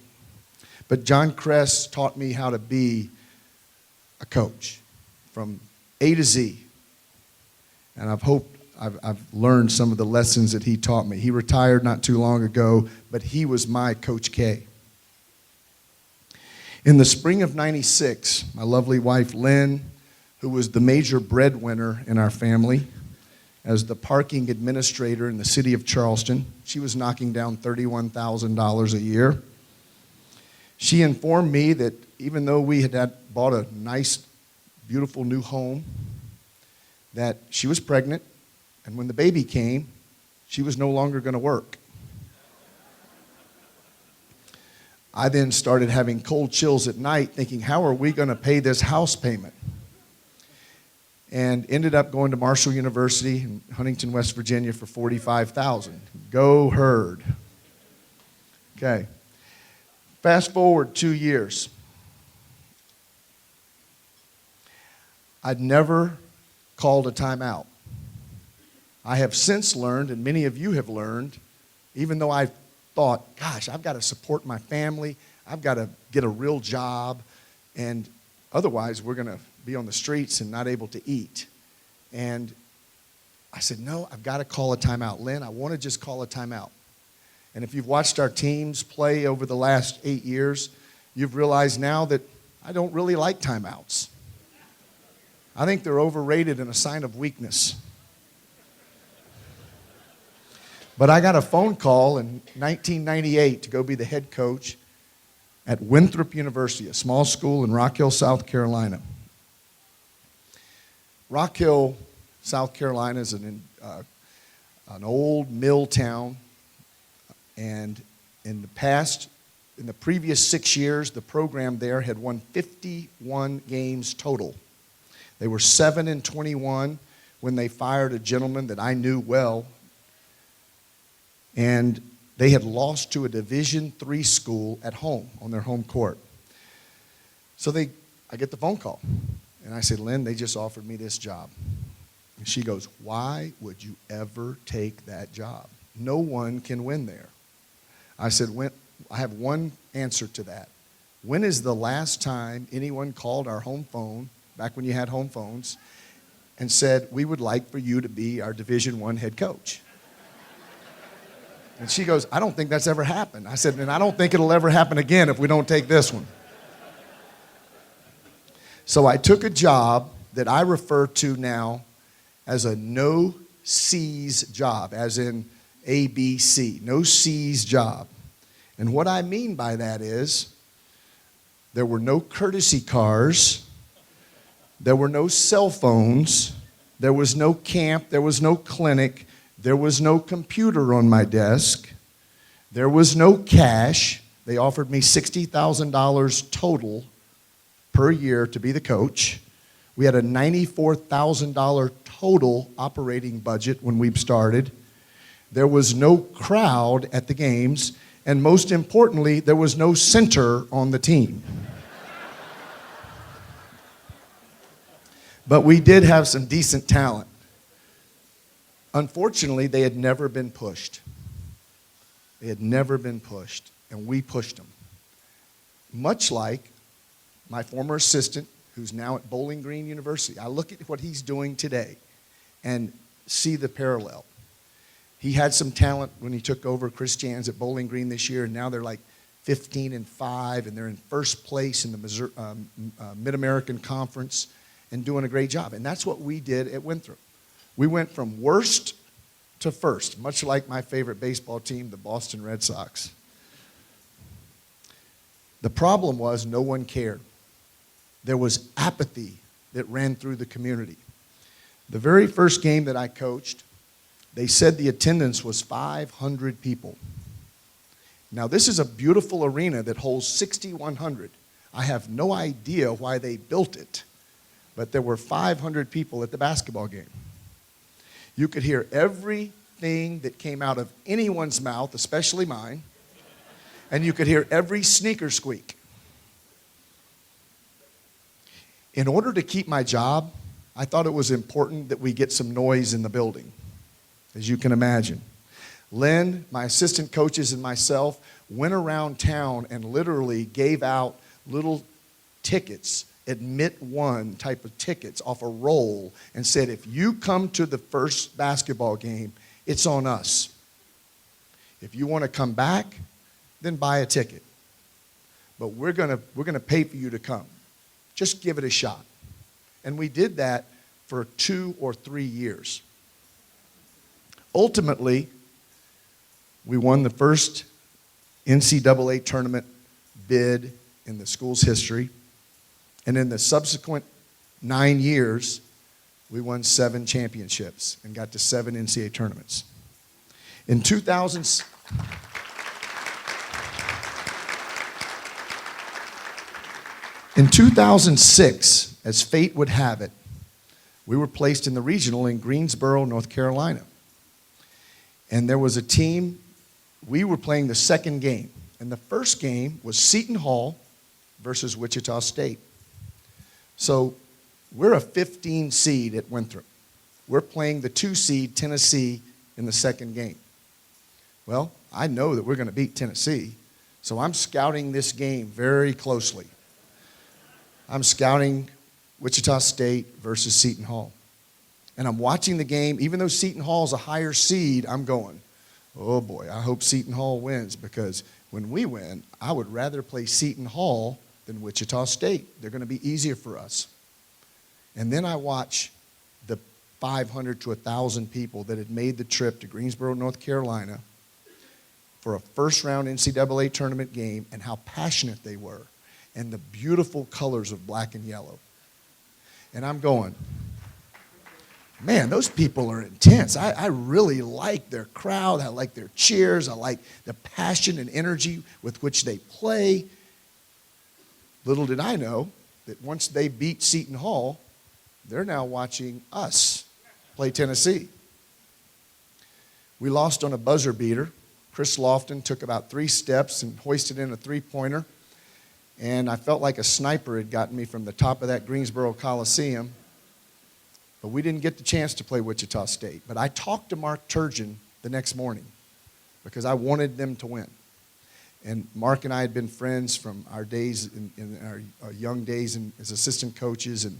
But John Kress taught me how to be a coach from A to Z, and I've learned some of the lessons that he taught me. He retired not too long ago, but he was my Coach K. In the spring of '96, my lovely wife, Lynn, who was the major breadwinner in our family, as the parking administrator in the city of Charleston, she was knocking down $31,000 a year. She informed me that even though we had bought a nice, beautiful new home, that she was pregnant, and when the baby came, she was no longer going to work. I then started having cold chills at night thinking, how are we going to pay this house payment? And ended up going to Marshall University in Huntington, West Virginia for $45,000. Go Herd. Okay. Fast forward 2 years. I'd never called a timeout. I have since learned, and many of you have learned, even though I thought, gosh, I've got to support my family, I've got to get a real job, and otherwise we're going to be on the streets and not able to eat. And I said, no, I've got to call a timeout. Lynn, I want to just call a timeout. And if you've watched our teams play over the last 8 years, you've realized now that I don't really like timeouts. I think they're overrated and a sign of weakness. But I got a phone call in 1998 to go be the head coach at Winthrop University, a small school in Rock Hill, South Carolina. Rock Hill, South Carolina is an old mill town, and in the previous 6 years, the program there had won 51 games total. They were 7-21 when they fired a gentleman that I knew well, and they had lost to a Division III school at home on their home court. So I get the phone call. And I said, Lynn, they just offered me this job. And she goes, why would you ever take that job? No one can win there. I said, I have one answer to that. When is the last time anyone called our home phone, back when you had home phones, and said, we would like for you to be our Division I head coach? And she goes, I don't think that's ever happened. I said, and I don't think it'll ever happen again if we don't take this one. So I took a job that I refer to now as a no C's job, as in ABC, no C's job. And what I mean by that is there were no courtesy cars, there were no cell phones, there was no camp, there was no clinic, there was no computer on my desk, there was no cash. They offered me $60,000 total per year to be the coach. We had a $94,000 total operating budget when we started. There was no crowd at the games, and most importantly, there was no center on the team. But we did have some decent talent. Unfortunately, they had never been pushed. They had never been pushed, and we pushed them. Much like my former assistant, who's now at Bowling Green University. I look at what he's doing today and see the parallel. He had some talent when he took over Chris Jans at Bowling Green this year, and now they're like 15-5, and they're in first place in the Mid-American Conference and doing a great job. And that's what we did at Winthrop. We went from worst to first, much like my favorite baseball team, the Boston Red Sox. The problem was no one cared. There was apathy that ran through the community. The very first game that I coached, they said the attendance was 500 people. Now, this is a beautiful arena that holds 6,100. I have no idea why they built it, but there were 500 people at the basketball game. You could hear everything that came out of anyone's mouth, especially mine, and you could hear every sneaker squeak. In order to keep my job, I thought it was important that we get some noise in the building, as you can imagine. Lynn, my assistant coaches, and myself went around town and literally gave out little tickets, admit one type of tickets off a roll, and said, if you come to the first basketball game, it's on us. If you want to come back, then buy a ticket. But we're gonna pay for you to come. Just give it a shot. And we did that for 2 or 3 years. Ultimately, we won the first NCAA tournament bid in the school's history. And in the subsequent 9 years, we won 7 championships and got to 7 NCAA tournaments. In 2006, as fate would have it, we were placed in the regional in Greensboro, North Carolina. And there was a team, we were playing the second game. And the first game was Seton Hall versus Wichita State. So we're a 15 seed at Winthrop. We're playing the 2 seed, Tennessee, in the second game. Well, I know that we're going to beat Tennessee, so I'm scouting this game very closely. I'm scouting Wichita State versus Seton Hall. And I'm watching the game. Even though Seton Hall is a higher seed, I'm going, oh boy, I hope Seton Hall wins, because when we win, I would rather play Seton Hall than Wichita State. They're going to be easier for us. And then I watch the 500 to 1,000 people that had made the trip to Greensboro, North Carolina for a first-round NCAA tournament game, and how passionate they were, and the beautiful colors of black and yellow. And I'm going, man, those people are intense. I really like their crowd. I like their cheers. I like the passion and energy with which they play. Little did I know that once they beat Seton Hall, they're now watching us play Tennessee. We lost on a buzzer beater. Chris Lofton took about 3 steps and hoisted in a 3-pointer. And I felt like a sniper had gotten me from the top of that Greensboro Coliseum. But we didn't get the chance to play Wichita State. But I talked to Mark Turgeon the next morning because I wanted them to win. And Mark and I had been friends from our days, in our young days as assistant coaches. And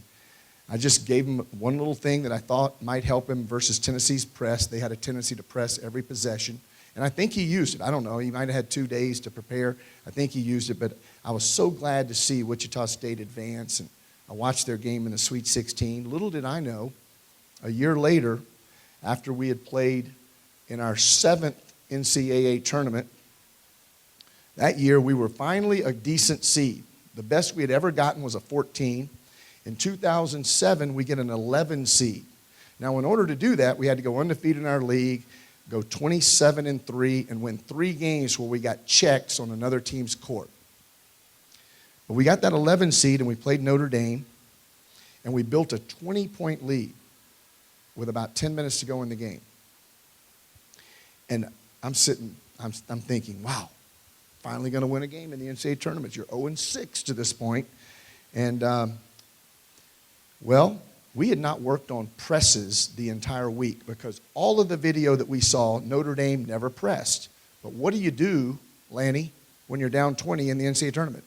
I just gave him one little thing that I thought might help him versus Tennessee's press. They had a tendency to press every possession. And I think he used it. I don't know. He might have had 2 days to prepare. I think he used it. But I was so glad to see Wichita State advance. And I watched their game in the Sweet 16. Little did I know, a year later, after we had played in our 7th NCAA tournament, that year we were finally a decent seed. The best we had ever gotten was a 14. In 2007, we get an 11 seed. Now, in order to do that, we had to go undefeated in our league, go 27-3, and win 3 games where we got checks on another team's court. But we got that 11 seed, and we played Notre Dame, and we built a 20-point lead with about 10 minutes to go in the game. And I'm thinking, wow, finally going to win a game in the NCAA tournament. You're 0-6 to this point. And, well, we had not worked on presses the entire week because all of the video that we saw, Notre Dame never pressed. But what do you do, Lanny, when you're down 20 in the NCAA tournament?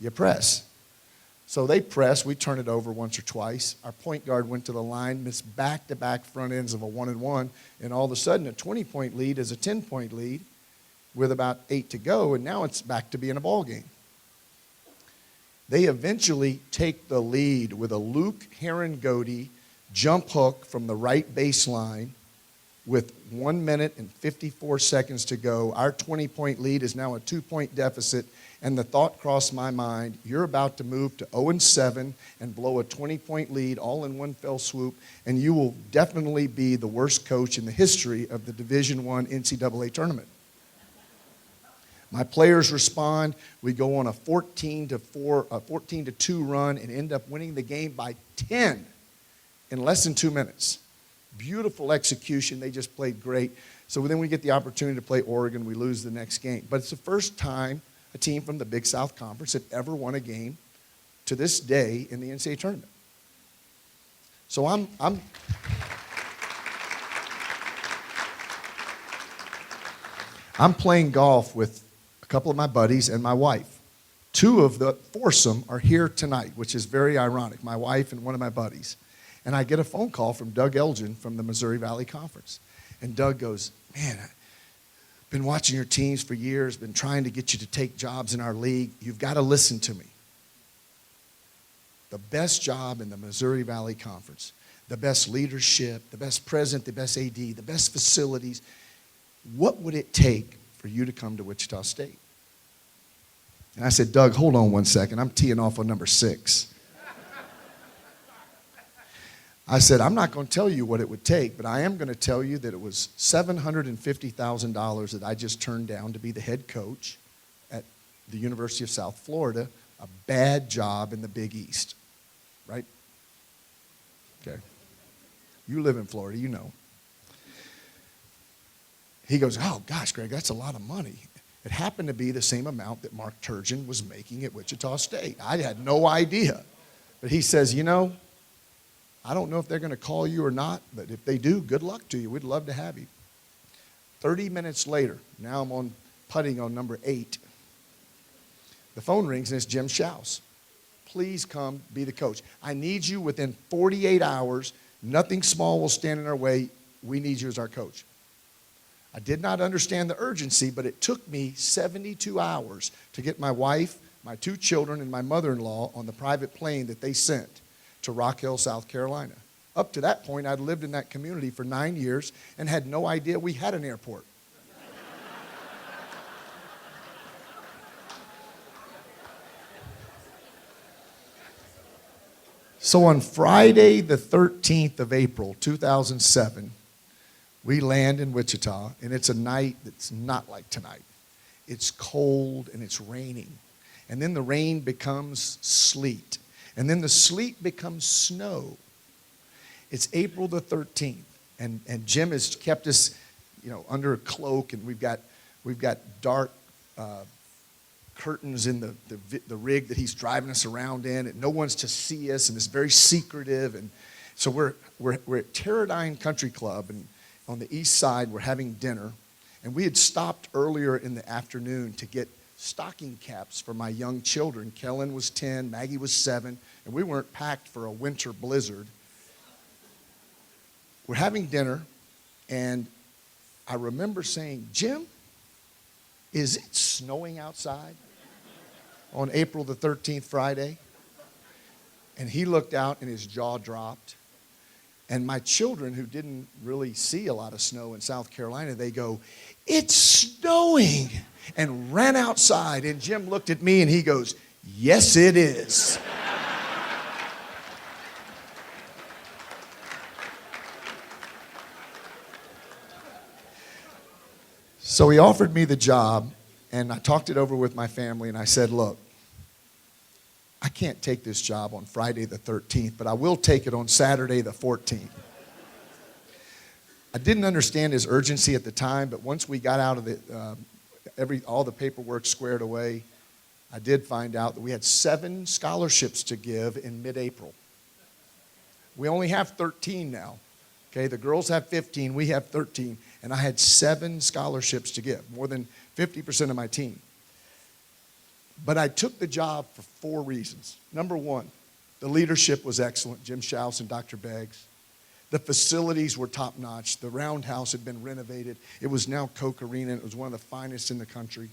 You press. So they press. We turn it over once or twice. Our point guard went to the line, missed back-to-back front ends of a 1-and-1, and all of a sudden a 20-point lead is a 10-point lead with about 8 to go, and now it's back to being a ball game. They eventually take the lead with a Luke Herringody jump hook from the right baseline with 1 minute and 54 seconds to go. Our 20-point lead is now a 2-point deficit, and the thought crossed my mind, you're about to move to 0-7 and blow a 20-point lead all in one fell swoop, and you will definitely be the worst coach in the history of the Division I NCAA tournament. My players respond. We go on a 14-2 run and end up winning the game by 10 in less than 2 minutes. Beautiful execution. They just played great. So then we get the opportunity to play Oregon. We lose the next game. But it's the first time a team from the Big South Conference had ever won a game to this day in the NCAA tournament. So I'm playing golf with a couple of my buddies and my wife. 2 of the foursome are here tonight, which is very ironic, my wife and one of my buddies. And I get a phone call from Doug Elgin from the Missouri Valley Conference. And Doug goes, man, I've been watching your teams for years, been trying to get you to take jobs in our league. You've got to listen to me. The best job in the Missouri Valley Conference, the best leadership, the best president, the best AD, the best facilities. What would it take for you to come to Wichita State? And I said, Doug, hold on one second. I'm teeing off on number 6. I said, I'm not going to tell you what it would take, but I am going to tell you that it was $750,000 that I just turned down to be the head coach at the University of South Florida, a bad job in the Big East, right? Okay. You live in Florida, you know. He goes, oh, gosh, Greg, that's a lot of money. It happened to be the same amount that Mark Turgeon was making at Wichita State. I had no idea. But he says, you know, I don't know if they're going to call you or not, but if they do, good luck to you. We'd love to have you. 30 minutes later, now I'm on putting on number 8. The phone rings and it's Jim Schaus. Please come be the coach. I need you within 48 hours. Nothing small will stand in our way. We need you as our coach. I did not understand the urgency, but it took me 72 hours to get my wife, my 2 children, and my mother-in-law on the private plane that they sent to Rock Hill, South Carolina. Up to that point, I'd lived in that community for 9 years and had no idea we had an airport. So on Friday, the 13th of April, 2007, we land in Wichita, and it's a night that's not like tonight. It's cold and it's raining. And then the rain becomes sleet. And then the sleet becomes snow. It's April the 13th, and Jim has kept us, under a cloak, and we've got dark curtains in the rig that he's driving us around in, and no one's to see us, and it's very secretive. And so we're at Teradyne Country Club, and on the east side, we're having dinner. And we had stopped earlier in the afternoon to get stocking caps for my young children. Kellen was 10, Maggie was 7, and we weren't packed for a winter blizzard. We're having dinner, and I remember saying, Jim, is it snowing outside on April the 13th, Friday? And he looked out and his jaw dropped. And my children, who didn't really see a lot of snow in South Carolina, they go, it's snowing, and ran outside. And Jim looked at me and he goes, yes, it is. So he offered me the job, and I talked it over with my family, and I said, look, I can't take this job on Friday the 13th, but I will take it on Saturday the 14th. I didn't understand his urgency at the time, but once we got out of all the paperwork squared away, I did find out that we had 7 scholarships to give in mid-April. We only have 13 now. Okay, the girls have 15, we have 13, and I had 7 scholarships to give, more than 50% of my team. But I took the job for 4 reasons. Number 1, the leadership was excellent, Jim Schaus and Dr. Beggs. The facilities were top-notch. The roundhouse had been renovated. It was now Coke Arena. It was one of the finest in the country.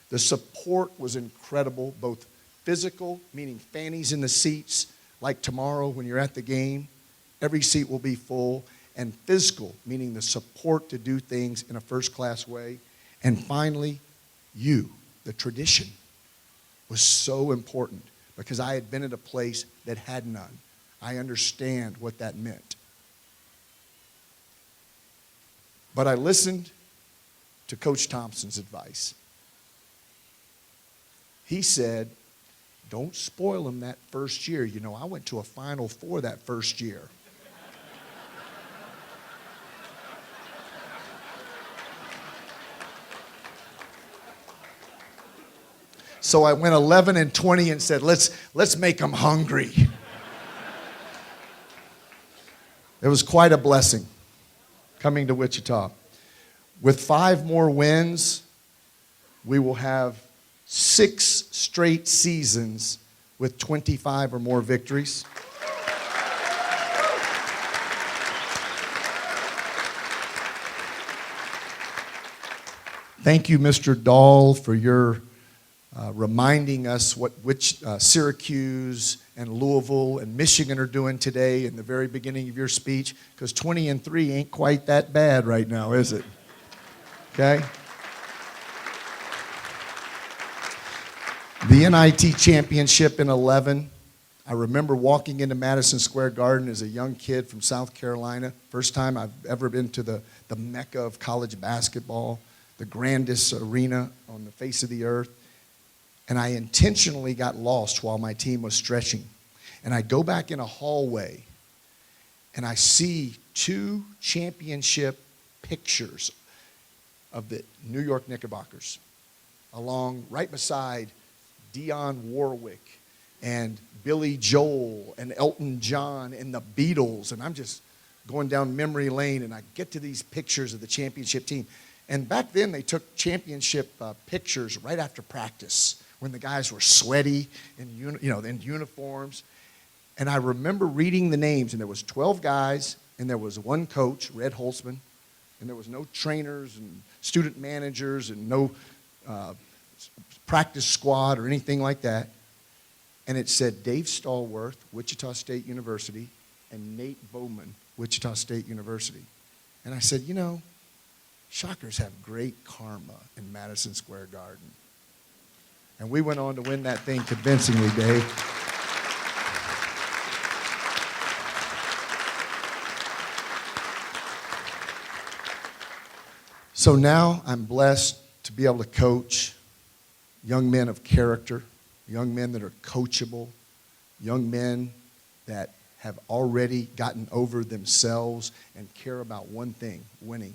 The support was incredible, both physical, meaning fannies in the seats, like tomorrow when you're at the game. Every seat will be full, and physical, meaning the support to do things in a first-class way. And finally, the tradition, was so important because I had been at a place that had none. I understand what that meant. But I listened to Coach Thompson's advice. He said, don't spoil them that first year. You know, I went to a Final Four that first year. So I went 11-20 and said, let's make them hungry. It was quite a blessing coming to Wichita. With 5 more wins, we will have 6 straight seasons with 25 or more victories. Thank you, Mr. Dahl, for your reminding us which Syracuse and Louisville and Michigan are doing today in the very beginning of your speech, because 20-3 ain't quite that bad right now, is it? Okay? The NIT championship in 11. I remember walking into Madison Square Garden as a young kid from South Carolina. First time I've ever been to the mecca of college basketball, the grandest arena on the face of the earth. And I intentionally got lost while my team was stretching. And I go back in a hallway, and I see 2 championship pictures of the New York Knickerbockers, right beside Dionne Warwick and Billy Joel and Elton John and the Beatles. And I'm just going down memory lane, and I get to these pictures of the championship team. And back then, they took championship pictures right after practice, when the guys were sweaty in uniforms. And I remember reading the names, and there was 12 guys, and there was 1 coach, Red Holtzman, and there was no trainers and student managers and no practice squad or anything like that. And it said Dave Stallworth, Wichita State University, and Nate Bowman, Wichita State University. And I said, you know, Shockers have great karma in Madison Square Garden. And we went on to win that thing convincingly, Dave. So now I'm blessed to be able to coach young men of character, young men that are coachable, young men that have already gotten over themselves and care about one thing, winning.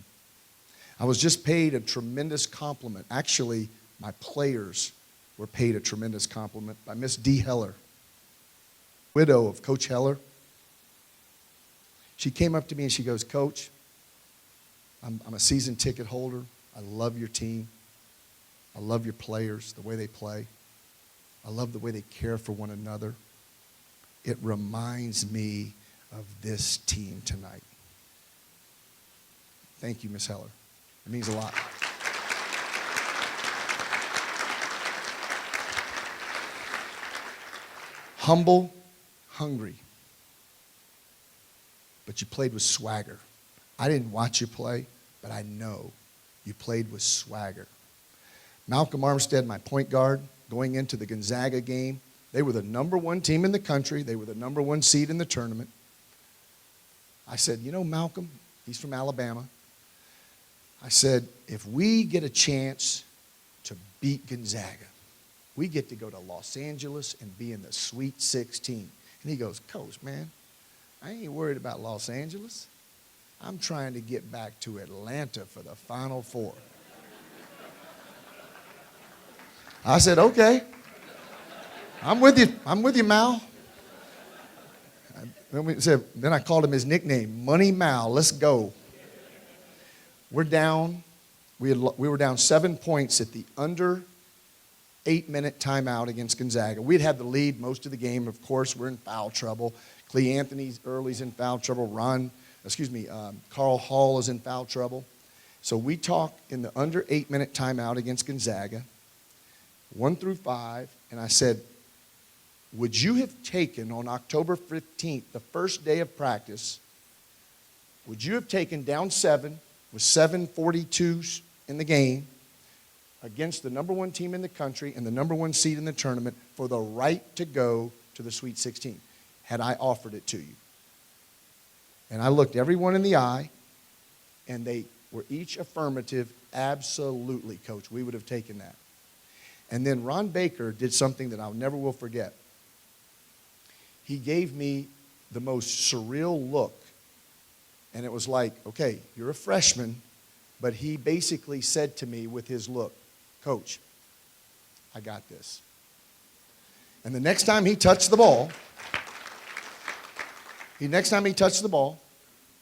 I was just paid a tremendous compliment. Actually, my players were paid a tremendous compliment by Miss D. Heller, widow of Coach Heller. She came up to me and she goes, Coach, I'm a season ticket holder. I love your team. I love your players, the way they play. I love the way they care for one another. It reminds me of this team tonight. Thank you, Miss Heller. It means a lot. Humble, hungry, but you played with swagger. I didn't watch you play, but I know you played with swagger. Malcolm Armstead, my point guard, going into the Gonzaga game, they were the #1 team in the country. They were the #1 seed in the tournament. I said, you know, Malcolm, he's from Alabama. I said, if we get a chance to beat Gonzaga, we get to go to Los Angeles and be in the Sweet 16. And he goes, Coach, man, I ain't worried about Los Angeles. I'm trying to get back to Atlanta for the Final Four. I said, okay. I'm with you, Mal. Then I called him his nickname, Money Mal. Let's go. We're down. We were down 7 points at the under 8-minute timeout against Gonzaga. We'd had the lead most of the game. Of course, we're in foul trouble. Clee Anthony's early's in foul trouble. Carl Hall is in foul trouble. So we talk in the under 8-minute timeout against Gonzaga, 1 through 5, and I said, would you have taken on October 15th, the first day of practice, would you have taken down 7 with 7:42 in the game against the #1 team in the country and the #1 seed in the tournament for the right to go to the Sweet 16? Had I offered it to you? And I looked everyone in the eye, and they were each affirmative. Absolutely, Coach, we would have taken that. And then Ron Baker did something that I never will forget. He gave me the most surreal look. And it was like, okay, you're a freshman, but he basically said to me with his look, Coach, I got this. And the next time he touched the ball,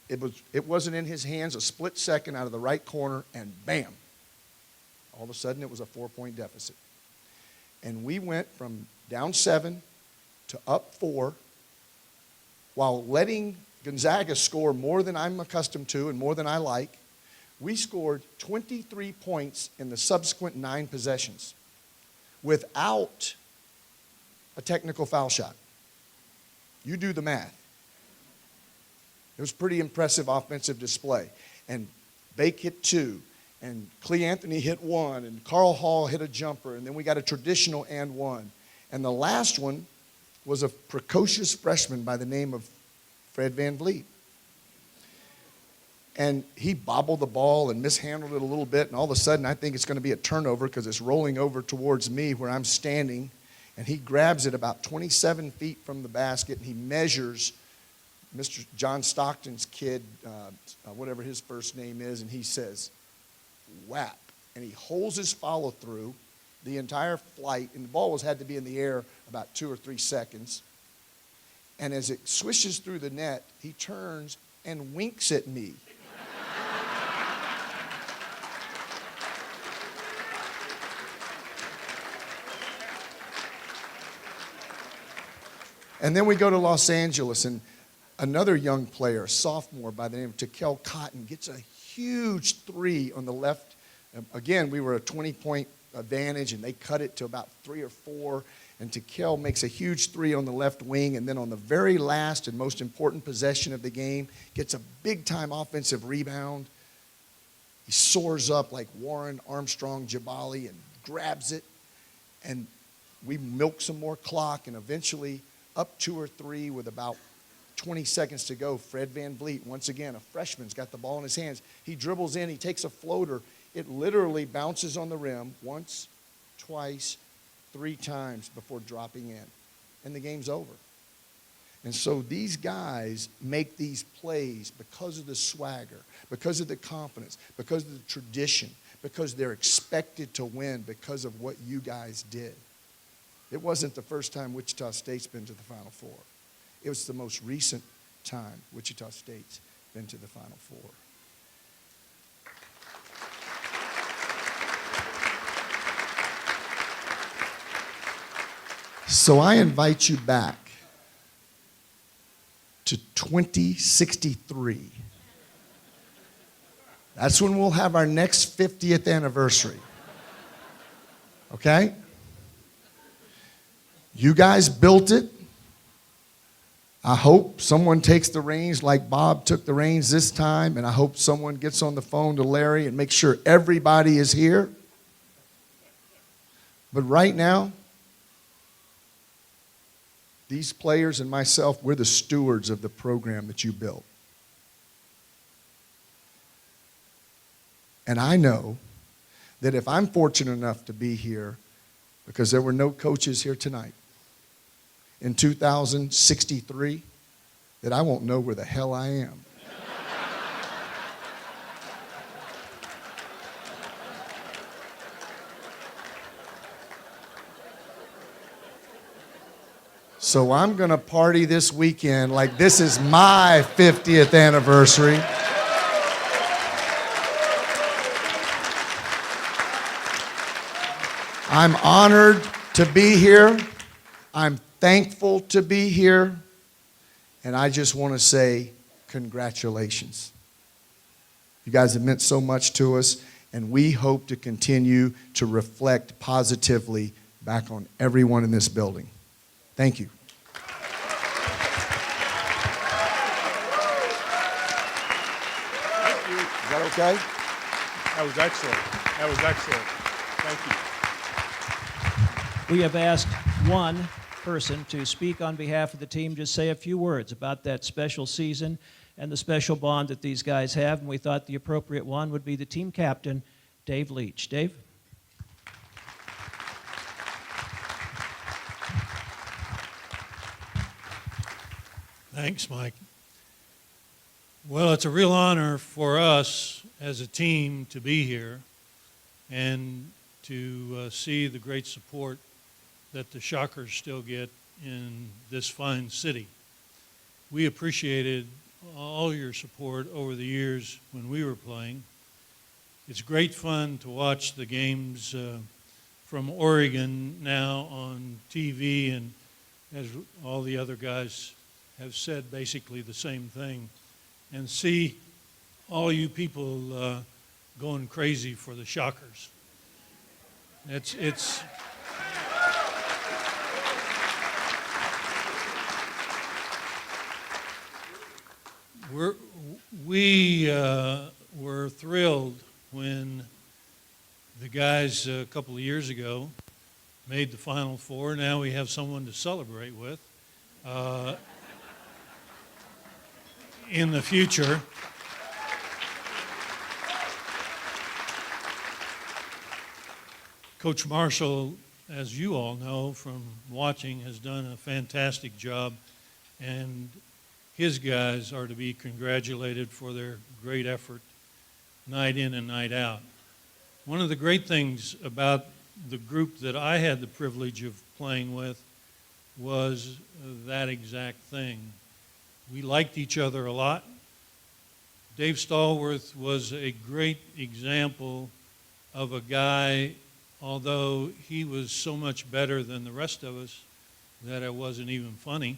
it wasn't in his hands a split second out of the right corner, and bam, all of a sudden it was a 4-point deficit. And we went from down 7 to up 4 while letting Gonzaga score more than I'm accustomed to and more than I like. We scored 23 points in the subsequent 9 possessions without a technical foul shot. You do the math. It was pretty impressive offensive display. And Bake hit 2, and Clee Anthony hit 1, and Carl Hall hit a jumper, and then we got a traditional and 1. And the last one was a precocious freshman by the name of Fred Van Vliet. And he bobbled the ball and mishandled it a little bit, and all of a sudden I think it's going to be a turnover because it's rolling over towards me where I'm standing, and he grabs it about 27 feet from the basket, and he measures Mr. John Stockton's kid, whatever his first name is, and he says, whap. And he holds his follow-through the entire flight, and the ball had to be in the air about 2 or 3 seconds. And as it swishes through the net, he turns and winks at me. And then we go to Los Angeles, and another young player, a sophomore by the name of Tikel Cotton, gets a huge 3 on the left. Again, we were a 20-point advantage, and they cut it to about 3 or 4. And Tikel makes a huge 3 on the left wing, and then on the very last and most important possession of the game, gets a big-time offensive rebound. He soars up like Warren Armstrong Jabali and grabs it, and we milk some more clock, and eventually up 2 or 3 with about 20 seconds to go. Fred Van Vliet, once again, a freshman's got the ball in his hands. He dribbles in, he takes a floater. It literally bounces on the rim once, twice, 3 times before dropping in. And the game's over. And so these guys make these plays because of the swagger, because of the confidence, because of the tradition, because they're expected to win because of what you guys did. It wasn't the first time Wichita State's been to the Final Four. It was the most recent time Wichita State's been to the Final Four. So I invite you back to 2063. That's when we'll have our next 50th anniversary. Okay? You guys built it. I hope someone takes the reins like Bob took the reins this time, and I hope someone gets on the phone to Larry and makes sure everybody is here. But right now, these players and myself, we're the stewards of the program that you built. And I know that if I'm fortunate enough to be here, because there were no coaches here tonight, in 2063, that I won't know where the hell I am. So I'm going to party this weekend like this is my 50th anniversary. I'm honored to be here. I'm thankful to be here. And I just want to say congratulations. You guys have meant so much to us, and we hope to continue to reflect positively back on everyone in this building. Thank you. Is that okay? That was excellent. That was excellent. Thank you. We have asked one person to speak on behalf of the team, just say a few words about that special season and the special bond that these guys have, and we thought the appropriate one would be the team captain, Dave Leach. Dave? Thanks, Mike. Well, it's a real honor for us as a team to be here and to see the great support that the Shockers still get in this fine city. We appreciated all your support over the years when we were playing. It's great fun to watch the games from Oregon now on TV, and as all the other guys have said basically the same thing, and see all you people going crazy for the Shockers. It's we were thrilled when the guys a couple of years ago made the Final Four. Now we have someone to celebrate with. In the future. Coach Marshall, as you all know from watching, has done a fantastic job, and his guys are to be congratulated for their great effort night in and night out. One of the great things about the group that I had the privilege of playing with was that exact thing. We liked each other a lot. Dave Stallworth was a great example of a guy, although he was so much better than the rest of us that it wasn't even funny.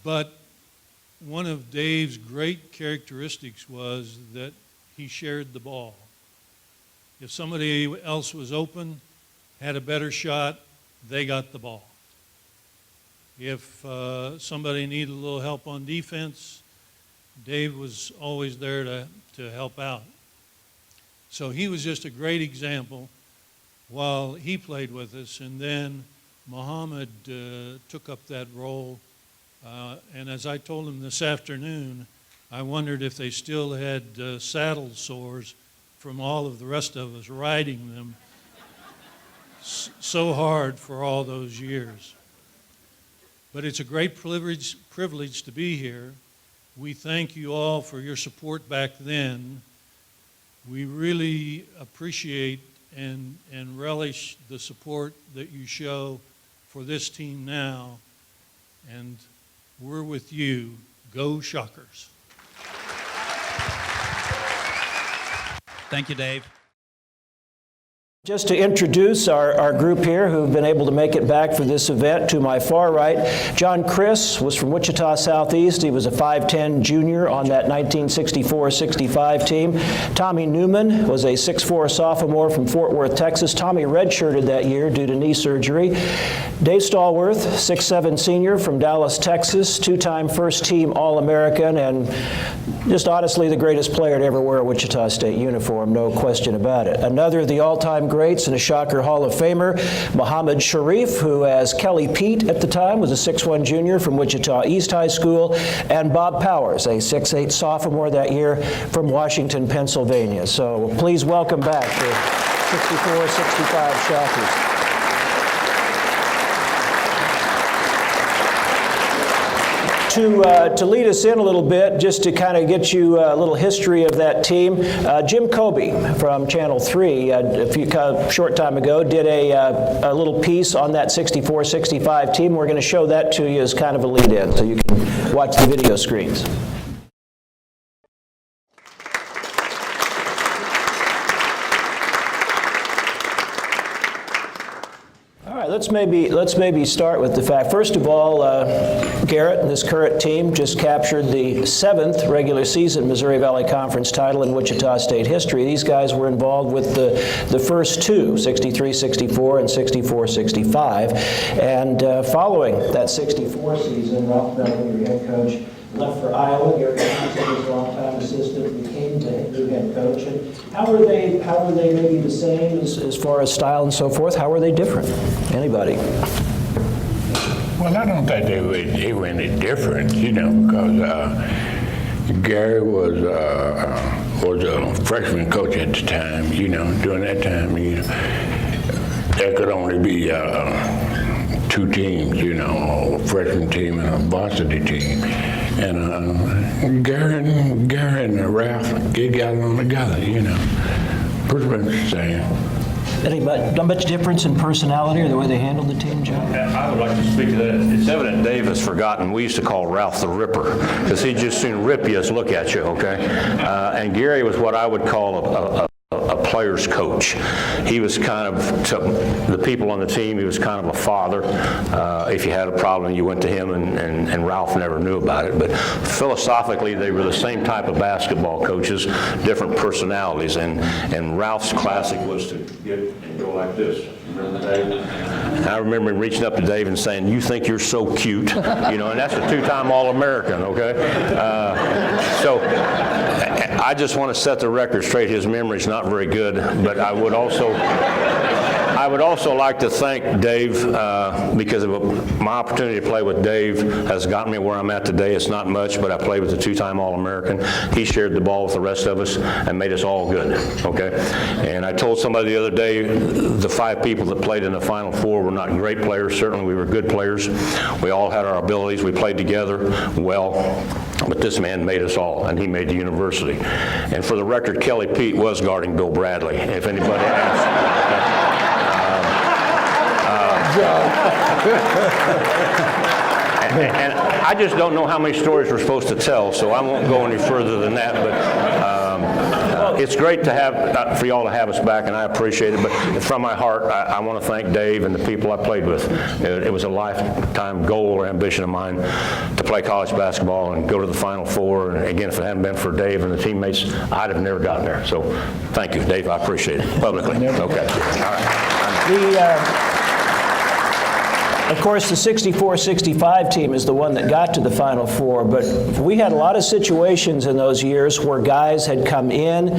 But one of Dave's great characteristics was that he shared the ball. If somebody else was open, had a better shot, they got the ball. If somebody needed a little help on defense, Dave was always there to help out. So he was just a great example while he played with us. And then Muhammad took up that role. And as I told him this afternoon, I wondered if they still had saddle sores from all of the rest of us riding them so hard for all those years. But it's a great privilege to be here. We thank you all for your support back then. We really appreciate and relish the support that you show for this team now. And we're with you. Go Shockers. Thank you, Dave. Just to introduce our group here who've been able to make it back for this event, to my far right, John Criss was from Wichita Southeast. He was a 5'10 junior on that 1964-65 team. Tommy Newman was a 6'4 sophomore from Fort Worth, Texas. Tommy redshirted that year due to knee surgery. Dave Stallworth, 6'7 senior from Dallas, Texas, two-time first-team All-American, and just honestly the greatest player to ever wear a Wichita State uniform, no question about it. Another of the all-time greats and a Shocker Hall of Famer, Muhammad Sharif, who, as Kelly Pete at the time, was a 6'1 junior from Wichita East High School, and Bob Powers, a 6'8 sophomore that year from Washington, Pennsylvania. So please welcome back the 64-65 Shockers. To lead us in a little bit, just to kind of get you a little history of that team, Jim Kobe from Channel 3 a short time ago did a little piece on that 64-65 team. We're going to show that to you as kind of a lead-in so you can watch the video screens. Let's maybe start with the fact. First of all, Garrett and this current team just captured the 7th regular season Missouri Valley Conference title in Wichita State history. These guys were involved with the first two, 63-64 and 64-65. And following that 64 season, Ralph Melvin, your head coach, left for Iowa. Gerry was a longtime assistant, became the new head coach. And how were they maybe the same as far as style and so forth? How were they different? Anybody? Well, I don't think they were any different, because Gerry was a freshman coach at the time. During that time, there could only be two teams, a freshman team and a varsity team. And Gerry and Ralph, they got along together, pretty much the same. Not much difference in personality or the way they handled the team, John? I would like to speak to that. It's evident Dave has forgotten. We used to call Ralph the Ripper because he'd just soon rip you as look at you, okay? And Gerry was what I would call a player's coach. He was kind of, to the people on the team, he was kind of a father. If you had a problem, you went to him, and Ralph never knew about it. But philosophically, they were the same type of basketball coaches, different personalities. And Ralph's classic was to get and go like this. Remember Dave? I remember him reaching up to Dave and saying, "You think you're so cute," and that's a two-time All-American, okay? So I just want to set the record straight. His memory's not very good, but I would also like to thank Dave because my opportunity to play with Dave has gotten me where I'm at today. It's not much, but I played with a two-time All-American. He shared the ball with the rest of us and made us all good, okay? And I told somebody the other day, the 5 people that played in the Final Four were not great players. Certainly we were good players. We all had our abilities. We played together well, but this man made us all, and he made the university. And for the record, Kelly Pete was guarding Bill Bradley, if anybody asks. And I just don't know how many stories we're supposed to tell, so I won't go any further than that. But it's great to have for y'all to have us back, and I appreciate it. But from my heart, I want to thank Dave and the people I played with. It was a lifetime goal or ambition of mine to play college basketball and go to the Final Four. And again, if it hadn't been for Dave and the teammates, I'd have never gotten there. So thank you, Dave. I appreciate it publicly. Okay. All right. Of course, the 64-65 team is the one that got to the Final Four, but we had a lot of situations in those years where guys had come in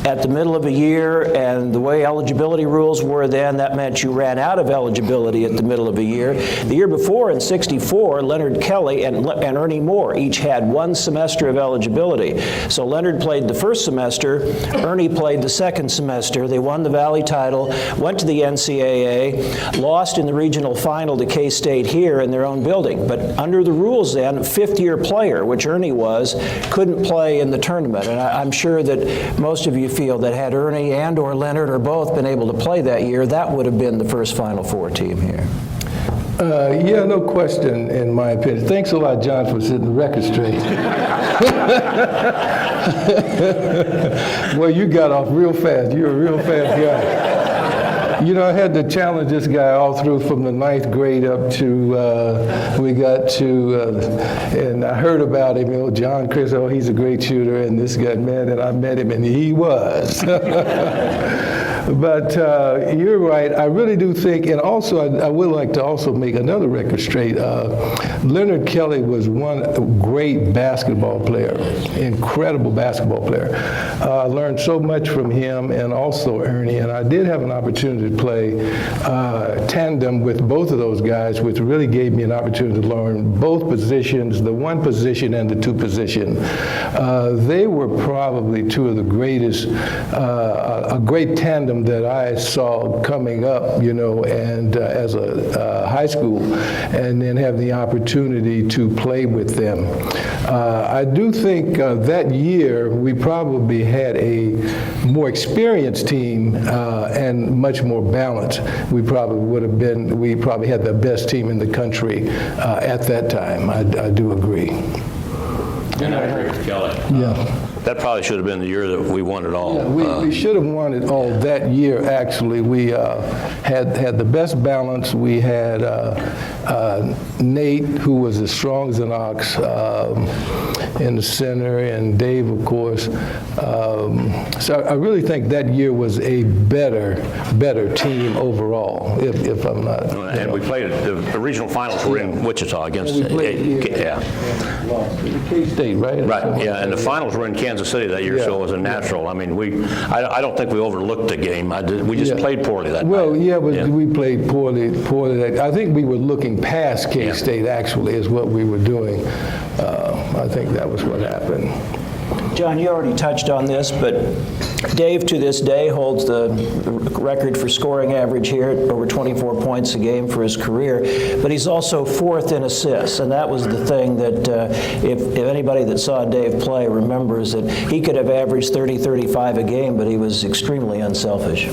at the middle of a year, and the way eligibility rules were then, that meant you ran out of eligibility at the middle of a year. The year before, in 64, Leonard Kelly and Ernie Moore each had 1 semester of eligibility. So Leonard played the first semester, Ernie played the second semester. They won the Valley title, went to the NCAA, lost in the regional final to K-State here in their own building. But under the rules then, a fifth-year player, which Ernie was, couldn't play in the tournament. And I'm sure that most of you feel that had Ernie and or Leonard or both been able to play that year, that would have been the first Final Four team here. Yeah, no question, in my opinion. Thanks a lot, John, for setting the record straight. Well, you got off real fast. You're a real fast guy. You know, I had to challenge this guy all through from the 9th grade up to, we got to, and I heard about him, you know, John Chris, oh, he's a great shooter, and this guy, man, and I met him, and he was. But you're right. I really do think, and also I would like to also make another record straight. Leonard Kelly was one great basketball player, incredible basketball player. I learned so much from him and also Ernie, and I did have an opportunity to play tandem with both of those guys, which really gave me an opportunity to learn both positions, the one position and the two position. They were probably two of the greatest, a great tandem that I saw coming up, you know, and as a high school, and then have the opportunity to play with them. I do think that year we probably had a more experienced team and much more balanced. We probably had the best team in the country at that time. I do agree. And I agree with Kelly. Yeah. That probably should have been the year that we won it all. Yeah, we should have won it all that year, actually. We had the best balance. We had Nate, who was as strong as an ox, in the center, and Dave, of course. So I really think that year was a better team overall, if I'm not. And we played the regional finals were in Wichita against K-State, right? Right, yeah, and the finals were in Kansas City that year, so it was a natural. I mean, I don't think we overlooked the game. We just played poorly that night. We played poorly. I think we were looking past K-State, actually, is what we were doing. I think that was what happened. John, you already touched on this, but Dave to this day holds the record for scoring average here at over 24 points a game for his career, but he's also fourth in assists, and that was the thing that if anybody that saw Dave play remembers that he could have averaged 30, 35 a game, but he was extremely unselfish.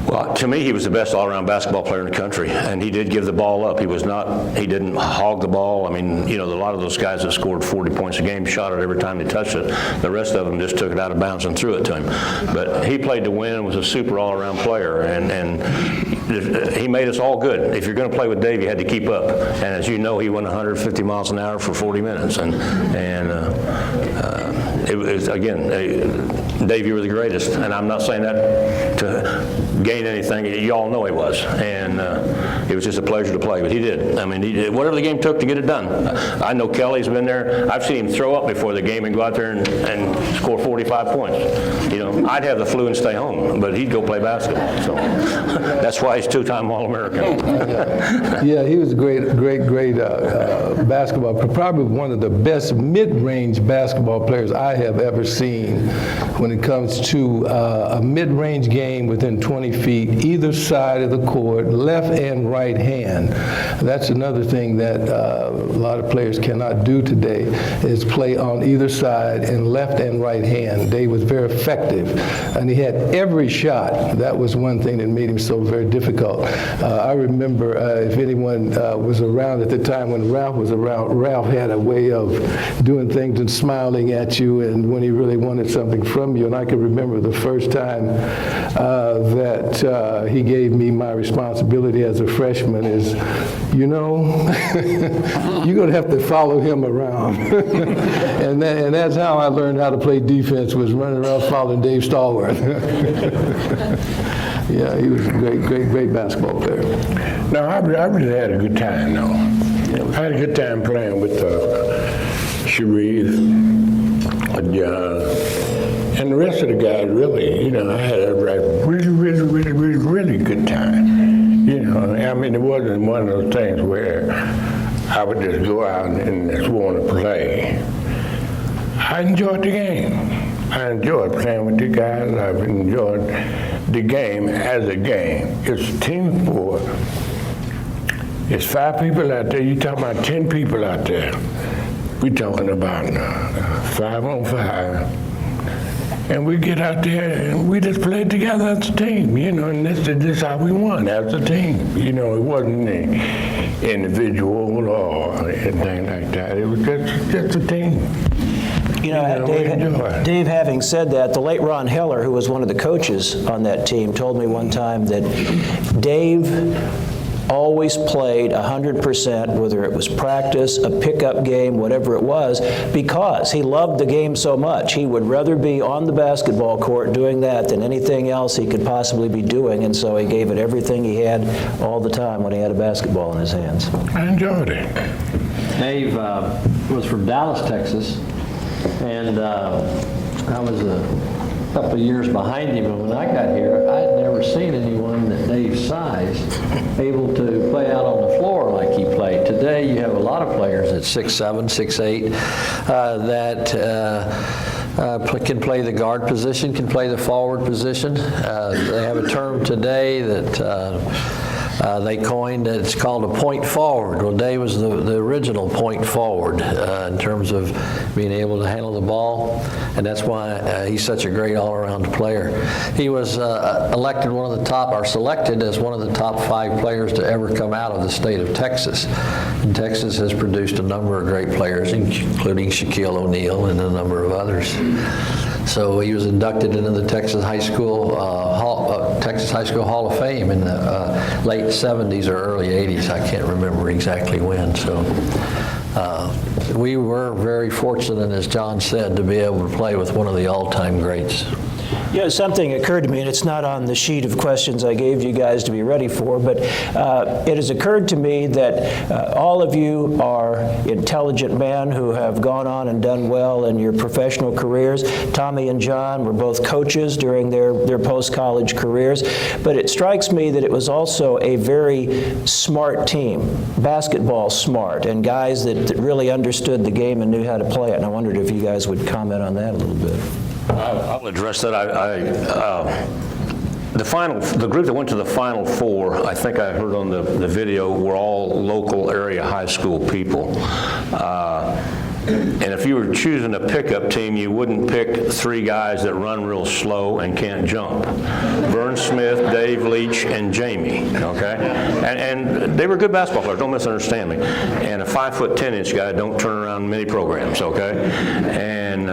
Well, to me, he was the best all-around basketball player in the country, and he did give the ball up. He didn't hog the ball. I mean, you know, a lot of those guys that scored 40 points a game shot it every time they touched it. The rest of them just took it out of bounds and threw it to him. But he played to win and was a super all-around player, and he made us all good. If you're going to play with Dave, you had to keep up. And as you know, he went 150 miles an hour for 40 minutes. And it was, again, Dave, you were the greatest. And I'm not saying that to gain anything. You all know he was. And it was just a pleasure to play. But he did. I mean, he did whatever the game took to get it done. I know Kelly's been there. I've seen him throw up before the game and go out there and score 45 points. You know, I'd have the flu and stay home, but he'd go play basketball. So that's why he's two-time All-American. Yeah, he was a great basketball, probably one of the best mid-range basketball players I have ever seen when it comes to a mid-range game within 20 feet, either side of the court, left and right hand. That's another thing that a lot of players cannot do today, is play on either side and left and right hand. Dave was very effective, and he had every shot. That was one thing that made him so very difficult. I remember, if anyone was around at the time when Ralph was around, Ralph had a way of doing things and smiling at you, and when he really wanted something from you. And I can remember the first time that he gave me my responsibility as a freshman is, you know, you're going to have to follow him around. and that's how I learned how to play defense, was running around following Dave Stallworth. Yeah, he was a great basketball player. No, I really had a good time, though. I had a good time playing with Sharif, and the rest of the guys, really. You know, I had a really good time. You know, I mean, it wasn't one of those things where I would just go out and just want to play. I enjoyed the game. I enjoyed playing with the guys. I've enjoyed the game as a game. It's a team sport. It's 5 people out there. You talking about 10 people out there. We talking about 5 on 5. And we get out there and we just played together as a team, you know, and this is how we won, as a team. You know, it wasn't an individual or anything like that. It was just a team. You know, Dave, having said that, the late Ron Heller, who was one of the coaches on that team, told me one time that Dave always played 100%, whether it was practice, a pickup game, whatever it was, because he loved the game so much. He would rather be on the basketball court doing that than anything else he could possibly be doing, and so he gave it everything he had all the time when he had a basketball in his hands. I enjoyed it. Dave was from Dallas, Texas, and I was a couple of years behind him, and when I got here, I had never seen anyone that Dave's size able to play out on the floor like he played. Today, you have a lot of players at 6'7", 6'8", that can play the guard position, can play the forward position. They have a term today that they coined, it's called a point forward. Well, Dave was the original point forward in terms of being able to handle the ball, and that's why he's such a great all-around player. He was elected one of the top, or selected as one of the top 5 players to ever come out of the state of Texas. And Texas has produced a number of great players, including Shaquille O'Neal and a number of others. So he was inducted into the Texas High School Hall of Fame in the late 70s or early 80s. I can't remember exactly when. So we were very fortunate, as John said, to be able to play with one of the all-time greats. Yeah, something occurred to me, and it's not on the sheet of questions I gave you guys to be ready for, but it has occurred to me that all of you are intelligent men who have gone on and done well in your professional careers. Tommy and John were both coaches during their post-college careers, but it strikes me that it was also a very smart team, basketball smart, and guys that really understood the game and knew how to play it, and I wondered if you guys would comment on that a little bit. I'll address that. The group that went to the Final Four, I think I heard on the video, were all local area high school people. And if you were choosing a pickup team, you wouldn't pick 3 guys that run real slow and can't jump. Vern Smith, Dave Leach, and Jamie, okay? And they were good basketball players, don't misunderstand me. And a 5'10" guy don't turn around many programs, okay? And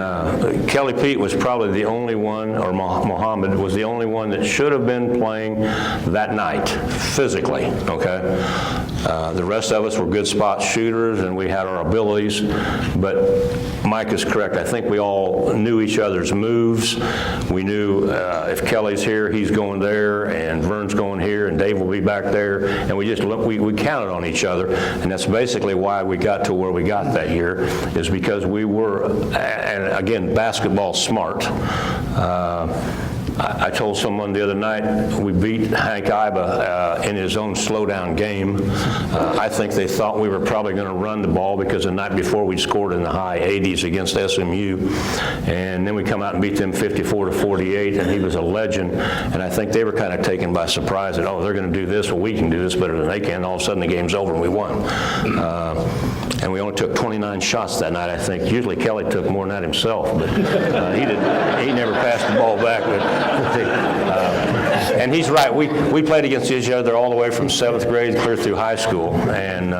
Kelly Pete was probably the only one, or Mohammed was the only one that should have been playing that night, physically, okay? The rest of us were good spot shooters, and we had our abilities. But Mike is correct. I think we all knew each other's moves. We knew if Kelly's here, he's going there, and Vern's going here, and Dave will be back there. And we counted on each other. And that's basically why we got to where we got that year, is because we were, and again, basketball smart. I told someone the other night we beat Hank Iba in his own slow-down game. I think they thought we were probably going to run the ball because the night before we scored in the high 80s against SMU, and then we come out and beat them 54-48, and he was a legend. And I think they were kind of taken by surprise that, oh, they're going to do this, well, we can do this better than they can. And all of a sudden the game's over and we won. And we only took 29 shots that night, I think. Usually Kelly took more than that himself, but he never passed the ball back. And he's right. We played against each other all the way from 7th grade clear through high school, and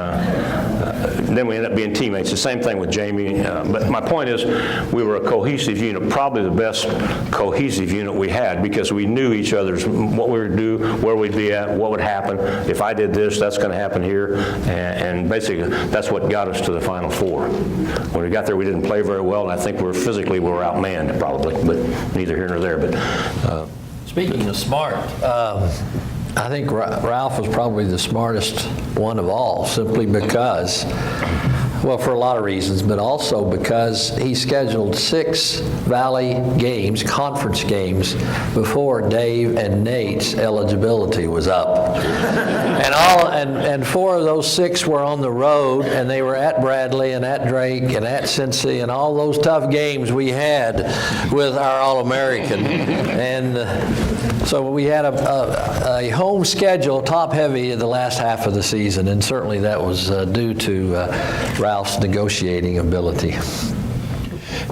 then we ended up being teammates. The same thing with Jamie. But my point is, we were a cohesive unit, probably the best cohesive unit we had, because we knew each other's what we would do, where we'd be at, what would happen. If I did this, that's going to happen here, and basically that's what got us to the Final Four. When we got there, we didn't play very well, and I think we were outmanned probably, but neither here nor there. But speaking of smart, I think Ralph was probably the smartest one of all, simply because Well, for a lot of reasons, but also because he scheduled 6 Valley games, conference games, before Dave and Nate's eligibility was up. And 4 of those 6 were on the road, and they were at Bradley and at Drake and at Cincy and all those tough games we had with our All-American. And so we had a home schedule, top-heavy, in the last half of the season, and certainly that was due to Ralph's negotiating ability.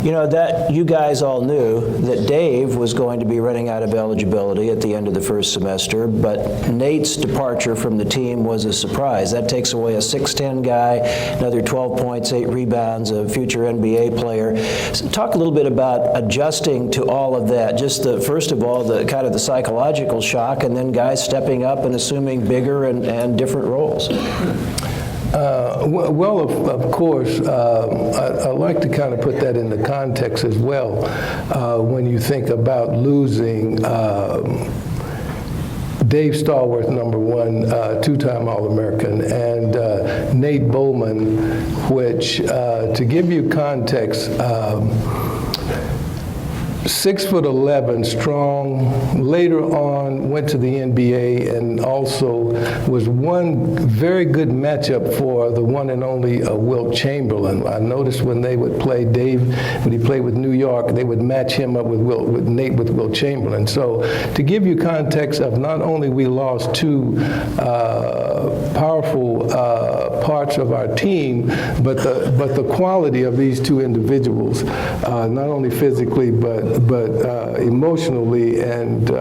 You know, that you guys all knew that Dave was going to be running out of eligibility at the end of the first semester, but Nate's departure from the team was a surprise. That takes away a 6'10" guy, another 12 points, 8 rebounds, a future NBA player. So talk a little bit about adjusting to all of that. Just first of all, the kind of the psychological shock, and then guys stepping up and assuming bigger and different roles. Well, of course, I like to kind of put that in the context as well. When you think about losing Dave Stallworth, #1, 2-time All-American, and Nate Bowman, which, to give you context, 6'11", strong, later on went to the NBA and also was one very good matchup for the one and only Wilt Chamberlain. I noticed when they would play Dave, when he played with New York, they would match him up with Nate with Wilt Chamberlain. So to give you context of not only we lost 2 powerful parts of our team, but the quality of these 2 individuals, not only physically but emotionally and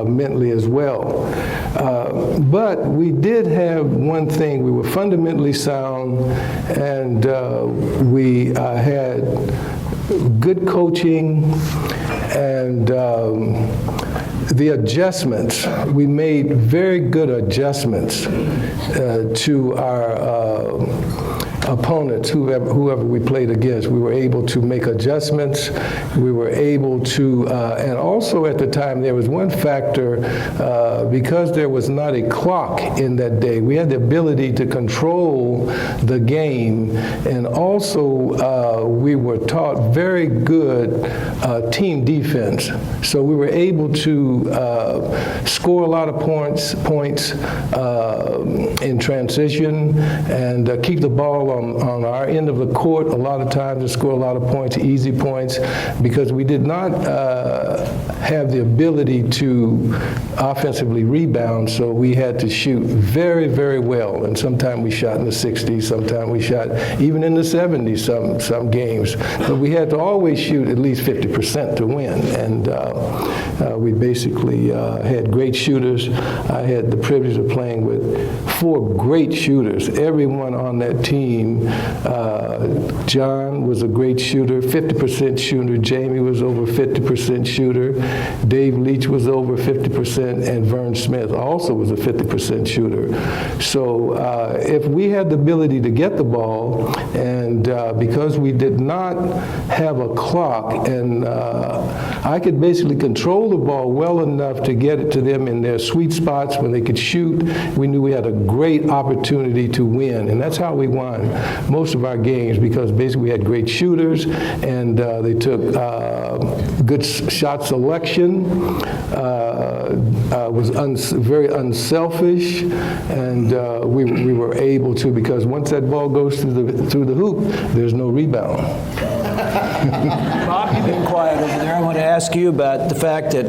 mentally as well. But we did have one thing: we were fundamentally sound, and we had good coaching, and the adjustments, we made very good adjustments to our opponents, whoever we played against. We were able to make adjustments. We were able to, and also at the time there was one factor, because there was not a clock in that day, we had the ability to control the game, and also we were taught very good team defense. So we were able to score a lot of points in transition and keep the ball on our end of the court a lot of times and score a lot of points, easy points, because we did not have the ability to offensively rebound, so we had to shoot very, very well. And sometimes we shot in the 60s, sometimes we shot even in the 70s some games. But we had to always shoot at least 50% to win. And we basically had great shooters. I had the privilege of playing with 4 great shooters. Everyone on that team. John was a great shooter, 50% shooter. Jamie was over 50% shooter. Dave Leach was over 50%, and Vern Smith also was a 50% shooter. So if we had the ability to get the ball, and because we did not have a clock, and I could basically control the ball well enough to get it to them in their sweet spots when they could shoot, we knew we had a great opportunity to win, and that's how we won most of our games, because basically we had great shooters, and they took good shot selection, was very unselfish, and we were able to, because once that ball goes through the hoop, there's no rebound. Bob, you've been quiet over there. I want to ask you about the fact that,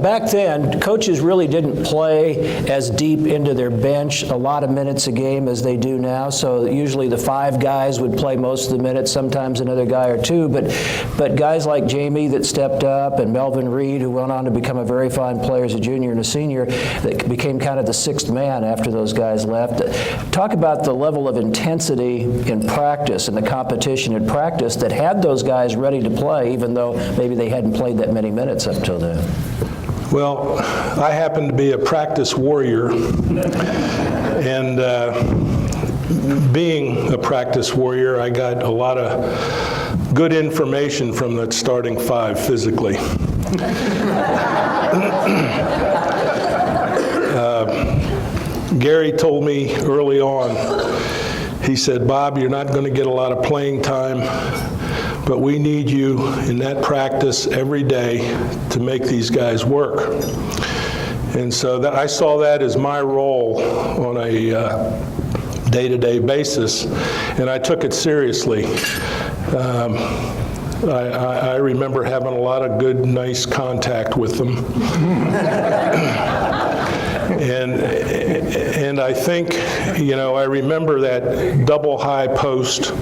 back then, coaches really didn't play as deep into their bench a lot of minutes a game as they do now. So usually the 5 guys would play most of the minutes, sometimes another guy or 2. But guys like Jamie that stepped up, and Melvin Reed, who went on to become a very fine player as a junior and a senior, that became kind of the 6th man after those guys left. Talk about the level of intensity in practice and the competition in practice that had those guys ready to play, even though maybe they hadn't played that many minutes up till then. Well, I happen to be a practice warrior, and being a practice warrior, I got a lot of good information from that starting 5 physically. Gerry told me early on, He said, Bob, you're not going to get a lot of playing time, but we need you in that practice every day to make these guys work. And so I saw that as my role on a day-to-day basis, and I took it seriously. I remember having a lot of good, nice contact with them. And I think, I remember that double high post,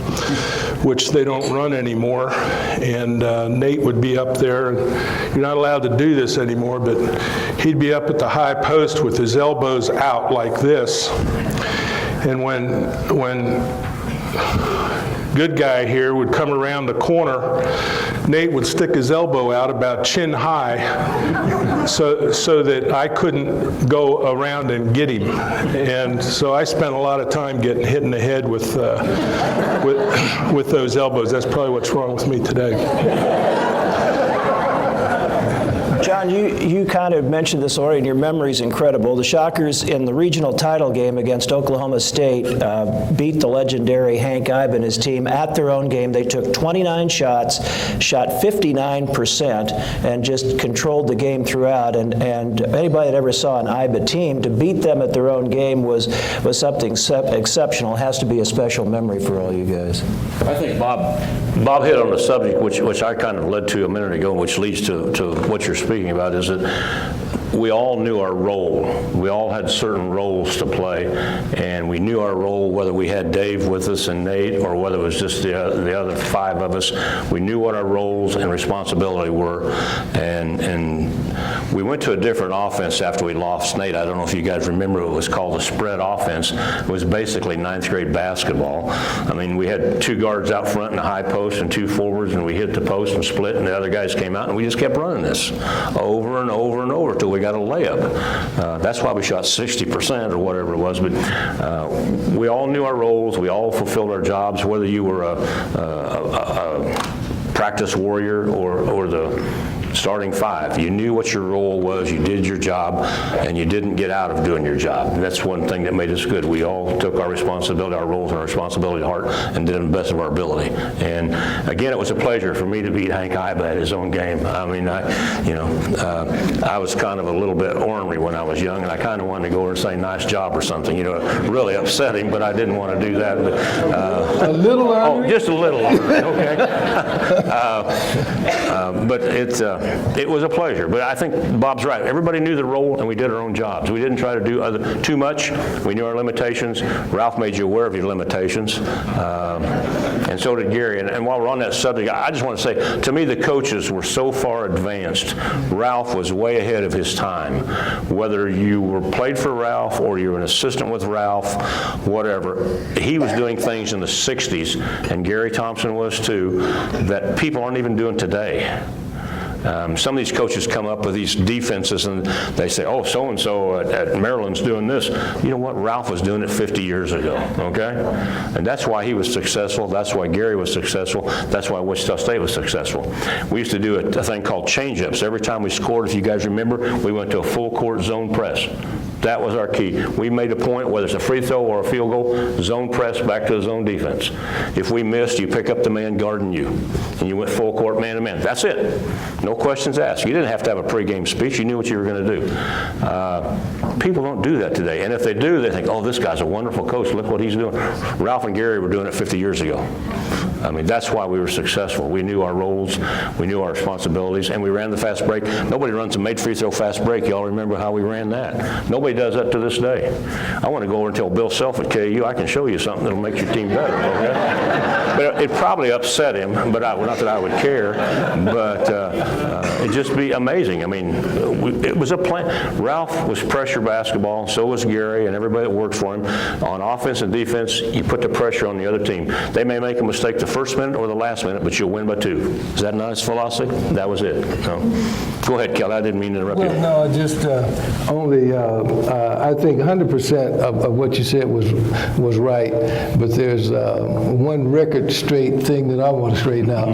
which they don't run anymore, and Nate would be up there, and you're not allowed to do this anymore, but he'd be up at the high post with his elbows out like this, and when good guy here would come around the corner, Nate would stick his elbow out about chin high so that I couldn't go around and get him. And so I spent a lot of time getting hit in the head with those elbows. That's probably what's wrong with me today. John, you kind of mentioned this already, and your memory's incredible. The Shockers in the regional title game against Oklahoma State beat the legendary Hank Ibe and his team at their own game. They took 29 shots, shot 59%, and just controlled the game throughout. And anybody that ever saw an Ibe team, to beat them at their own game was something exceptional. It has to be a special memory for all you guys. I think Bob hit on the subject, which I kind of led to a minute ago, which leads to what you're speaking about, is that we all knew our role. We all had certain roles to play, and we knew our role, whether we had Dave with us and Nate, or whether it was just the other five of us. We knew what our roles and responsibility were, and we went to a different offense after we lost Nate. I don't know if you guys remember, it was called the spread offense. It was basically ninth grade basketball. I mean, we had two guards out front in the high post and two forwards, and we hit the post and split, and the other guys came out, and we just kept running this over and over and over till we got a layup. That's why we shot 60% or whatever it was, but we all knew our roles. We all fulfilled our jobs, whether you were a practice warrior or the starting five. You knew what your role was, you did your job, and you didn't get out of doing your job. And that's one thing that made us good. We all took our responsibility, our roles and our responsibility to heart, and did them the best of our ability. And again, it was a pleasure for me to beat Hank Ibe at his own game. I mean, I was kind of a little bit ornery when I was young, and I kind of wanted to go over and say nice job or something. Really upset him, but I didn't want to do that. But, a little ornery? Oh, just a little ornery, okay. But it was a pleasure. But I think Bob's right. Everybody knew the role, and we did our own jobs. We didn't try to do too much. We knew our limitations. Ralph made you aware of your limitations, and so did Gerry. And while we're on that subject, I just want to say, to me, the coaches were so far advanced. Ralph was way ahead of his time. Whether you played for Ralph or you were an assistant with Ralph, whatever, he was doing things in the 60s, and Gerry Thompson was too, that people aren't even doing today. Some of these coaches come up with these defenses and they say, oh, so-and-so at Maryland's doing this. You know what? Ralph was doing it 50 years ago, okay? And that's why he was successful. That's why Gerry was successful. That's why Wichita State was successful. We used to do a thing called change-ups. Every time we scored, if you guys remember, we went to a full-court zone press. That was our key. We made a point, whether it's a free throw or a field goal, zone press back to the zone defense. If we missed, you pick up the man guarding you, and you went full court man to man. That's it. No questions asked. You didn't have to have a pregame speech. You knew what you were going to do. People don't do that today, and if they do, they think, oh, this guy's a wonderful coach. Look what he's doing. Ralph and Gerry were doing it 50 years ago. I mean, that's why we were successful. We knew our roles, we knew our responsibilities, and we ran the fast break. Nobody runs a made free throw fast break. Y'all remember how we ran that. Nobody does that to this day. I want to go over and tell Bill Self at KU, I can show you something that'll make your team better, okay? But it probably upset him, but not that I would care, but it'd just be amazing. I mean, it was a plan. Ralph was pressure basketball, so was Gerry and everybody that worked for him. On offense and defense, you put the pressure on the other team. They may make a mistake the first minute or the last minute, but you'll win by 2. Is that not his philosophy? That was it. No. Go ahead, Kelly. I didn't mean to interrupt you. Well, no, just only, I think 100% of what you said was right, but there's one record straight thing that I want to straighten out.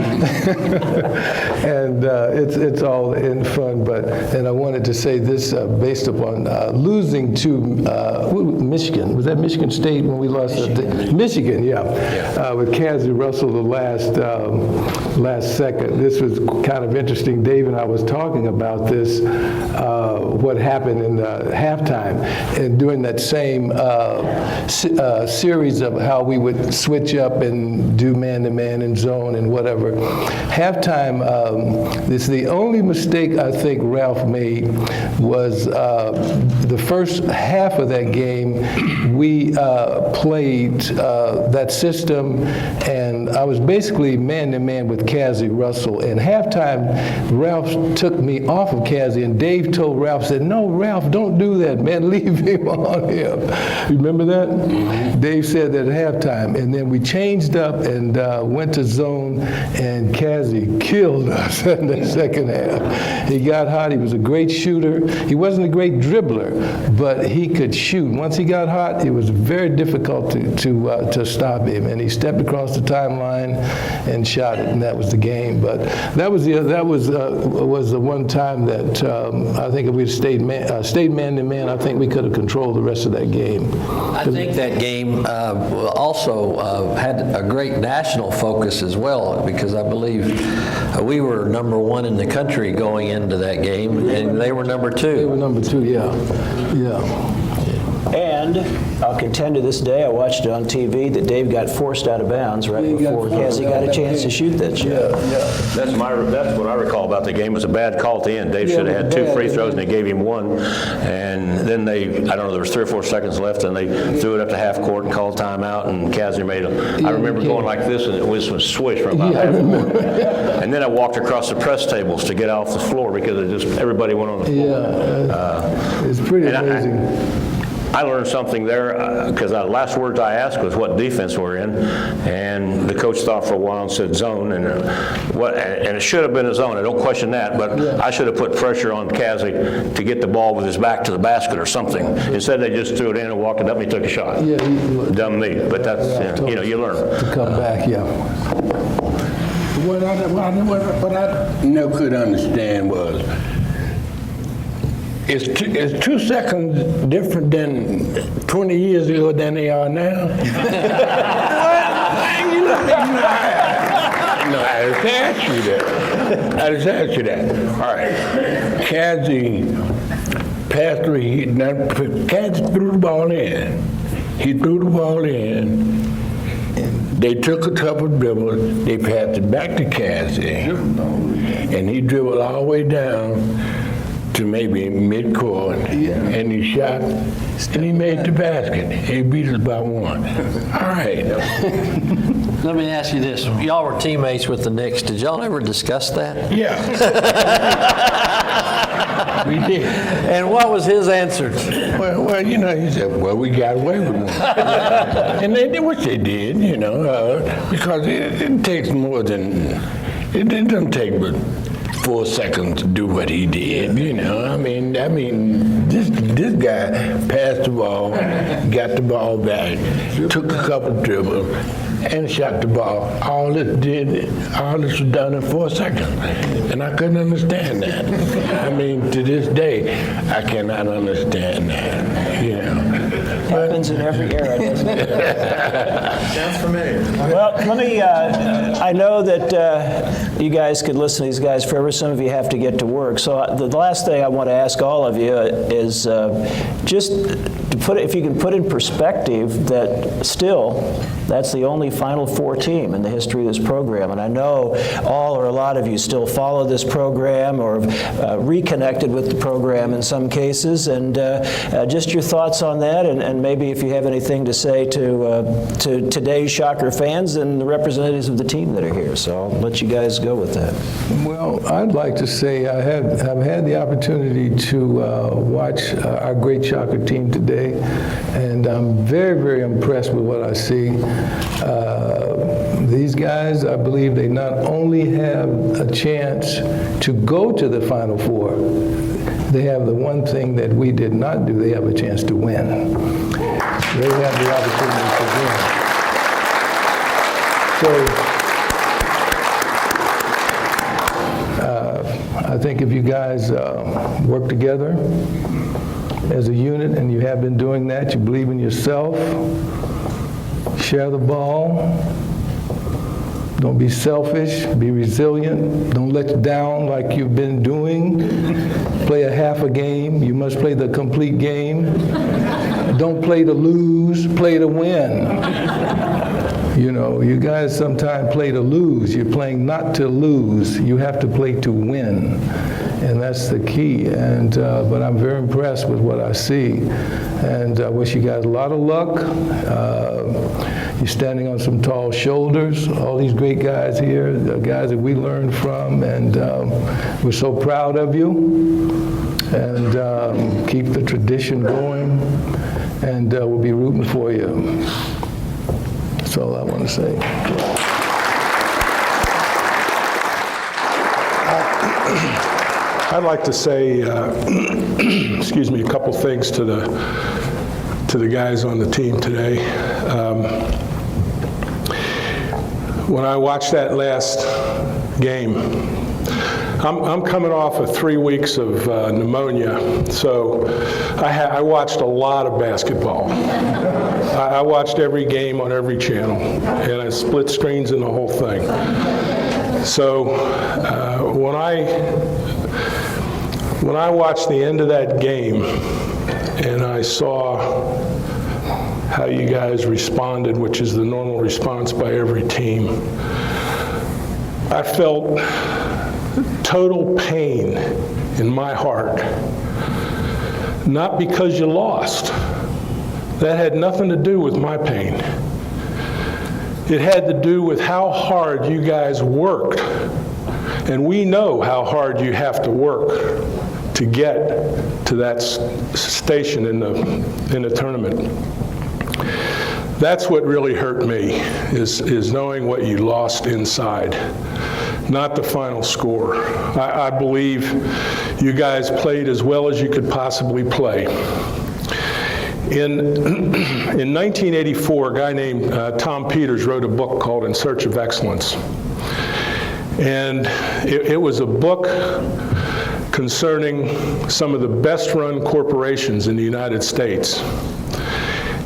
And it's all in fun, and I wanted to say this based upon losing to Michigan. Was that Michigan State when we lost? Michigan, yeah. With Cassie Russell the last second. This was kind of interesting. Dave and I was talking about this, what happened in the halftime, and during that same series of how we would switch up and do man-to-man and zone and whatever. Halftime, this is the only mistake I think Ralph made was the first half of that game, we played that system, and I was basically man-to-man with Cassie Russell. And halftime, Ralph took me off of Cassie, and Dave told Ralph, said, "No, Ralph, don't do that, man. Leave him on him." You remember that? Mm-hmm. Dave said that at halftime. And then we changed up and went to zone, and Cassie killed us in the second half. He got hot. He was a great shooter. He wasn't a great dribbler, but he could shoot. Once he got hot, it was very difficult to stop him. And he stepped across the timeline and shot it, and that was the game. But that was the one time that I think if we'd stayed man-to-man, I think we could have controlled the rest of that game. I think that game also had a great national focus as well, because I believe we were number 1 in the country going into that game, and they were number 2. They were number 2, yeah. And I'll contend to this day, I watched it on TV, that Dave got forced out of bounds right before Cassie got a chance to shoot that shot. That's what I recall about the game. It was a bad call at the end. Dave should have had 2 free throws, and they gave him 1. And then I don't know, there was 3 or 4 seconds left, and they threw it up to half court and called timeout, and Cassie made I remember going like this, and it was a swish from about half court. And then I walked across the press tables to get off the floor because everybody went on the floor. Yeah, it's pretty amazing. I learned something there because the last words I asked was what defense we're in, and the coach thought for a while and said zone, and it should have been a zone. I don't question that, but I should have put pressure on Cassie to get the ball with his back to the basket or something. Instead, they just threw it in and walked it up, and he took a shot. Yeah, dumb me, but that's you learn to come back. Yeah. What I never could understand was. Is 2 seconds different than 20 years ago than they are now? I just asked you that. All right. Cassie passed through. Cassie threw the ball in. He threw the ball in. They took a couple of dribbles. They passed it back to Cassie. And he dribbled all the way down to maybe mid-court, and he shot, and he made the basket. He beat us by 1. All right. Let me ask you this. Y'all were teammates with the Knicks. Did y'all ever discuss that? Yeah. We did. And what was his answer? Well, he said, well, we got away with one. And they did what they did, because it takes more than, it doesn't take but 4 seconds to do what he did, I mean, this guy passed the ball, got the ball back, took a couple dribbles, and shot the ball. All this was done in 4 seconds, and I couldn't understand that. I mean, to this day, I cannot understand that. Happens in every era, doesn't it? Sounds familiar. Well, let me, I know that you guys could listen to these guys forever. Some of you have to get to work. So the last thing I want to ask all of you is just to put it, if you can put in perspective that still, that's the only Final Four team in the history of this program. And I know all or a lot of you still follow this program or reconnected with the program in some cases. And just your thoughts on that, and maybe if you have anything to say to today's Shocker fans and the representatives of the team that are here. So I'll let you guys go with that. Well, I'd like to say I've had the opportunity to watch our great Shocker team today, and I'm very, very impressed with what I see. These guys, I believe they not only have a chance to go to the Final Four, they have the one thing that we did not do, they have a chance to win. They have the opportunity to win. So I think if you guys work together as a unit, and you have been doing that, you believe in yourself, share the ball, don't be selfish, be resilient, don't let down like you've been doing. Play a half a game, you must play the complete game. Don't play to lose, play to win. You know, you guys sometimes play to lose. You're playing not to lose. You have to play to win. And that's the key. And but I'm very impressed with what I see. And I wish you guys a lot of luck. You're standing on some tall shoulders. All these great guys here, the guys that we learned from. And we're so proud of you. And keep the tradition going. And we'll be rooting for you. That's all I want to say. I'd like to say, excuse me, a couple things to the guys on the team today. When I watched that last game, I'm coming off of 3 weeks of pneumonia, so I watched a lot of basketball. I watched every game on every channel, and I split screens in the whole thing. So when I watched the end of that game, and I saw how you guys responded, which is the normal response by every team, I felt total pain in my heart. Not because you lost. That had nothing to do with my pain. It had to do with how hard you guys worked. And we know how hard you have to work to get to that station in the tournament. That's what really hurt me, is knowing what you lost inside, not the final score. I believe you guys played as well as you could possibly play. In 1984, a guy named Tom Peters wrote a book called In Search of Excellence. And it was a book concerning some of the best-run corporations in the United States.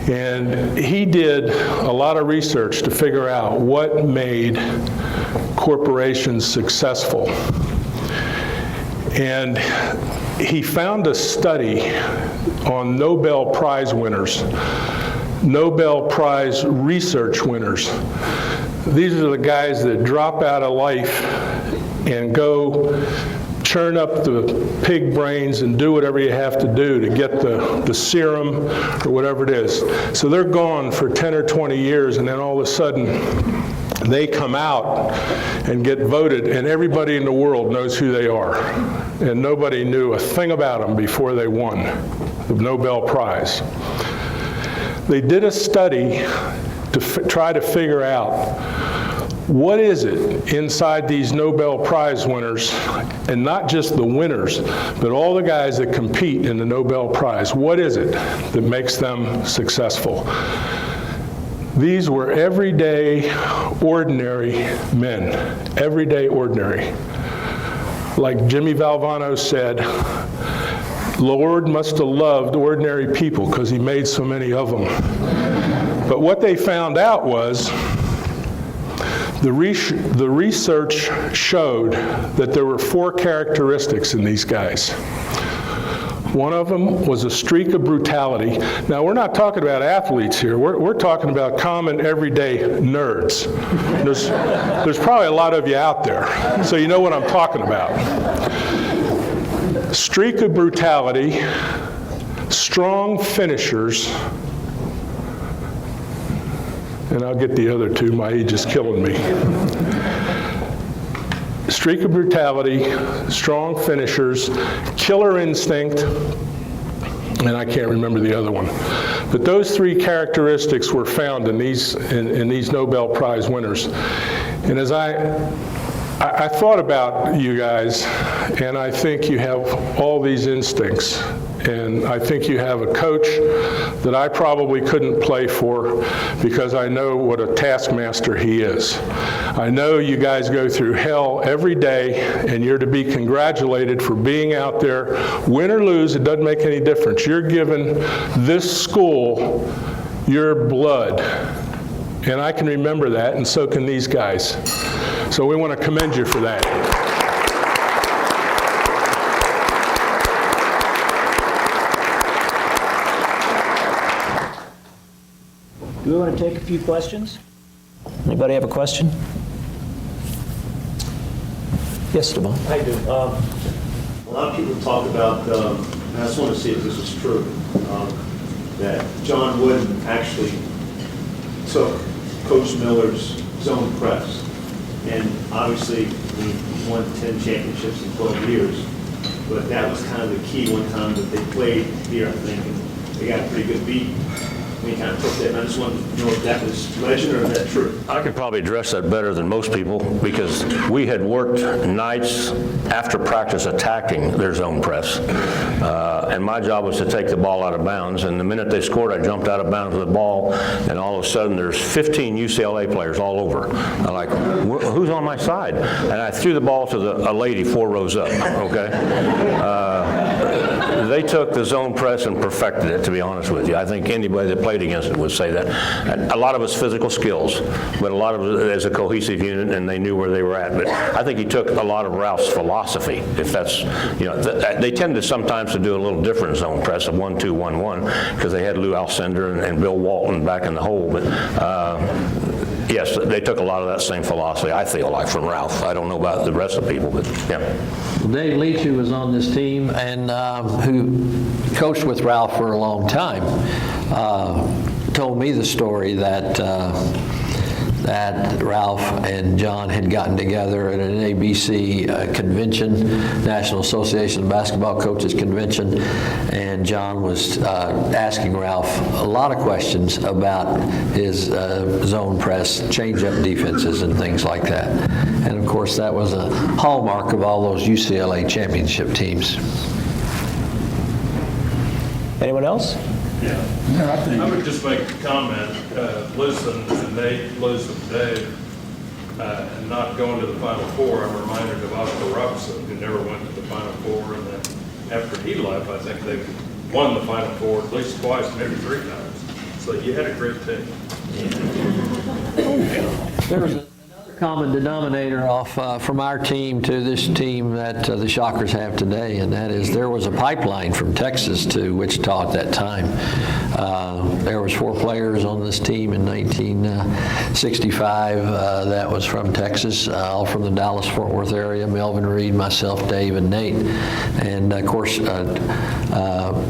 And he did a lot of research to figure out what made corporations successful. And he found a study on Nobel Prize winners, Nobel Prize research winners. These are the guys that drop out of life and go churn up the pig brains and do whatever you have to do to get the serum or whatever it is. So they're gone for 10 or 20 years, and then all of a sudden they come out and get voted, and everybody in the world knows who they are. And nobody knew a thing about them before they won the Nobel Prize. They did a study to try to figure out what is it inside these Nobel Prize winners, and not just the winners, but all the guys that compete in the Nobel Prize. What is it that makes them successful? These were everyday, ordinary men. Everyday, ordinary. Like Jimmy Valvano said, Lord must have loved ordinary people because he made so many of them. But what they found out was the research showed that there were 4 characteristics in these guys. One of them was a streak of brutality. Now, we're not talking about athletes here. We're talking about common, everyday nerds. There's probably a lot of you out there, so you know what I'm talking about. Streak of brutality, strong finishers, and I'll get the other 2. My age is killing me. Streak of brutality, strong finishers, killer instinct, and I can't remember the other one. But those three characteristics were found in these Nobel Prize winners. And as I thought about you guys, and I think you have all these instincts. And I think you have a coach that I probably couldn't play for because I know what a taskmaster he is. I know you guys go through hell every day, and you're to be congratulated for being out there. Win or lose, it doesn't make any difference. You're giving this school your blood. And I can remember that, and so can these guys. So we want to commend you for that. Do we want to take a few questions? Anybody have a question? Yes, Devon. I do. A lot of people talk about, and I just want to see if this is true, that John Wooden actually took Coach Miller's zone press. And obviously, we won 10 championships in 12 years. But that was kind of the key one time that they played here, I think, and they got a pretty good beat. We kind of took that, and I just wanted to know if that was legend or is that true? I could probably address that better than most people because we had worked nights after practice attacking their zone press. And my job was to take the ball out of bounds. And the minute they scored, I jumped out of bounds with the ball. And all of a sudden, there's 15 UCLA players all over. I'm like, who's on my side? And I threw the ball to a lady 4 rows up, okay? They took the zone press and perfected it, to be honest with you. I think anybody that played against it would say that. And a lot of it's physical skills, but a lot of it as a cohesive unit, and they knew where they were at. But I think he took a lot of Ralph's philosophy, if that's, you know, they tend to sometimes to do a little different zone press of 1-2-1-1 because they had Lou Alcindor and Bill Walton back in the hole. But yes, they took a lot of that same philosophy, I feel like, from Ralph. I don't know about the rest of the people, but yeah. Well, Dave Leach, who was on this team and who coached with Ralph for a long time, told me the story that Ralph and John had gotten together at an ABC convention, National Association of Basketball Coaches Convention, and John was asking Ralph a lot of questions about his zone press, change-up defenses, and things like that. And of course, that was a hallmark of all those UCLA championship teams. Anyone else? Yeah. I would just make a comment, listening to Nate, listening to Dave, and not going to the Final Four. I'm reminded of Oscar Robertson, who never went to the Final Four, and then after he left, I think they won the Final Four at least twice, maybe 3 times. So you had a great team. There was another common denominator from our team to this team that the Shockers have today, and that is there was a pipeline from Texas to Wichita at that time. There was 4 players on this team in 1965 that was from Texas, all from the Dallas-Fort Worth area, Melvin, Reed, myself, Dave, and Nate. And of course,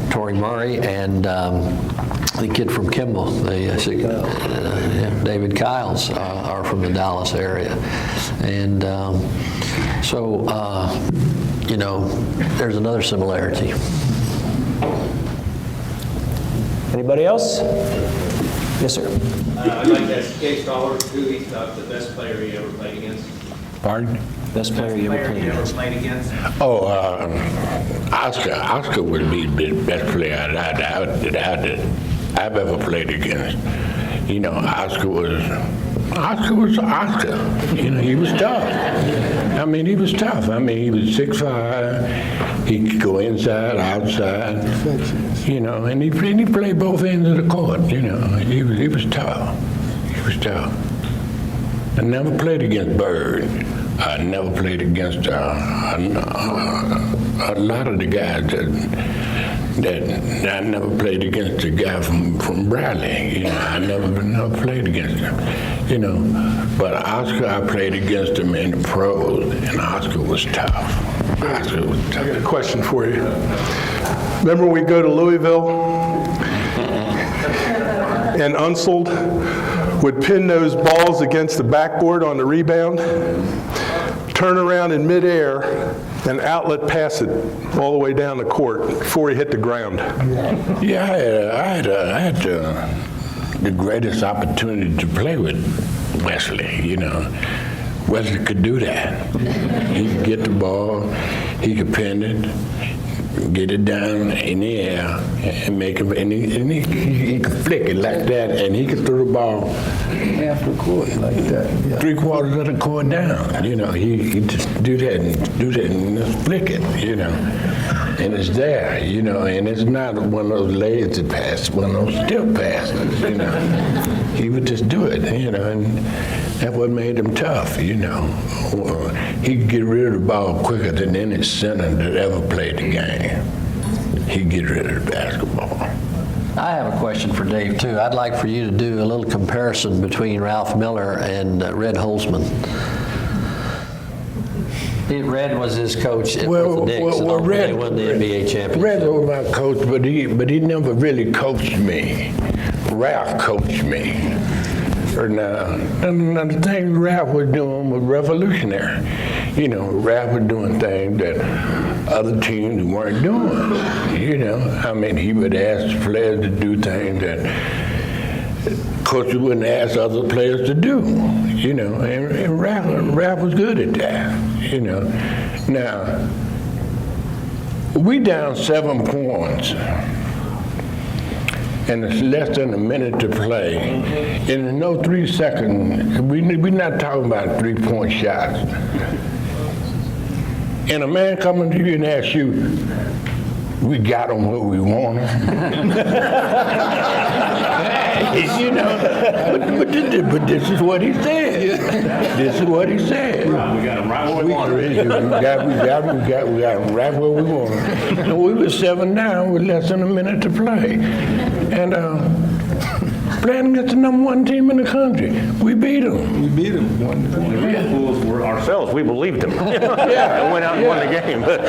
Torrey Murray and the kid from Kimball, David Kiles, are from the Dallas area. And so, you know, there's another similarity. Anybody else? Yes, sir. I'd like to ask Jay Stallworth who he thought the best player he ever played against. Pardon? Best player you ever played against? Oh, Oscar would be the best player I've ever played against. You know, Oscar was Oscar. You know, he was tough. I mean, he was tough. I mean, he was 6'5". He could go inside, outside. You know, and he played both ends of the court. You know, he was tough. He was tough. I never played against Bird. I never played against a lot of the guys that I never played against the guy from Bradley. You know, I never played against him. You know, but Oscar, I played against him in the pros, and Oscar was tough. Oscar was tough. I got a question for you. Remember we go to Louisville, and Unsold would pin those balls against the backboard on the rebound, turn around in midair, and outlet pass it all the way down the court before he hit the ground. Yeah, I had the greatest opportunity to play with Wesley, you know. Wesley could do that. He could get the ball, he could pin it, get it down in the air, and make it, and he could flick it like that, and he could throw the ball half the court like that. Yeah. 3/4 of the court down. You know, he just do that and just flick it, you know. And it's there, you know, and it's not one of those lazy passes, one of those stiff passes, you know. He would just do it, you know, and that's what made him tough, you know. He could get rid of the ball quicker than any center that ever played the game. He'd get rid of the basketball. I have a question for Dave, too. I'd like for you to do a little comparison between Ralph Miller and Red Holzman. Red was his coach with the Knicks, and Red won the NBA championship. Red was my coach, but he never really coached me. Ralph coached me. Now, the things Ralph was doing was revolutionary. You know, Ralph was doing things that other teams weren't doing. You know, I mean, he would ask players to do things that coaches wouldn't ask other players to do. You know, and Ralph was good at that. You know, now we down 7 points. And it's less than a minute to play. And in no 3 seconds, we're not talking about 3-point shots. And a man coming to you and asks you, we got him what we wanted. You know, but this is what he said. This is what he said. We got him right where we wanted. We got him right where we wanted. And we were 7 down with less than a minute to play. And playing against the #1 team in the country, we beat them. We beat them. The real fools were ourselves. We believed them. Yeah, went out and won the game. But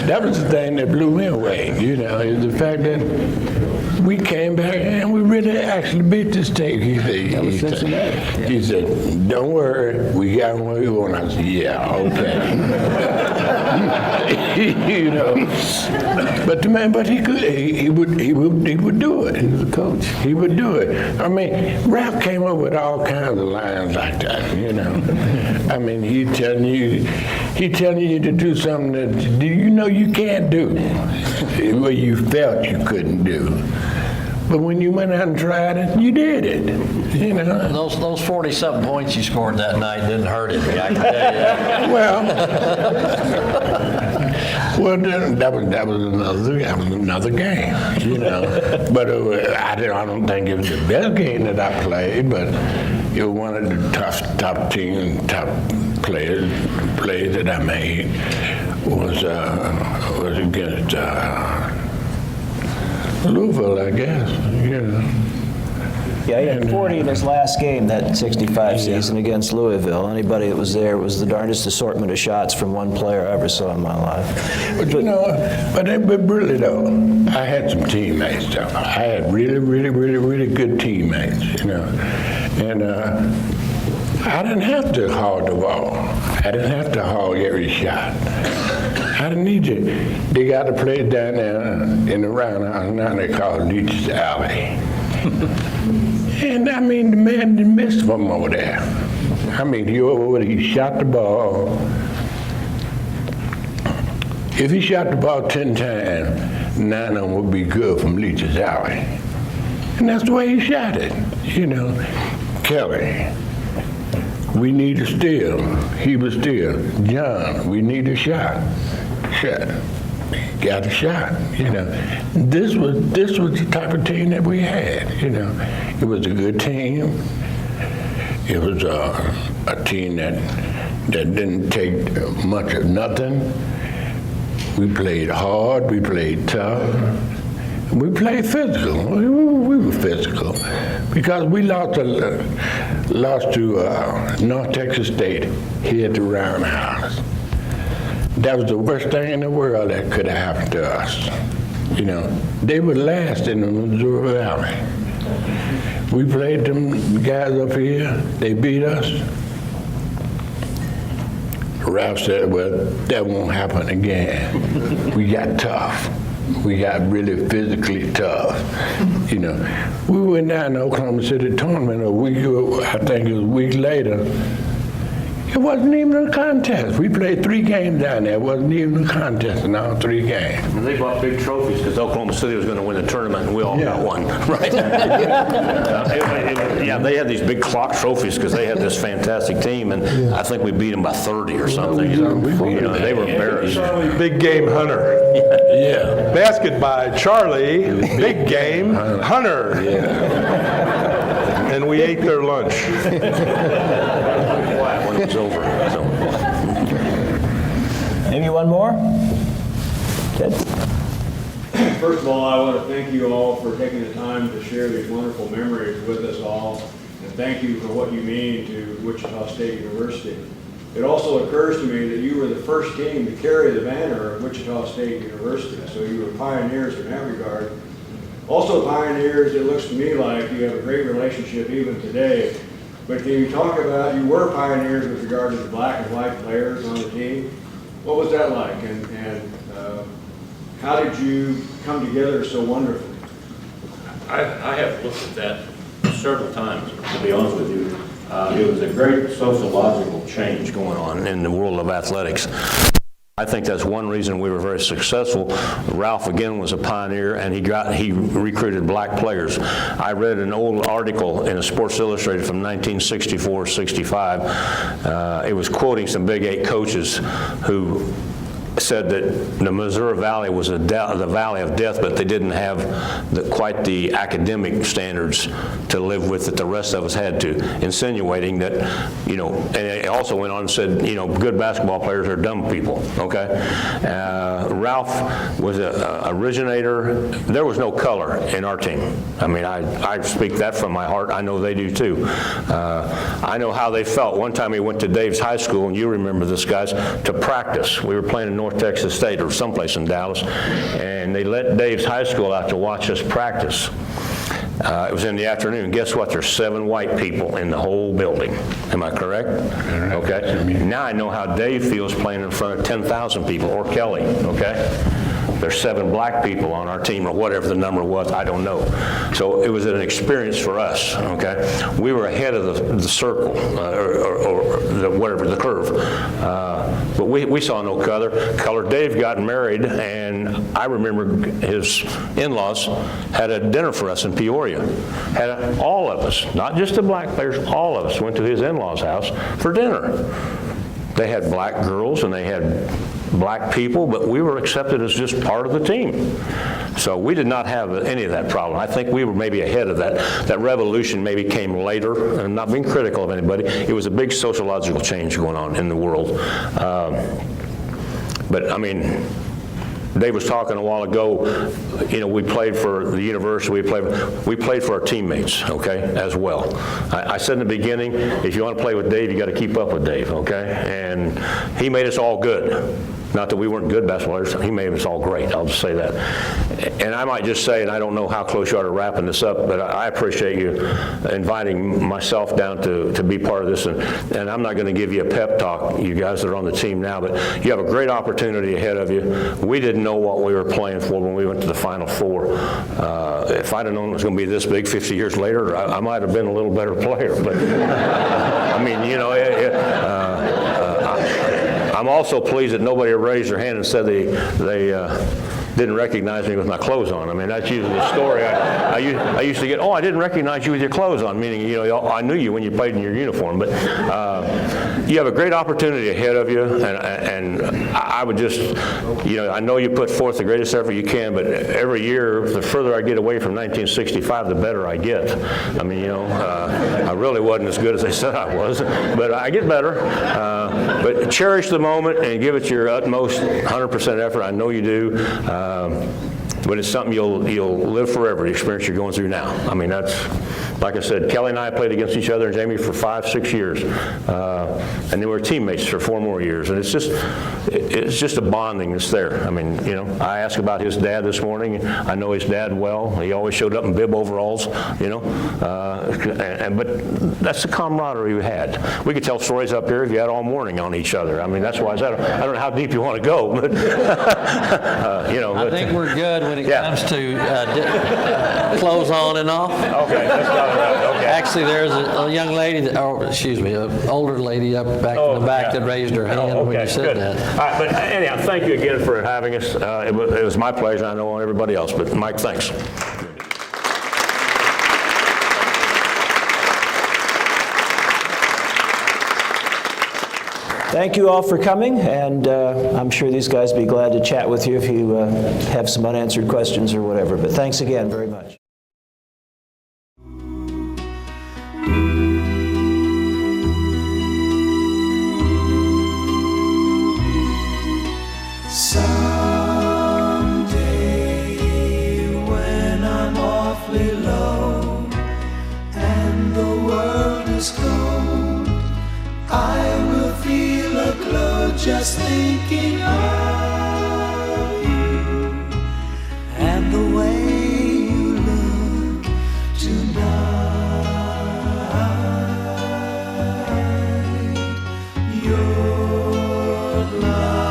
that was the thing that blew me away. You know, is the fact that we came back and we really actually beat this team. He said, "Don't worry, we got what we want." I said, "Yeah, okay." You know, but the man, he could, he would do it. He was a coach. He would do it. I mean, Ralph came up with all kinds of lines like that. You know, I mean, he telling you to do something that you know you can't do, what you felt you couldn't do. But when you went out and tried it, you did it. You know. Those 40-something points you scored that night didn't hurt it. I can tell you that. Well, that was another game. You know. But I don't think it was the best game that I played, but it was one of the top teams, top plays that I made was against. Louisville, I guess, you know. Yeah, he had 40 in his last game, that 65 season against Louisville. Anybody that was there, was the darndest assortment of shots from one player I ever saw in my life. But you know, but really though, I had some teammates. I had really good teammates, you know. And I didn't have to hog the ball. I didn't have to hog every shot. I didn't need you. They got to play down there in the roundhouse. Now they call it Leach's Alley. And I mean, the man didn't miss from over there. I mean, he shot the ball. If he shot the ball 10 times, 9 of them would be good from Leach's Alley. And that's the way he shot it, you know. Kelly, we need a steal. He was steal. John, we need a shot. Shot. Got a shot, you know. This was the type of team that we had, you know. It was a good team. It was a team that didn't take much of nothing. We played hard, we played tough. We played physical. We were physical because we lost to North Texas State here at the Roundhouse. That was the worst thing in the world that could have happened to us. You know, they were last in the Missouri Valley. We played them guys up here. They beat us. Ralph said, well, that won't happen again. We got tough. We got really physically tough. You know, we went down to Oklahoma City tournament a week, I think it was a week later. It wasn't even a contest. We played 3 games down there. It wasn't even a contest in all 3 games. And they bought big trophies because Oklahoma City was going to win the tournament, and we all got one, right? Yeah, they had these big clock trophies because they had this fantastic team, and I think we beat them by 30 or something. You know, they were embarrassed. Charlie, big game hunter. Yeah. Basket by Charlie, big game hunter. Yeah. And we ate their lunch. When it was over. So. Maybe one more? Ted? First of all, I want to thank you all for taking the time to share these wonderful memories with us all, and thank you for what you mean to Wichita State University. It also occurs to me that you were the first team to carry the banner of Wichita State University, so you were pioneers in that regard. Also pioneers, it looks to me like you have a great relationship even today. But can you talk about, you were pioneers with regard to the black and white players on the team. What was that like, and how did you come together so wonderfully? I have looked at that several times, to be honest with you. It was a great sociological change going on in the world of athletics. I think that's one reason we were very successful. Ralph, again, was a pioneer, and he recruited black players. I read an old article in a Sports Illustrated from 1964-65. It was quoting some Big 8 coaches who said that the Missouri Valley was the valley of death, but they didn't have quite the academic standards to live with that the rest of us had to, insinuating that, you know, and it also went on and said, you know, good basketball players are dumb people, okay? Ralph was an originator. There was no color in our team. I mean, I speak that from my heart. I know they do too. I know how they felt. One time we went to Dave's high school, and you remember this, guys, to practice. We were playing in North Texas State or someplace in Dallas, and they let Dave's high school out to watch us practice. It was in the afternoon. Guess what? There's 7 white people in the whole building. Am I correct? Okay. Now I know how Dave feels playing in front of 10,000 people, or Kelly, okay? There's 7 black people on our team, or whatever the number was, I don't know. So it was an experience for us, okay? We were ahead of the circle, or the curve. But we saw no color. Dave got married, and I remember his in-laws had a dinner for us in Peoria. All of us, not just the black players, all of us went to his in-laws' house for dinner. They had black girls and they had black people, but we were accepted as just part of the team. So we did not have any of that problem. I think we were maybe ahead of that. That revolution maybe came later, and not being critical of anybody. It was a big sociological change going on in the world. But I mean, Dave was talking a while ago, you know, we played for the university, we played for our teammates, okay, as well. I said in the beginning, if you want to play with Dave, you got to keep up with Dave, okay? And he made us all good. Not that we weren't good basketball players, he made us all great, I'll just say that. And I might just say, and I don't know how close you are to wrapping this up, but I appreciate you inviting myself down to be part of this. And I'm not going to give you a pep talk, you guys that are on the team now, but you have a great opportunity ahead of you. We didn't know what we were playing for when we went to the Final Four. If I'd have known it was going to be this big 50 years later, I might have been a little better player. But I mean, you know, I'm also pleased that nobody raised their hand and said they didn't recognize me with my clothes on. I mean, that's usually the story I used to get. Oh, I didn't recognize you with your clothes on, meaning, you know, I knew you when you played in your uniform. But you have a great opportunity ahead of you, and I would just, you know, I know you put forth the greatest effort you can, but every year, the further I get away from 1965, the better I get. I mean, you know, I really wasn't as good as they said I was, but I get better. But cherish the moment and give it your utmost 100% effort. I know you do. but it's something you'll live forever, the experience you're going through now. I mean, that's, like I said, Kelly and I played against each other and Jamie for 5-6 years. And then we were teammates for 4 more years. And it's just a bonding that's there. I mean, you know, I asked about his dad this morning. I know his dad well. He always showed up in bib overalls, you know. But that's the camaraderie we had. We could tell stories up here if you had all morning on each other. I mean, that's why I don't know how deep you want to go, but you know. I think we're good when it comes to clothes on and off. Okay, that's about enough. Okay. Actually, there's a young lady, an older lady up back in the back that raised her hand when you said that. All right, but anyhow, thank you again for having us. It was my pleasure. I know everybody else, but Mike, thanks. Thank you all for coming, and I'm sure these guys will be glad to chat with you if you have some unanswered questions or whatever. But thanks again very much. Someday when I'm awfully low and the world is cold, I will feel a glow just thinking of you and the way you look tonight. You're lovely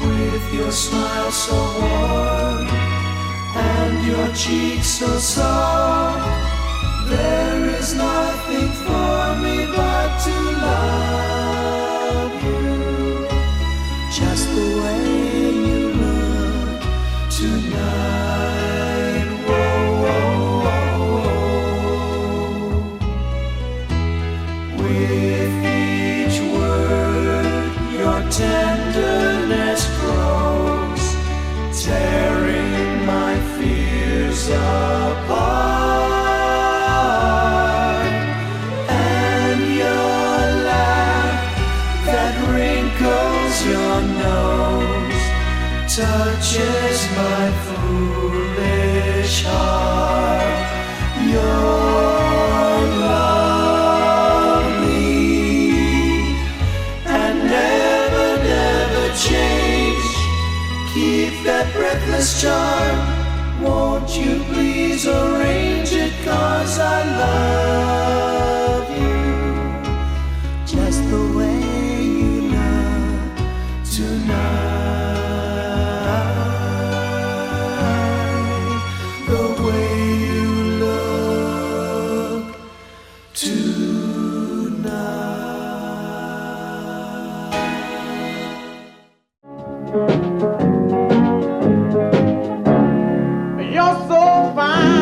with your smile so warm and your cheeks so soft. There is nothing for me but to love you, just the way you look tonight. Whoa, whoa, whoa, whoa. With each word, your tenderness grows, tearing my fears apart. Your nose touches my foolish heart. You're lovely and never, never change. Keep that breathless charm. Won't you please arrange it, 'cause I love you just the way tonight, the way you look tonight. You're so fine.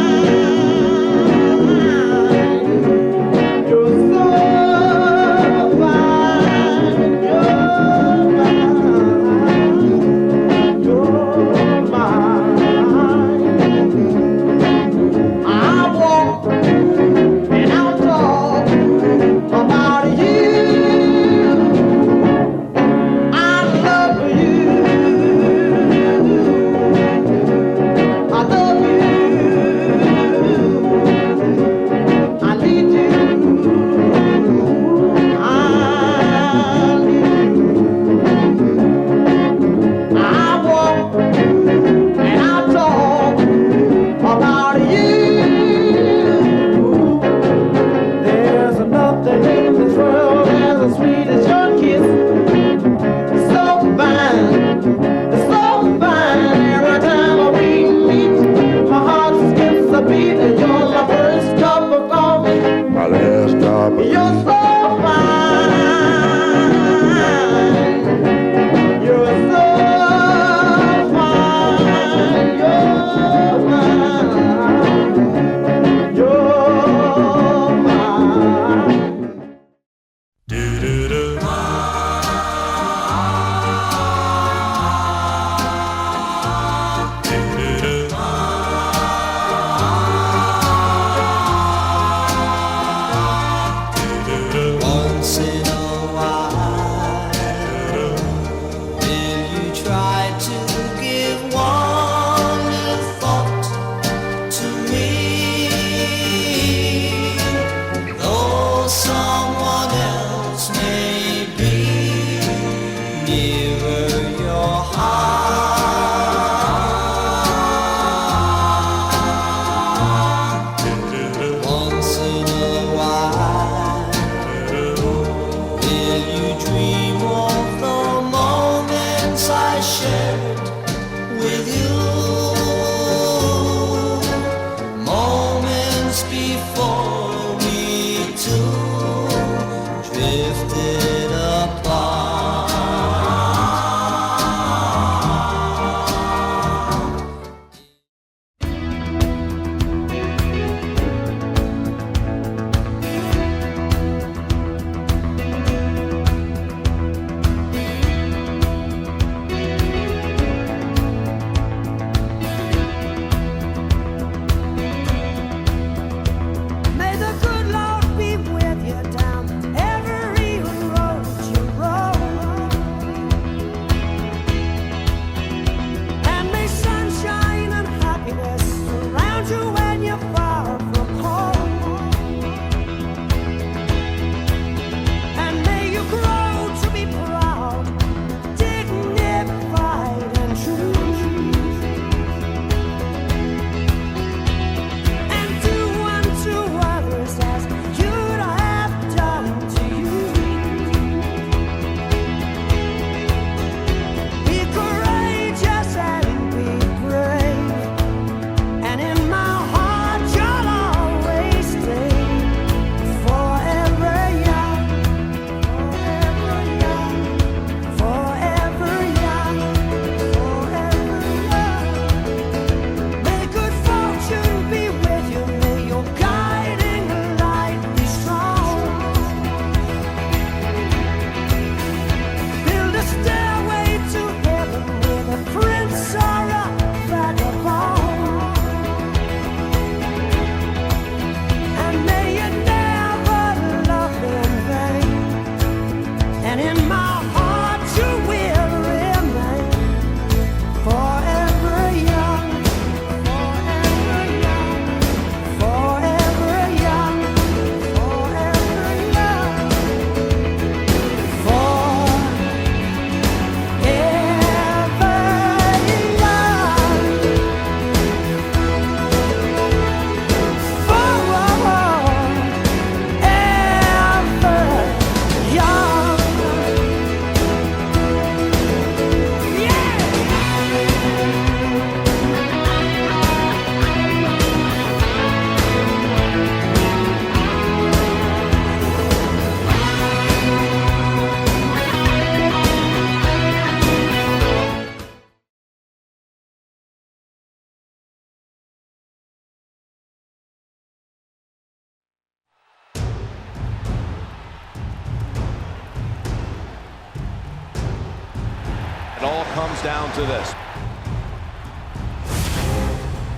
comes down to this.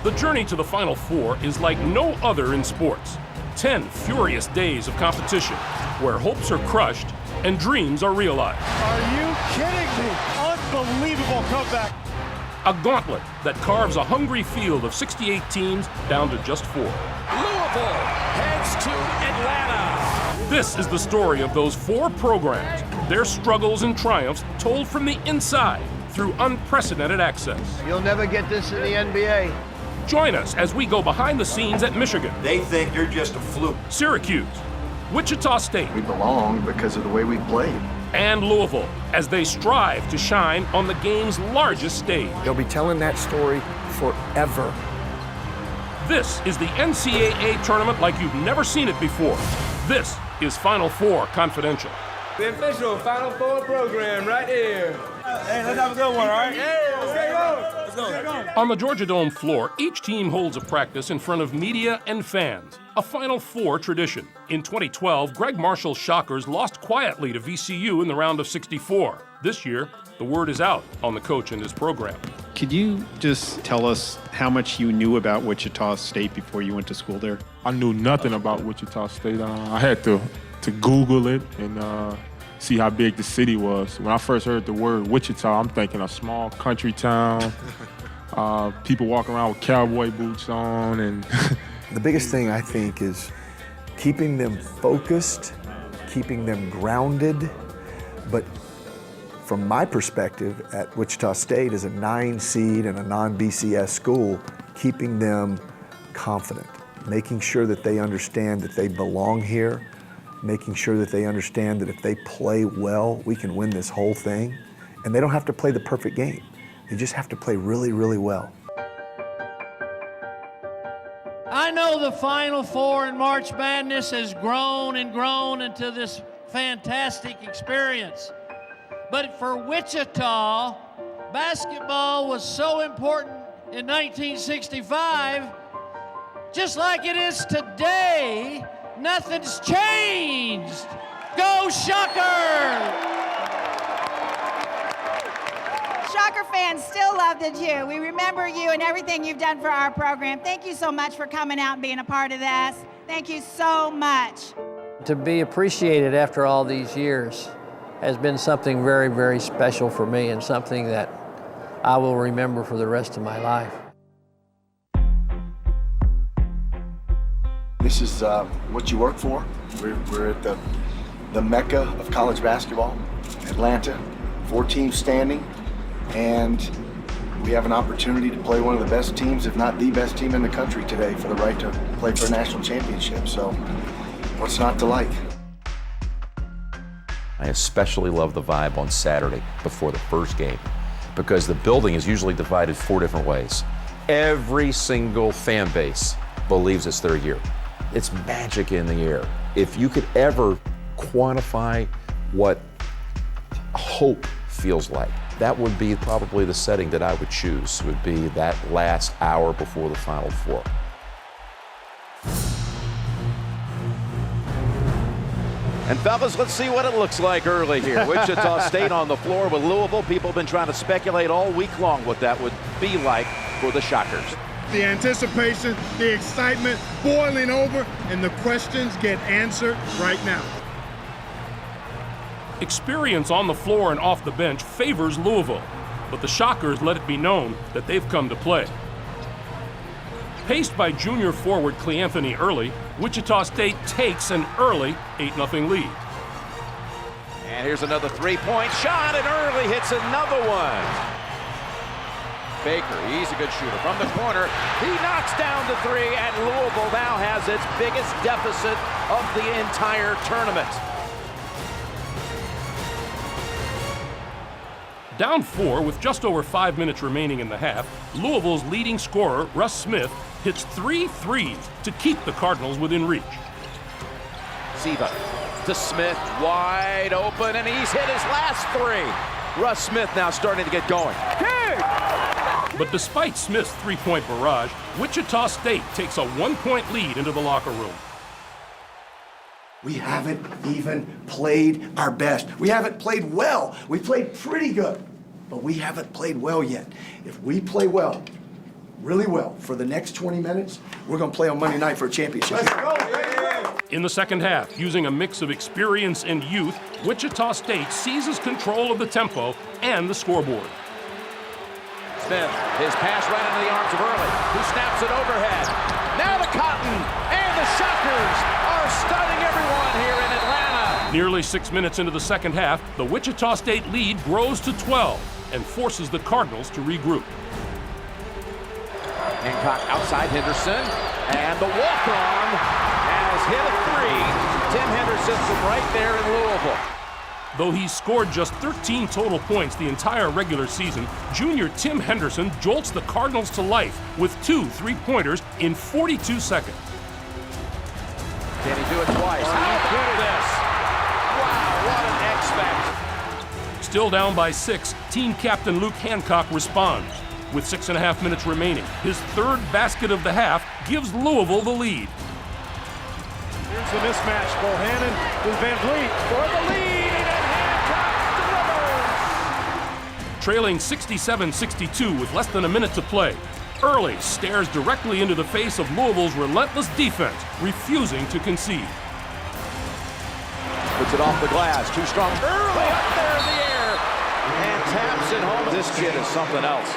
The journey to the Final Four is like no other in sports. 10 furious days of competition where hopes are crushed and dreams are realized. Are you kidding me? Unbelievable comeback. A gauntlet that carves a hungry field of 68 teams down to just 4. Louisville heads to Atlanta. This is the story of those 4 programs, their struggles and triumphs told from the inside through unprecedented access. You'll never get this in the NBA. Join us as we go behind the scenes at Michigan. They think you're just a fluke. Syracuse, Wichita State. We belong because of the way we played. And Louisville, as they strive to shine on the game's largest stage. They'll be telling that story forever. This is the NCAA tournament like you've never seen it before. This is Final Four Confidential. The official Final Four program right here. Hey, let's have a good one, all right? Yeah, let's get going. Let's go. On the Georgia Dome floor, each team holds a practice in front of media and fans, a Final Four tradition. In 2012, Greg Marshall's Shockers lost quietly to VCU in the round of 64. This year, the word is out on the coach and his program. Could you just tell us how much you knew about Wichita State before you went to school there? I knew nothing about Wichita State. I had to Google it and see how big the city was. When I first heard the word Wichita, I'm thinking a small country town, people walking around with cowboy boots on. And The biggest thing, I think, is keeping them focused, keeping them grounded, but from my perspective at Wichita State as a 9 seed and a non-BCS school, keeping them confident, making sure that they understand that they belong here, making sure that they understand that if they play well, we can win this whole thing. And they don't have to play the perfect game. They just have to play really, really well. I know the Final Four in March Madness has grown and grown into this fantastic experience. But for Wichita, basketball was so important in 1965, just like it is today. Nothing's changed. Go Shockers! Shocker fans still love the Jew. We remember you and everything you've done for our program. Thank you so much for coming out and being a part of this. Thank you so much. To be appreciated after all these years has been something very, very special for me and something that I will remember for the rest of my life. This is what you work for. We're at the mecca of college basketball, Atlanta, 4 teams standing, and we have an opportunity to play one of the best teams, if not the best team in the country today, for the right to play for a national championship. So what's not to like? I especially love the vibe on Saturday before the first game because the building is usually divided 4 different ways. Every single fan base believes it's their year. It's magic in the air. If you could ever quantify what hope feels like, that would be probably the setting that I would choose, would be that last hour before the Final Four. And fellas, let's see what it looks like early here. Wichita State on the floor with Louisville. People have been trying to speculate all week long what that would be like for the Shockers. The anticipation, the excitement boiling over, and the questions get answered right now. Experience on the floor and off the bench favors Louisville, but the Shockers let it be known that they've come to play. Paced by junior forward Cleanthony Early, Wichita State takes an early 8-0 lead. And here's another three-point shot, and Early hits another one. Baker, he's a good shooter from the corner. He knocks down the 3, and Louisville now has its biggest deficit of the entire tournament. Down 4 with just over 5 minutes remaining in the half, Louisville's leading scorer, Russ Smith, hits 3 threes to keep the Cardinals within reach. Siva to Smith, wide open, and he's hit his last 3. Russ Smith now starting to get going. But despite Smith's 3-point barrage, Wichita State takes a 1-point lead into the locker room. We haven't even played our best. We haven't played well. We played pretty good. but we haven't played well yet. If we play well, really well, for the next 20 minutes, we're going to play on Monday night for a championship. Let's go, baby! In the second half, using a mix of experience and youth, Wichita State seizes control of the tempo and the scoreboard. Smith, his pass right into the arms of Early, who snaps it overhead. Now to Cotton, and the Shockers are stunning everyone here in Atlanta. Nearly 6 minutes into the second half, the Wichita State lead grows to 12 and forces the Cardinals to regroup. Hancock outside Henderson, and the walk-on has hit a three. Tim Henderson from right there in Louisville. Though he scored just 13 total points the entire regular season, junior Tim Henderson jolts the Cardinals to life with 2 3-pointers in 42 seconds. Can he do it twice? How about this? Wow, what an X-Factor. Still down by 6, team captain Luke Hancock responds. With 6.5 minutes remaining, his third basket of the half gives Louisville the lead. Here's the mismatch. Bohannon with Van Vliet for the lead, and Hancock delivers. Trailing 67-62 with less than a minute to play, Early stares directly into the face of Louisville's relentless defense, refusing to concede. Puts it off the glass, too strong. Early up there in the air, and taps it home. This kid is something else.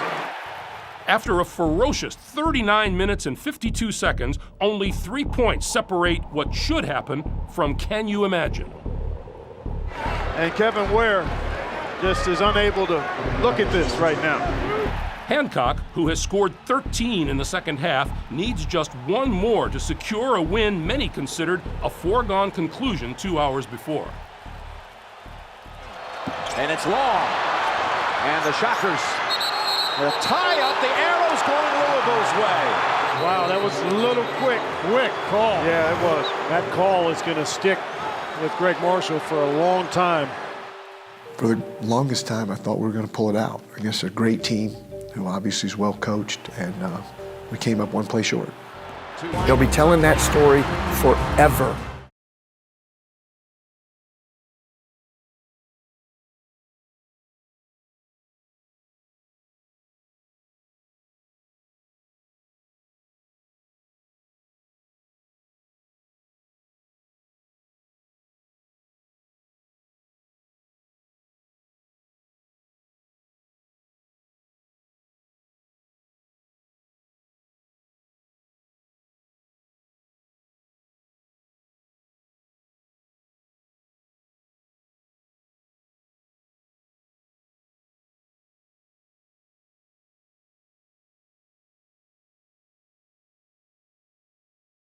After a ferocious 39 minutes and 52 seconds, only 3 points separate what should happen from can you imagine. And Kevin Ware just is unable to look at this right now. Hancock, who has scored 13 in the second half, needs just one more to secure a win many considered a foregone conclusion 2 hours before. And it's long. And the Shockers will tie up. The arrow's going Louisville's way. Wow, that was a little quick call. Yeah, it was. That call is going to stick with Greg Marshall for a long time. For the longest time, I thought we were going to pull it out against a great team who obviously is well coached, and we came up one play short. They'll be telling that story forever.